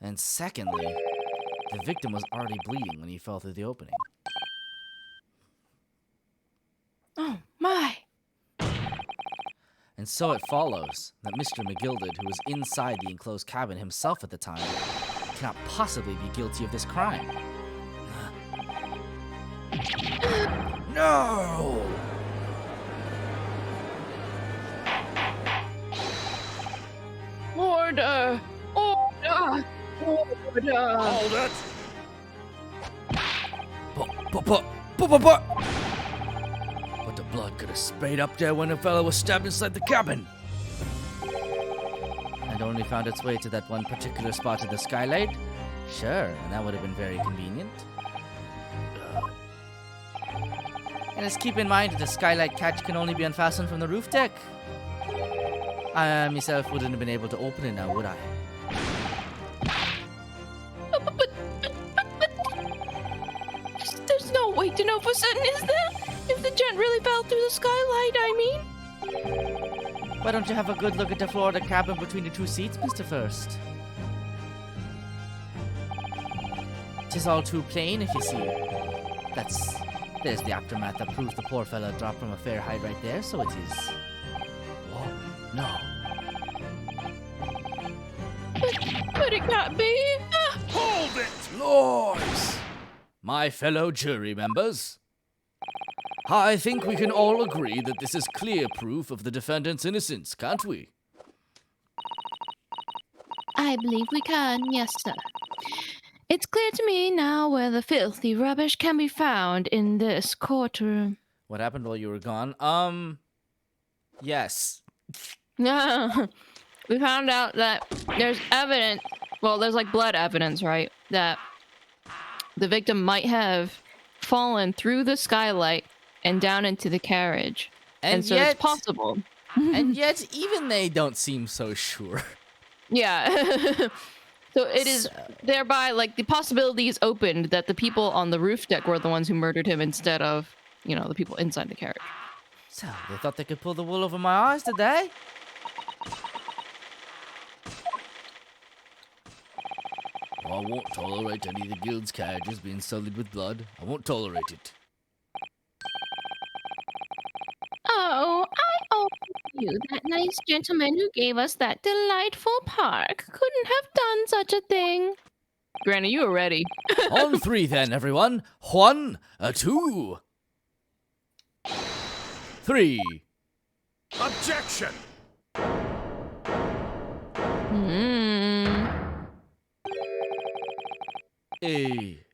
And secondly, the victim was already bleeding when he fell through the opening. Oh my! And so it follows that Mr. McGilded, who was inside the enclosed cabin himself at the time, cannot possibly be guilty of this crime. No! Order! Order! Order! Hold it! But the blood could have sprayed up there when the fellow was stabbed inside the cabin. And only found its way to that one particular spot of the skylight? Sure, and that would have been very convenient. And just keep in mind that the skylight catch can only be unfastened from the roof deck. I myself wouldn't have been able to open it now, would I? There's no way to know for certain, is there? If the gent really fell through the skylight, I mean. Why don't you have a good look at the floor of the cabin between the two seats, Mr. First? 'Tis all too plain, if you see. There's the aftermath that proves the poor fellow dropped from a fair height right there, so it is. What? No. But it can't be. Hold it, lords! My fellow jury members, I think we can all agree that this is clear proof of the defendant's innocence, can't we? I believe we can, yes, sir. It's clear to me now where the filthy rubbish can be found in this courtroom. What happened while you were gone? Yes. We found out that there's evidence. Well, there's like blood evidence, right? That the victim might have fallen through the skylight and down into the carriage. And so yet, it's possible. and yet, even they don't seem so sure. Yeah. So it is thereby, like, the possibility is opened that the people on the roof deck were the ones who murdered him instead of, you know, the people inside the carriage. So, they thought they could pull the wool over my eyes, did they? I won't tolerate any of the guild's carriages being sullied with blood. I won't tolerate it. Oh, I owe you. That nice gentleman who gave us that delightful park couldn't have done such a thing. Granny, you were ready. On 3 then, everyone. 1, 2, 3. Objection! A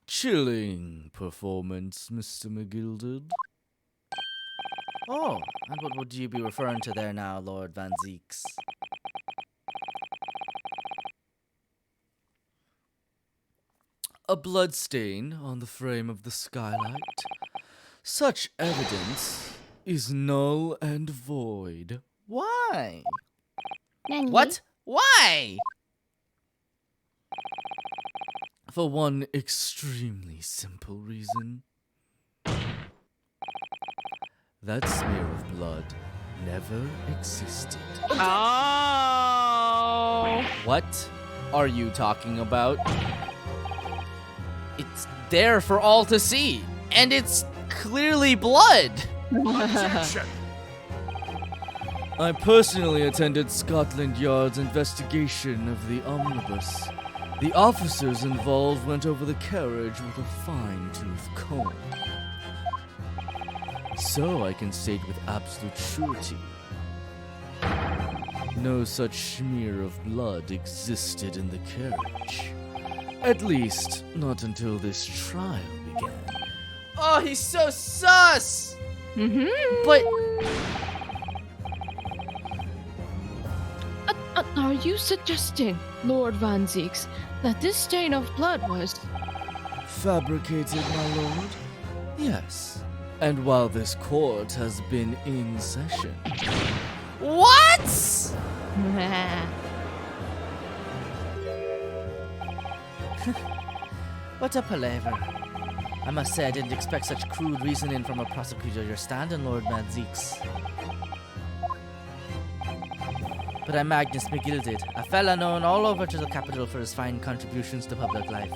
chilling performance, Mr. McGilded. Oh, and what would you be referring to there now, Lord Van Zeeks? A bloodstain on the frame of the skylight. Such evidence is null and void. Why? Nanny? What? Why? For one extremely simple reason. That smear of blood never existed. Oh. What are you talking about? It's there for all to see, and it's clearly blood. Objection! I personally attended Scotland Yard's investigation of the omnibus. The officers involved went over the carriage with a fine-tooth comb. So I can state with absolute surety, no such smear of blood existed in the carriage. At least, not until this trial began. Oh, he's so sus! Mm-hmm. But Are you suggesting, Lord Van Zeeks, that this stain of blood was... Fabricated, my lord? Yes. And while this court has been in session, what? What a palaver. I must say I didn't expect such crude reasoning from a prosecutor your standing, Lord Van Zeeks. But I'm Magnus McGilded, a fella known all over to the capital for his fine contributions to public life.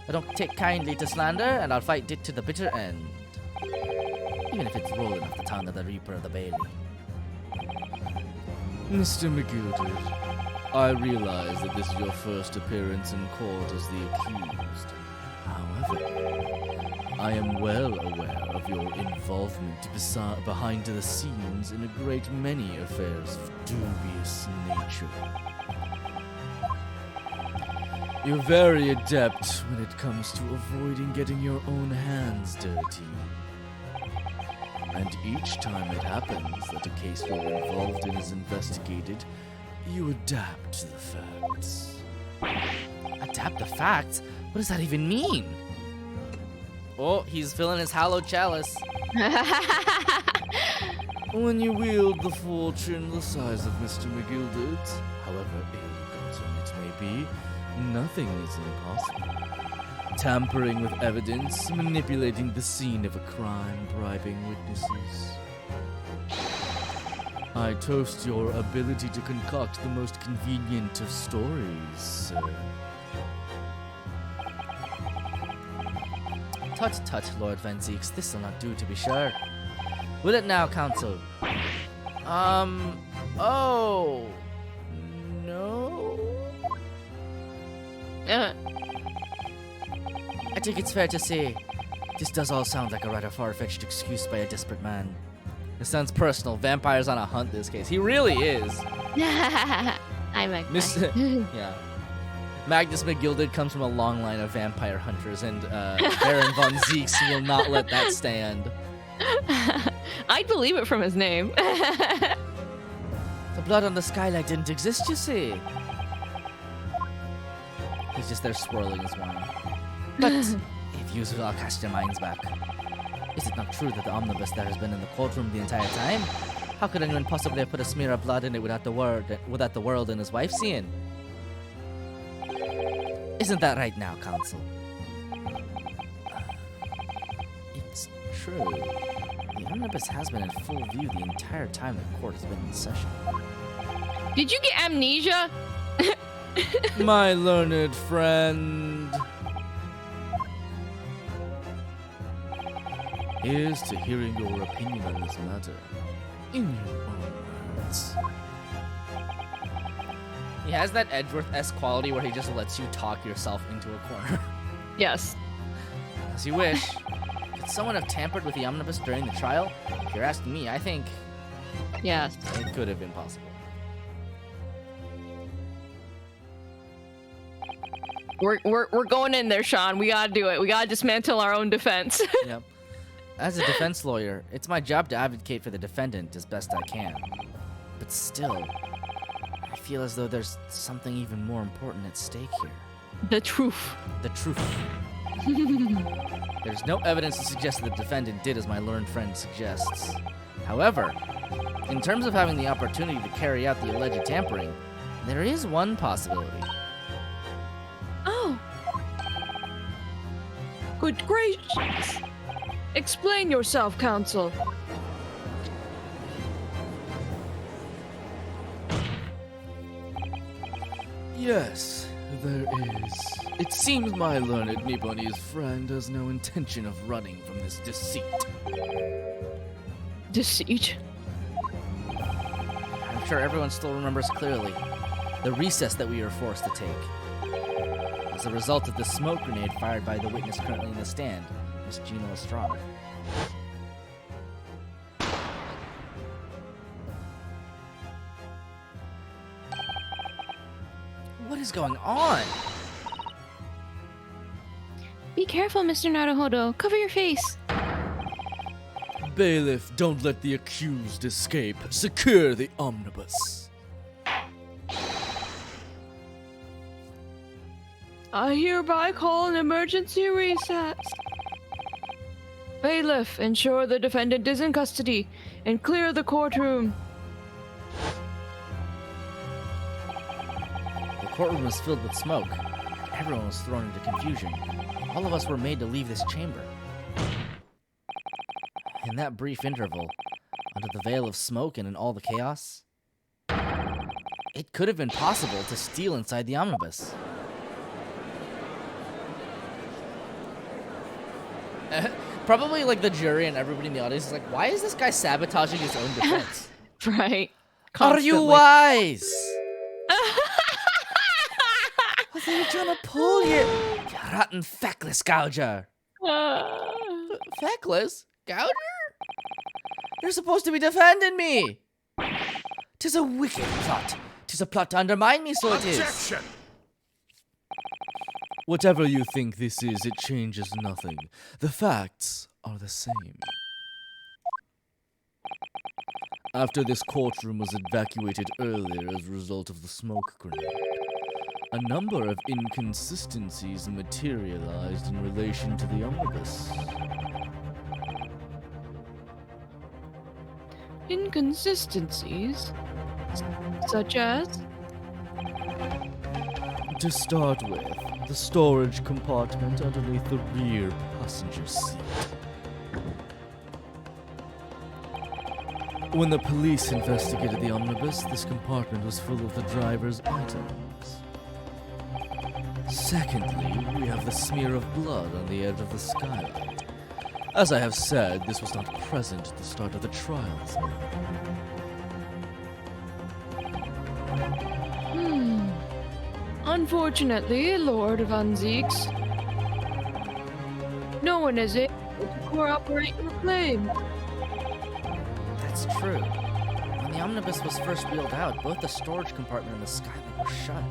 I don't take kindly to slander, and I'll fight it to the bitter end. Even if it's rolling off the tongue of the Reaper of the Bailey. Mr. McGilded, I realize that this is your first appearance in court as the accused. However, I am well aware of your involvement behind the scenes in a great many affairs of dubious nature. You're very adept when it comes to avoiding getting your own hands dirty. And each time it happens that a case you're involved in is investigated, you adapt to the facts. Adapt the facts? What does that even mean? Oh, he's filling his hallowed chalice. When you wield the fortune the size of Mr. McGilded's, however ill-gotten it may be, nothing is impossible. Tampering with evidence, manipulating the scene of a crime, bribing witnesses. I toast your ability to concoct the most convenient of stories, sir. Tut tut, Lord Van Zeeks, this'll not do to be sure. Will it now, counsel? Oh... No? I think it's fair to say, this does all sound like a rather far-fetched excuse by a desperate man. It sounds personal. Vampire's on a hunt this case. He really is. I'm a Yeah. Magnus McGilded comes from a long line of vampire hunters, and Baron von Zeeks will not let that stand. I'd believe it from his name. The blood on the skylight didn't exist, you see. He's just there swirling his wine. But if you all cast your minds back, is it not true that the omnibus there has been in the courtroom the entire time? How could anyone possibly have put a smear of blood in it without the world and his wife seeing? Isn't that right now, counsel? It's true. The omnibus has been in full view the entire time the court has been in session. Did you get amnesia? My learned friend. Here's to hearing your opinion on this matter. In your own words. He has that Edgeworth-esque quality where he just lets you talk yourself into a corner. Yes. As you wish. Could someone have tampered with the omnibus during the trial? If you're asking me, I think Yes. it could have been possible. We're going in there, Sean. We gotta do it. We gotta dismantle our own defense. Yep. As a defense lawyer, it's my job to advocate for the defendant as best I can. But still, I feel as though there's something even more important at stake here. The truth. The truth. There's no evidence to suggest that the defendant did as my learned friend suggests. However, in terms of having the opportunity to carry out the alleged tampering, there is one possibility. Oh. Good gracious. Explain yourself, counsel. Yes, there is. It seems my learned Nipponi's friend has no intention of running from this deceit. Deceit. I'm sure everyone still remembers clearly the recess that we were forced to take. As a result of the smoke grenade fired by the witness currently in the stand, Miss Gina Lestrade. What is going on? Be careful, Mr. Naruhodo. Cover your face. Bailiff, don't let the accused escape. Secure the omnibus. I hereby call an emergency recess. Bailiff, ensure the defendant is in custody and clear the courtroom. The courtroom was filled with smoke. Everyone was thrown into confusion. All of us were made to leave this chamber. In that brief interval, under the veil of smoke and in all the chaos, it could have been possible to steal inside the omnibus. Probably like the jury and everybody in the audience is like, why is this guy sabotaging his own defense? Right. Are you wise? What are you trying to pull here? You rotten feckless gouger. Feckless? Gouger? You're supposed to be defending me. 'Tis a wicked plot. 'Tis a plot to undermine me, so it is. Objection! Whatever you think this is, it changes nothing. The facts are the same. After this courtroom was evacuated earlier as a result of the smoke grenade, a number of inconsistencies materialized in relation to the omnibus. Inconsistencies? Such as? To start with, the storage compartment underneath the rear passenger seat. When the police investigated the omnibus, this compartment was full of the driver's items. Secondly, we have the smear of blood on the edge of the skylight. As I have said, this was not present at the start of the trials. Unfortunately, Lord Van Zeeks, no one is able to corroborate your claim. That's true. When the omnibus was first wheeled out, both the storage compartment and the skylight were shut.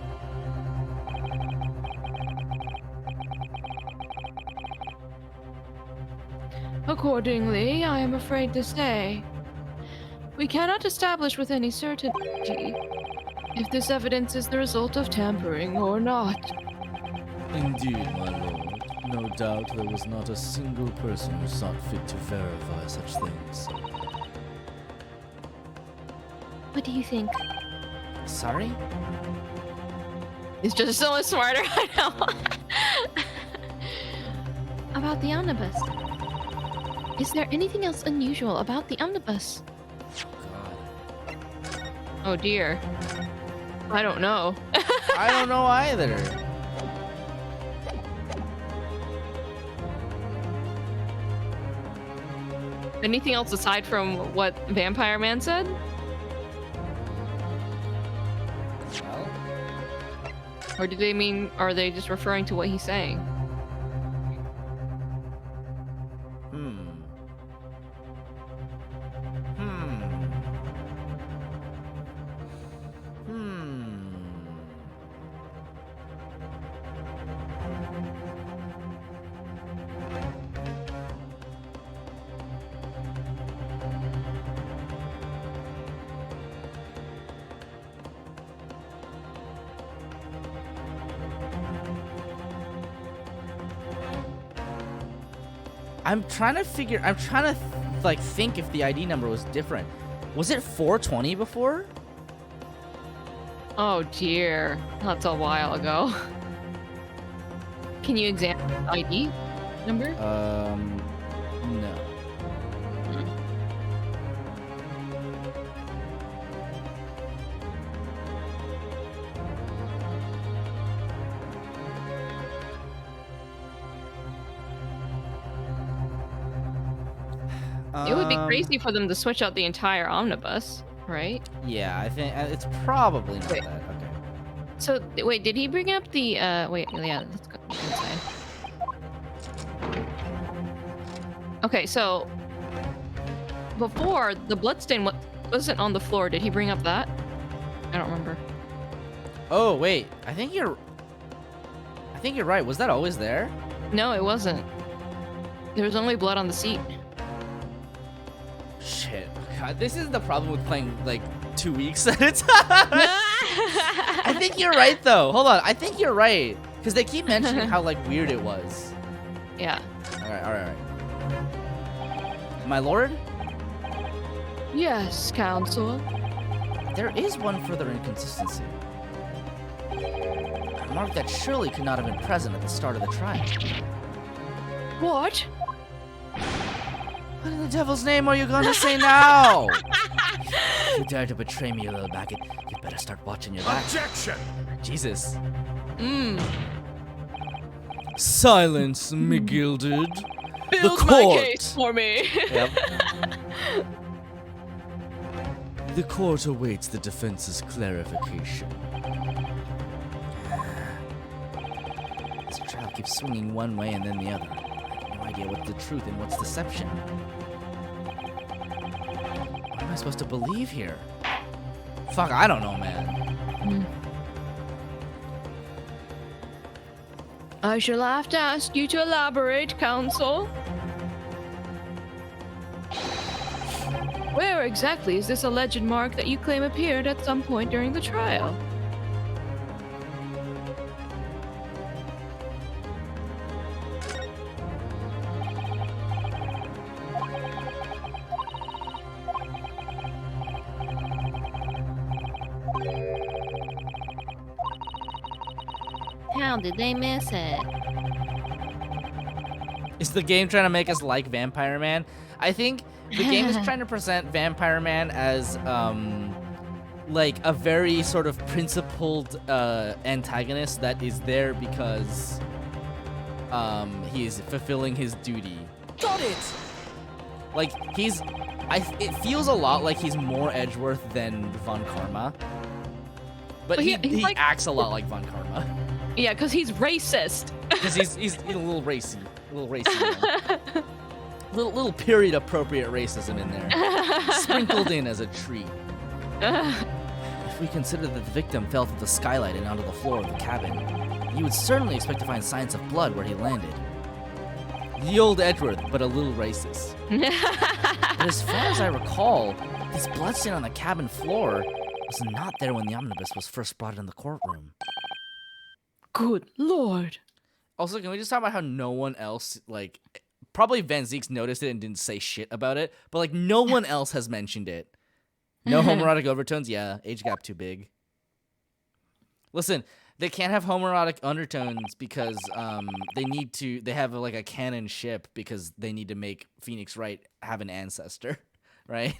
accordingly, I am afraid to say. We cannot establish with any certainty if this evidence is the result of tampering or not. Indeed, my lord. No doubt there was not a single person who saw fit to verify such things. What do you think? Sorry? He's just so much smarter. I know. About the omnibus. Is there anything else unusual about the omnibus? God. Oh dear. I don't know. I don't know either. Anything else aside from what Vampire Man said? Well, Or do they mean, are they just referring to what he's saying? Hmm. I'm trying to like think if the ID number was different. Was it 420 before? Oh dear. That's a while ago. Can you examine the ID number? No. It would be crazy for them to switch out the entire omnibus, right? Yeah, I think it's probably not Wait. that. Okay. So, wait, did he bring up the, wait, yeah, let's go inside. Okay, so, before, the bloodstain wasn't on the floor. Did he bring up that? I don't remember. Oh wait, I think you're right. Was that always there? No, it wasn't. There was only blood on the seat. Shit. God, this is the problem with playing like 2 weeks at a time. I think you're right though. Hold on, I think you're right because they keep mentioning how like weird it was. Yeah. All right. My lord, Yes, Counsel. there is one further inconsistency. A mark that surely could not have been present at the start of the trial. What? What in the devil's name are you gonna say now? If you dare to betray me, little maggot, you'd better start watching your back. Objection! Jesus. Mmm. Silence, me gilded. Build court. my case for me. Yep. The court awaits the defense's clarification. This trial keeps swinging one way and then the other. I have no idea what's the truth and what's deception. What am I supposed to believe here? Fuck, I don't know, man. I shall have to ask you to elaborate, Counsel. Where exactly is this alleged mark that you claim appeared at some point during the trial? How did they miss it? Is the game trying to make us like Vampire Man? I think the game is trying to present Vampire Man as like a very sort of principled antagonist that is there because he is fulfilling his duty. Got it! Like it feels a lot like he's more Edgeworth than Von Karma. But Well, he he's like- acts a lot like Von Karma. Yeah, because he's racist. Because he's a little racy. Man. little period appropriate racism in there. Sprinkled in as a treat. If we consider that the victim fell through the skylight and onto the floor of the cabin, you would certainly expect to find signs of blood where he landed. The old Edward, but a little racist. But as far as I recall, this bloodstain on the cabin floor was not there when the omnibus was first brought in the courtroom. Good lord. Also, can we just talk about how no one else, like, probably Van Zeeks noticed it and didn't say shit about it, but, like, no one else has mentioned it. No homoerotic overtones? Yeah, age gap too big. Listen, they can't have homoerotic undertones because they have like a canon ship because they need to make Phoenix Wright have an ancestor, right?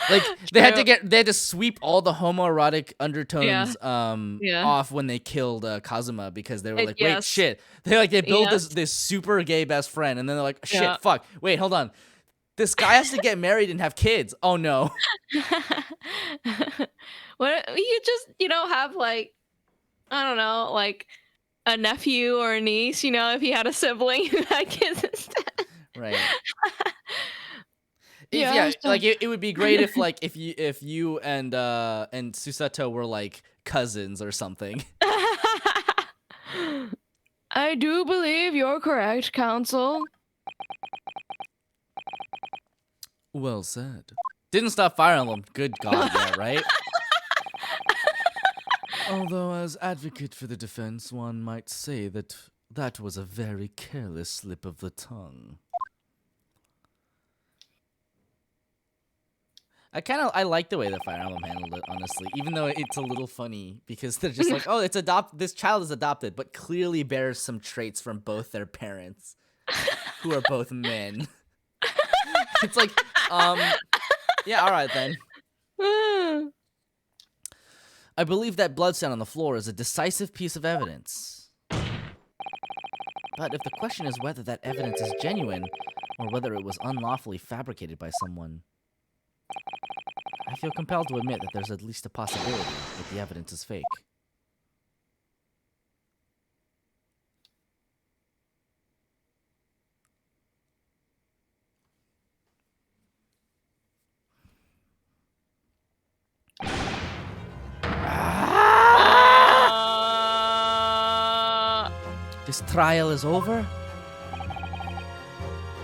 Like they had to sweep all the homoerotic undertones off when they killed Kazuma because they were like, wait, shit. They built this super gay best friend and then they're like, shit, fuck. Wait, hold on. This guy has to get married and have kids. Oh no. What you just, have like, I don't know, like a nephew or a niece, if he had a sibling who had kids instead. Right. Like it would be great if like if you and Susato were like cousins or something. I do believe you're correct, counsel. Well said. Didn't stop Fire Emblem. Good God, yeah, right? Although, as advocate for the defense, one might say that was a very careless slip of the tongue. I like the way that Fire Emblem handled it, honestly. Even though it's a little funny because they're just like, oh, this child is adopted, but clearly bears some traits from both their parents, who are both men. It's like, yeah, all right then. I believe that bloodstain on the floor is a decisive piece of evidence. But if the question is whether that evidence is genuine, or whether it was unlawfully fabricated by someone, I feel compelled to admit that there's at least a possibility that the evidence is fake. This trial is over?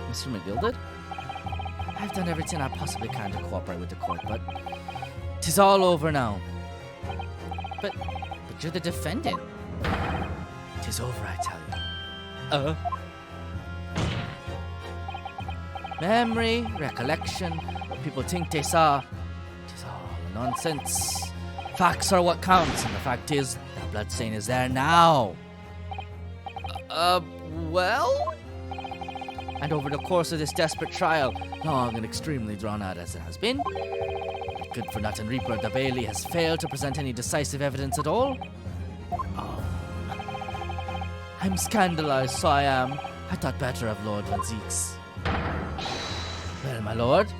Mr. McGilded? I've done everything I possibly can to cooperate with the court, but 'tis all over now. But you're the defendant. 'Tis over, I tell you. Memory, recollection, what people think they saw, 'tis all nonsense. Facts are what counts, and the fact is, that bloodstain is there now. Well? And over the course of this desperate trial, long and extremely drawn out as it has been, the good-for-nothing Reaper the Bailey has failed to present any decisive evidence at all. Oh. I'm scandalized, so I am. I thought better of Lord Van Zeeks. Well, my lord?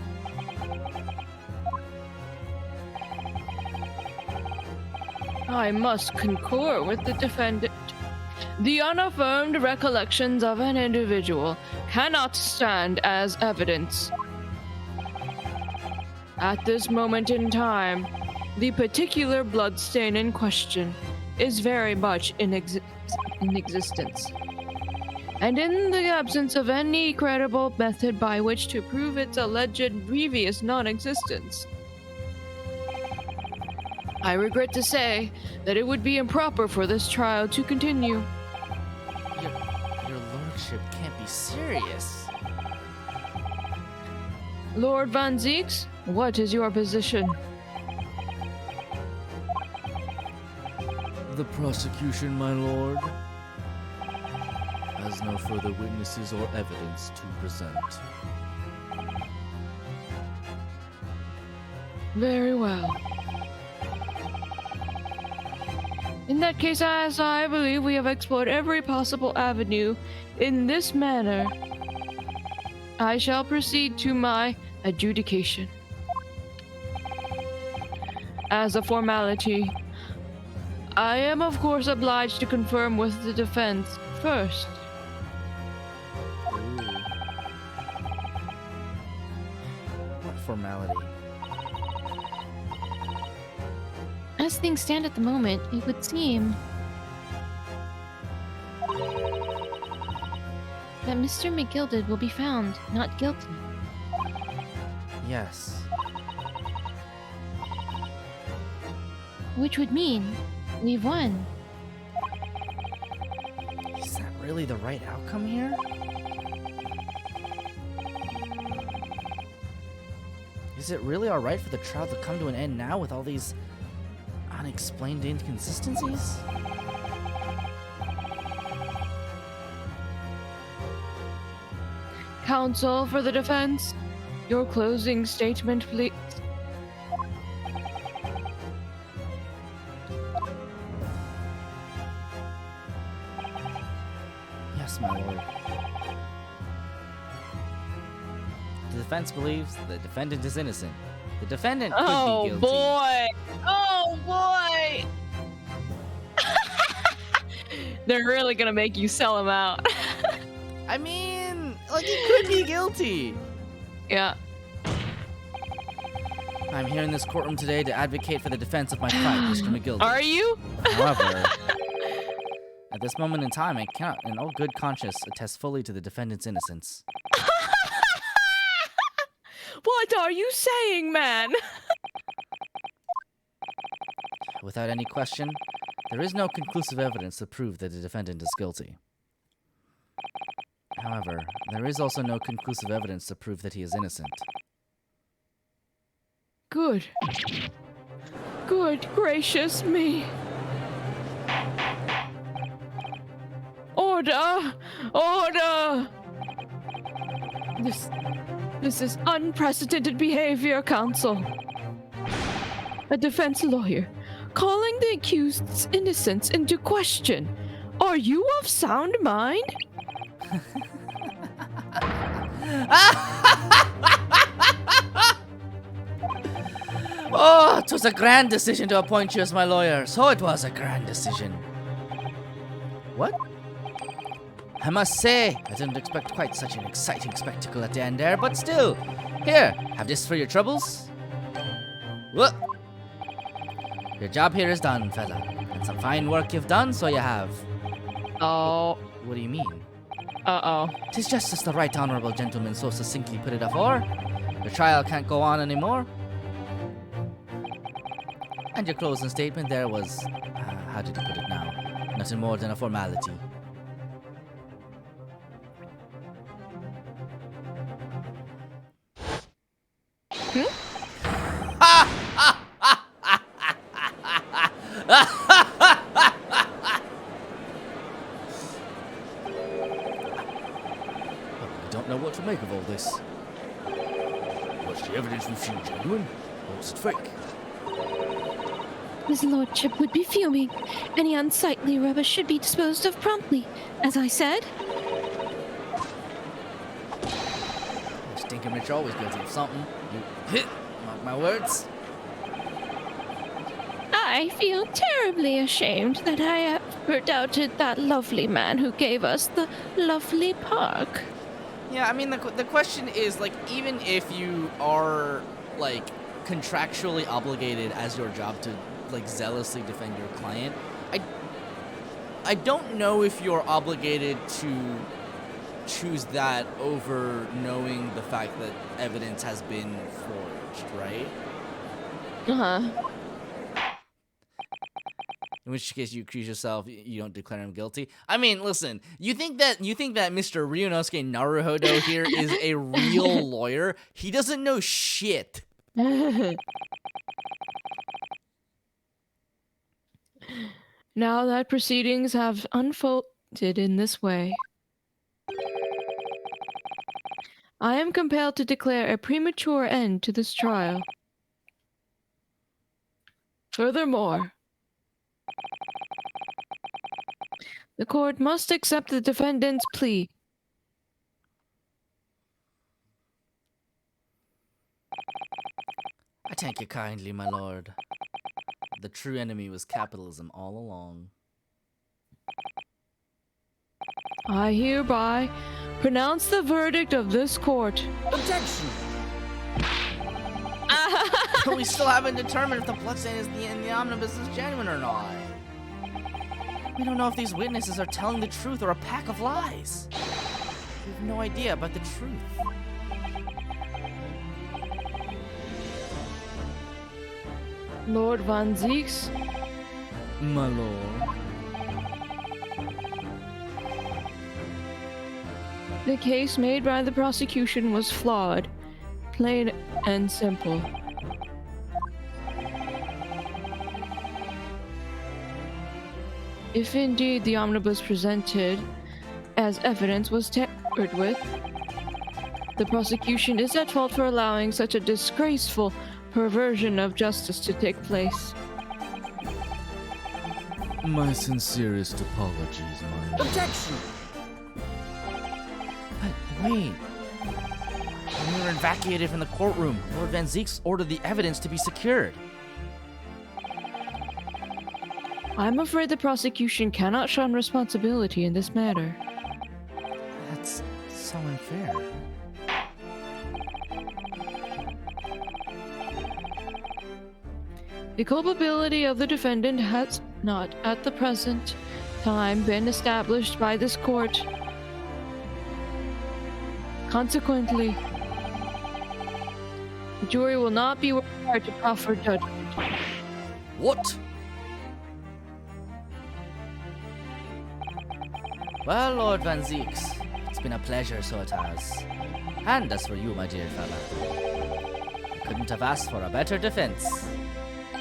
I must concur with the defendant. The unaffirmed recollections of an individual cannot stand as evidence. At this moment in time, the particular bloodstain in question is very much in existence. And in the absence of any credible method by which to prove its alleged previous non-existence, I regret to say that it would be improper for this trial to continue. Your lordship can't be serious. Lord Van Zeeks, what is your position? The prosecution, my lord, has no further witnesses or evidence to present. Very well. In that case, as I believe we have explored every possible avenue in this manner, I shall proceed to my adjudication. As a formality, I am of course obliged to confirm with the defense first. What formality? As things stand at the moment, it would seem that Mr. McGilded will be found not guilty. Yes. Which would mean we've won. Is that really the right outcome here? Is it really alright for the trial to come to an end now with all these unexplained inconsistencies? Counsel for the defense, your closing statement, please. Yes, my lord. The defense believes the defendant is innocent. The defendant could be guilty. Boy! Oh boy! They're really gonna make you sell him out. I mean, like, he could be guilty. Yeah. I'm here in this courtroom today to advocate for the defense of my client, Mr. McGilded. Are you? However, at this moment in time, I cannot, in all good conscience, attest fully to the defendant's innocence. What are you saying, man? Without any question, there is no conclusive evidence to prove that the defendant is guilty. However, there is also no conclusive evidence to prove that he is innocent. Good. Good gracious me. Order! Order! This is unprecedented behavior, counsel. A defense lawyer calling the accused's innocence into question. Are you of sound mind? Oh, 'twas a grand decision to appoint you as my lawyer. So it was a grand decision. What? I must say, I didn't expect quite such an exciting spectacle at the end there, but still. Here, have this for your troubles. What? Your job here is done, fella. And some fine work you've done, so you have. Oh. What do you mean? Uh-oh. 'Tis just as the right honorable gentleman so succinctly put it afore. The trial can't go on anymore. And your closing statement there was, how did you put it now? Nothing more than a formality. I don't know what to make of all this. Was the evidence we see genuine, or was it fake? His lordship would be fuming. Any unsightly rubbish should be disposed of promptly, as I said. Stinking rich always guilty of something. You mark my words. I feel terribly ashamed that I ever doubted that lovely man who gave us the lovely park. Yeah, I mean, the question is, like, even if you are, like, contractually obligated as your job to, like, zealously defend your client, I don't know if you're obligated to choose that over knowing the fact that evidence has been forged, right? Uh-huh. In which case you accuse yourself, you don't declare him guilty. I mean, listen, you think that Mr. Ryunosuke Naruhodo here is a real lawyer? He doesn't know shit. Now that proceedings have unfolded in this way, I am compelled to declare a premature end to this trial. Furthermore, the court must accept the defendant's plea. I thank you kindly, my lord. The true enemy was capitalism all along. I hereby pronounce the verdict of this court. Objection! But we still haven't determined if the bloodstain in the omnibus is genuine or not. We don't know if these witnesses are telling the truth or a pack of lies. We have no idea about the truth. Lord Van Zieks, My lord. the case made by the prosecution was flawed, plain and simple. If indeed the omnibus presented as evidence was tampered with, the prosecution is at fault for allowing such a disgraceful perversion of justice to take place. My sincerest apologies, my lord. Objection! But wait. When we were evacuated from the courtroom, Lord Van Zieks ordered the evidence to be secured. I'm afraid the prosecution cannot shun responsibility in this matter. That's so unfair. The culpability of the defendant has not, at the present time, been established by this court. Consequently, the jury will not be required to proffer judgment. What? Well, Lord Van Zieks, it's been a pleasure, so it has. And as for you, my dear fella, I couldn't have asked for a better defense.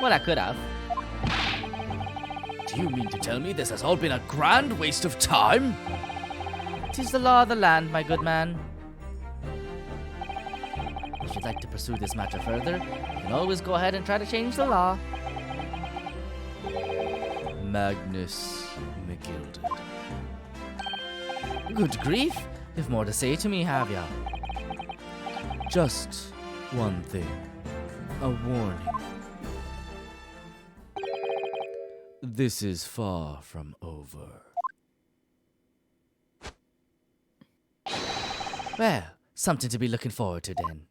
Well, I could have. Do you mean to tell me this has all been a grand waste of time? 'Tis the law of the land, my good man. If you'd like to pursue this matter further, you can always go ahead and try to change the law. Magnus McGilded. Good grief, you've more to say to me, have ya? Just one thing. A warning. This is far from over. Well, something to be looking forward to then.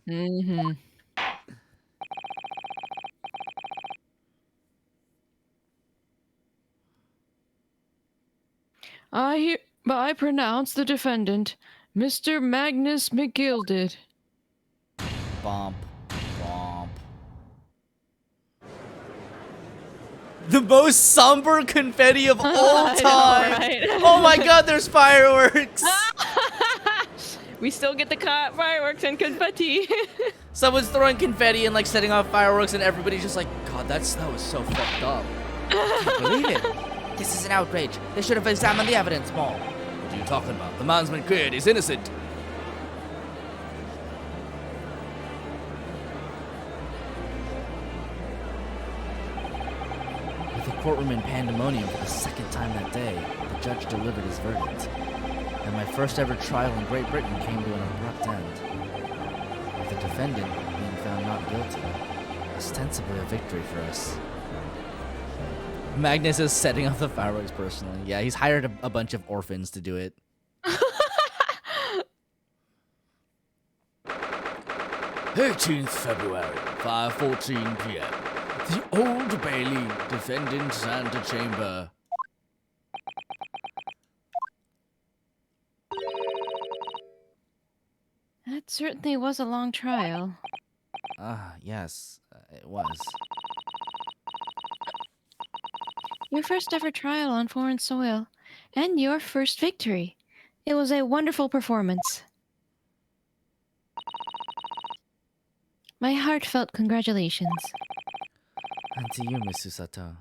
Mm-hmm. I pronounce the defendant, Mr. Magnus McGilded. Bomp, bomp. The most somber confetti of all I know, time! right? Oh my god, there's fireworks! We still get the fireworks and confetti. Someone's throwing confetti and like setting off fireworks and everybody's just like, God, that was so fucked up. Can't believe it. This is an outrage. They should have examined the evidence more. What are you talking about? The man's been cleared, he's innocent. With the courtroom in pandemonium for the second time that day, the judge delivered his verdict. And my first ever trial in Great Britain came to an abrupt end. With the defendant being found not guilty, ostensibly a victory for us. Magnus is setting off the fireworks personally. Yeah, he's hired a bunch of orphans to do it. 18th February, 5:14 p.m. The Old Bailey, defendant's antechamber. That certainly was a long trial. Ah, yes, it was. Your first ever trial on foreign soil, and your first victory. It was a wonderful performance. My heartfelt congratulations. And to you, Miss Susato.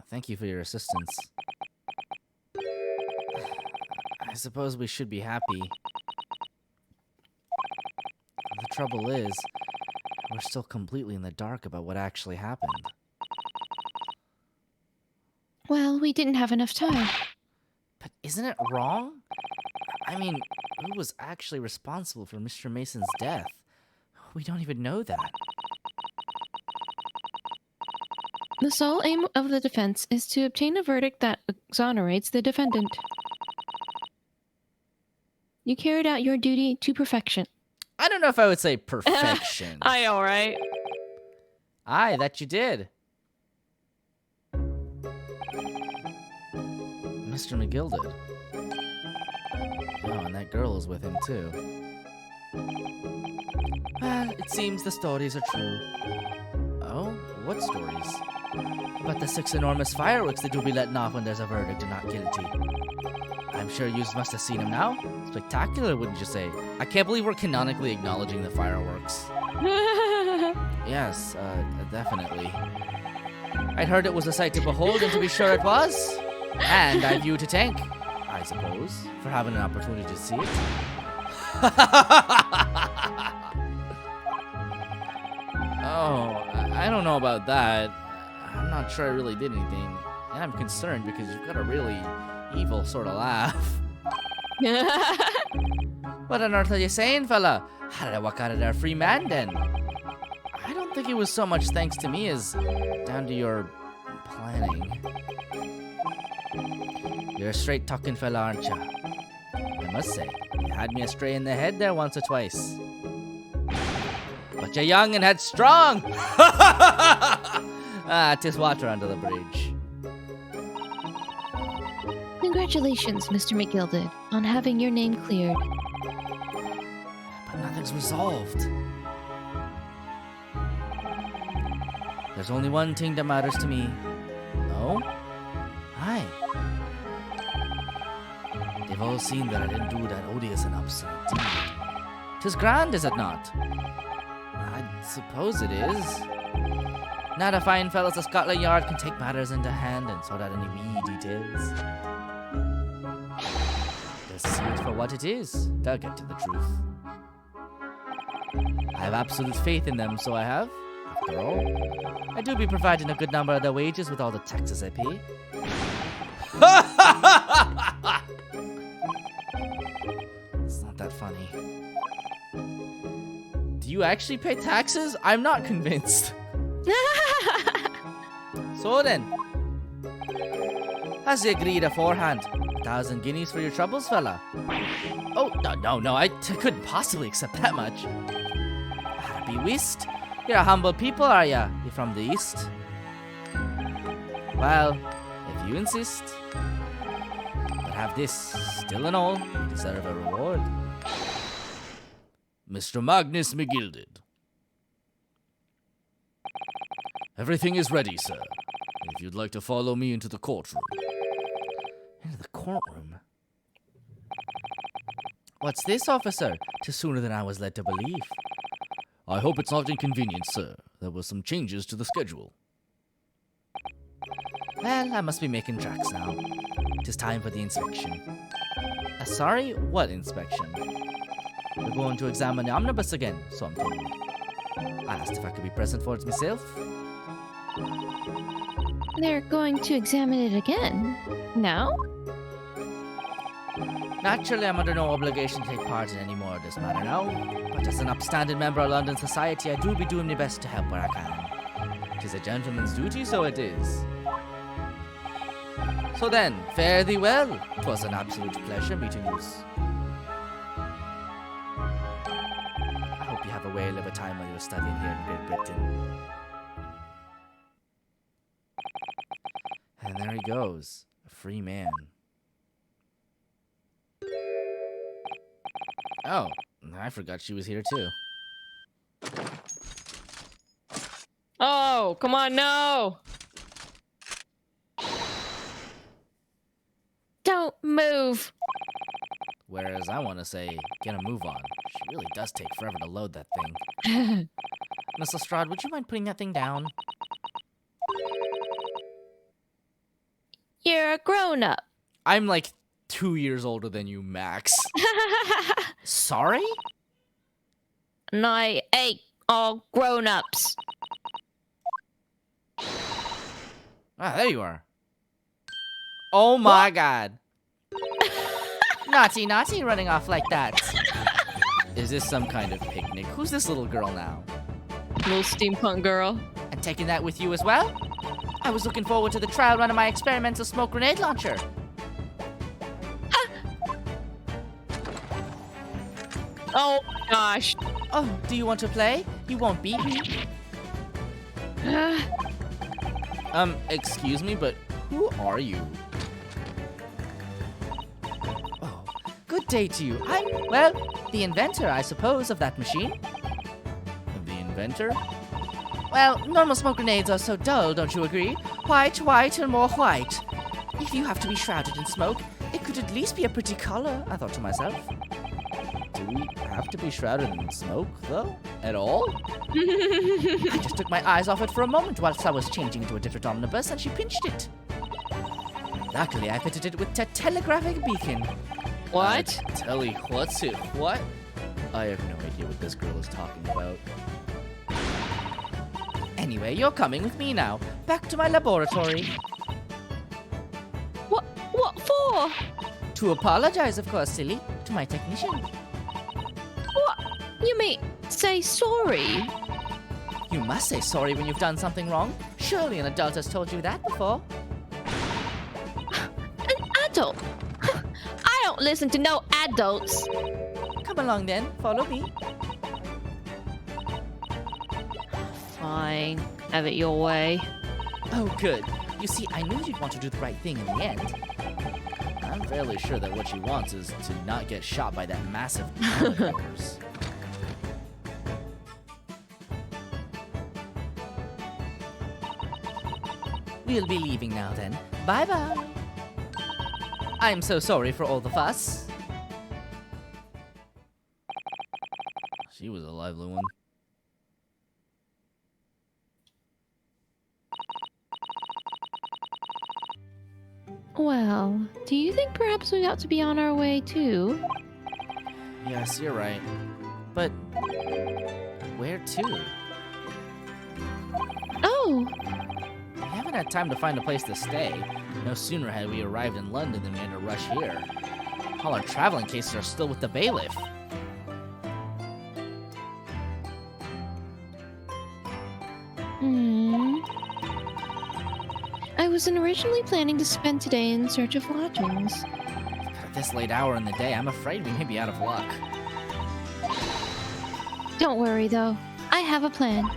Thank you for your assistance. I suppose we should be happy. The trouble is, we're still completely in the dark about what actually happened. Well, we didn't have enough time. But isn't it wrong? I mean, who was actually responsible for Mr. Mason's death? We don't even know that. The sole aim of the defense is to obtain a verdict that exonerates the defendant. You carried out your duty to perfection. I don't know if I would say perfection. I know, right? Aye, that you did. Mr. McGill did. Oh, and that girl is with him too. Well, it seems the stories are true. Oh, what stories? About the 6 enormous fireworks that you'll be letting off when there's a verdict and not guilty. I'm sure you must have seen them now. Spectacular, wouldn't you say? I can't believe we're canonically acknowledging the fireworks. Yes, definitely. I'd heard it was a sight to behold, and to be sure it was. And I've you to thank, I suppose, for having an opportunity to see it. Oh, I don't know about that. I'm not sure I really did anything. And I'm concerned because you've got a really evil sort of laugh. What on earth are you saying, fella? How did I walk out of there free man then? I don't think it was so much thanks to me as down to your planning. You're a straight talking fella, aren't ya? I must say, you had me astray in the head there once or twice. But you're young and headstrong! Ah, 'tis water under the bridge. Congratulations, Mr. McGilded, on having your name cleared. But nothing's resolved. There's only one thing that matters to me. No? Aye. They've all seen that I didn't do that odious and obstinate deed. 'Tis grand, is it not? I suppose it is. Now the fine fellows of Scotland Yard can take matters into hand and sort out any wee details. They'll see it for what it is. They'll get to the truth. I have absolute faith in them, so I have. After all, I do be providing a good number of their wages with all the taxes I pay. It's not that funny. Do you actually pay taxes? I'm not convinced. So then, as you agreed aforehand, 1,000 guineas for your troubles, fella. Oh, no, I couldn't possibly accept that much. Happy whist. You're a humble people, are ya? You're from the east. Well, if you insist. But have this, still and all, you deserve a reward. Mr. Magnus McGilded. Everything is ready, sir. If you'd like to follow me into the courtroom. Into the courtroom? What's this, officer? 'Tis sooner than I was led to believe. I hope it's not inconvenient, sir. There were some changes to the schedule. Well, I must be making tracks now. 'Tis time for the inspection. Sorry? What inspection? We're going to examine the omnibus again, so I'm told. I asked if I could be present for it myself. They're going to examine it again. Now? Naturally, I'm under no obligation to take part in any more of this matter now, but as an upstanding member of London society, I do be doing my best to help where I can. 'Tis a gentleman's duty, so it is. So then, fare thee well. 'Twas an absolute pleasure meeting you. I hope you have a whale of a time while you're studying here in Great Britain. And there he goes, a free man. Oh, I forgot she was here too. Oh, come on, no! Don't move. Whereas I want to say, get a move on. She really does take forever to load that thing. Miss Lestrade, would you mind putting that thing down? You're a grown-up. I'm like 2 years older than you, Max. Sorry? And I ate all grown-ups. Ah, there you are. Oh my god. Naughty, naughty, running off like that. Is this some kind of picnic? Who's this little girl now? Little steampunk girl. And taking that with you as well? I was looking forward to the trial run of my experimental smoke grenade launcher. Oh my gosh. Oh, do you want to play? You won't beat me. Excuse me, but who are you? update you. I'm, well, the inventor, I suppose, of that machine. The inventor? Well, normal smoke grenades are so dull, don't you agree? White, white, and more white. If you have to be shrouded in smoke, it could at least be a pretty color, I thought to myself. Do we have to be shrouded in smoke, though? At all? I just took my eyes off it for a moment whilst I was changing into a different omnibus, and she pinched it. Luckily, I fitted it with a telegraphic beacon. What? Telly, what's it? What? I have no idea what this girl is talking about. Anyway, you're coming with me now. Back to my laboratory. What for? To apologize, of course, silly, to my technician. What? You mean say sorry? You must say sorry when you've done something wrong. Surely an adult has told you that before. An adult? I don't listen to no adults. Come along then, follow me. Fine. Have it your way. Oh, good. You see, I knew you'd want to do the right thing in the end. I'm fairly sure that what she wants is to not get shot by that massive gun of yours. We'll be leaving now then. Bye-bye. I'm so sorry for all the fuss. She was a lively one. Well, do you think perhaps we ought to be on our way too? Yes, you're right. But where to? Oh, We haven't had time to find a place to stay. No sooner had we arrived in London than we had to rush here. All our traveling cases are still with the bailiff. I was originally planning to spend today in search of lodgings. At this late hour in the day, I'm afraid we may be out of luck. Don't worry though, I have a plan.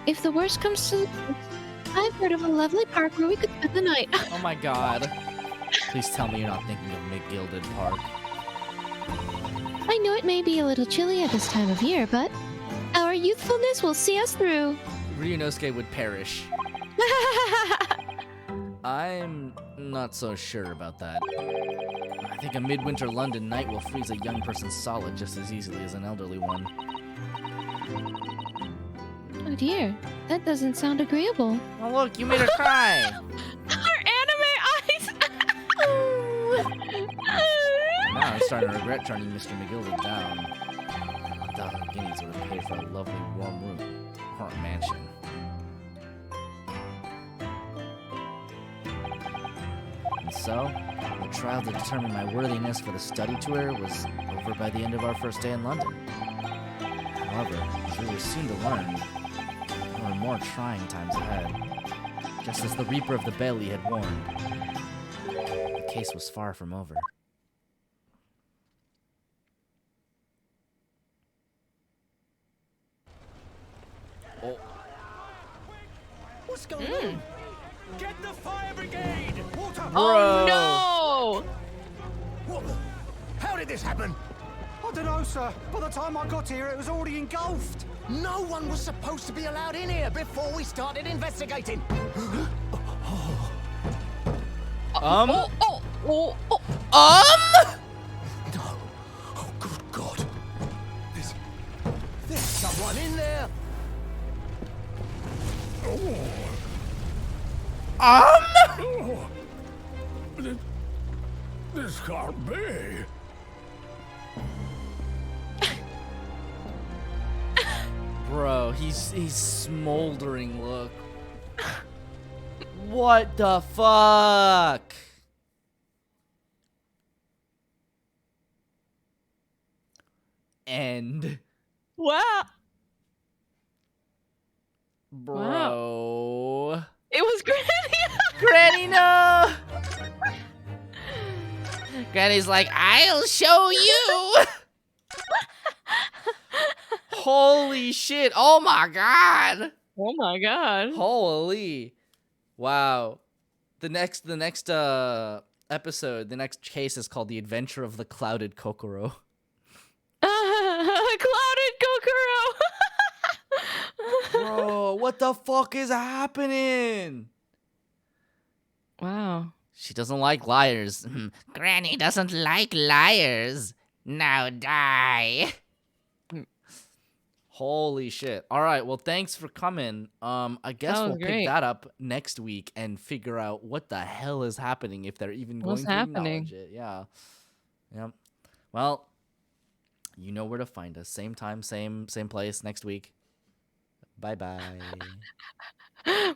If the worst comes to the worst, I've heard of a lovely park where we could spend the night. Oh my god. Please tell me you're not thinking of McGilded Park. I know it may be a little chilly at this time of year, but our youthfulness will see us through. Ryunosuke would perish. I'm not so sure about that. I think a midwinter London night will freeze a young person solid just as easily as an elderly one. Oh dear, that doesn't sound agreeable. Oh look, you made her cry! Our anime eyes! Now I'm starting to regret turning Mr. McGilded down. 1,000 guineas would have paid for a lovely warm room or a mansion. And so, the trial to determine my worthiness for the study tour was over by the end of our first day in London. However, as we were soon to learn, there were more trying times ahead. Just as the Reaper of the Belly had warned. The case was far from over. What's going on? Get the fire brigade! Water! Oh no! What the? How did this happen? I don't know, sir. By the time I got here, it was already engulfed. No one was supposed to be allowed in here before we started investigating. Oh! No. Oh, good God. There's someone in there. Oh. This can't be. Bro, he's smoldering, look. What the fuck? End. Wow! Bro. It was Granny! Granny, no! Granny's like, I'll show you! Holy shit. Oh my god. Oh my god. Holy. Wow. The next episode, the next case is called The Adventure of the Clouded Kokoro. Clouded Kokoro. Bro, what the fuck is happening? Wow. She doesn't like liars. Granny doesn't like liars. Now die. Holy shit. All right, well, thanks for coming. I guess That was we'll pick great. that up next week and figure out what the hell is happening, if they're even What's going to happening? acknowledge it. Yeah. Yep. Well, you know where to find us. Same time, same place next week. Bye-bye.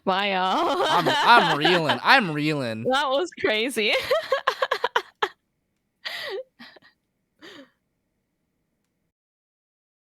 Bye, y'all. I'm reeling. I'm reeling. That was crazy.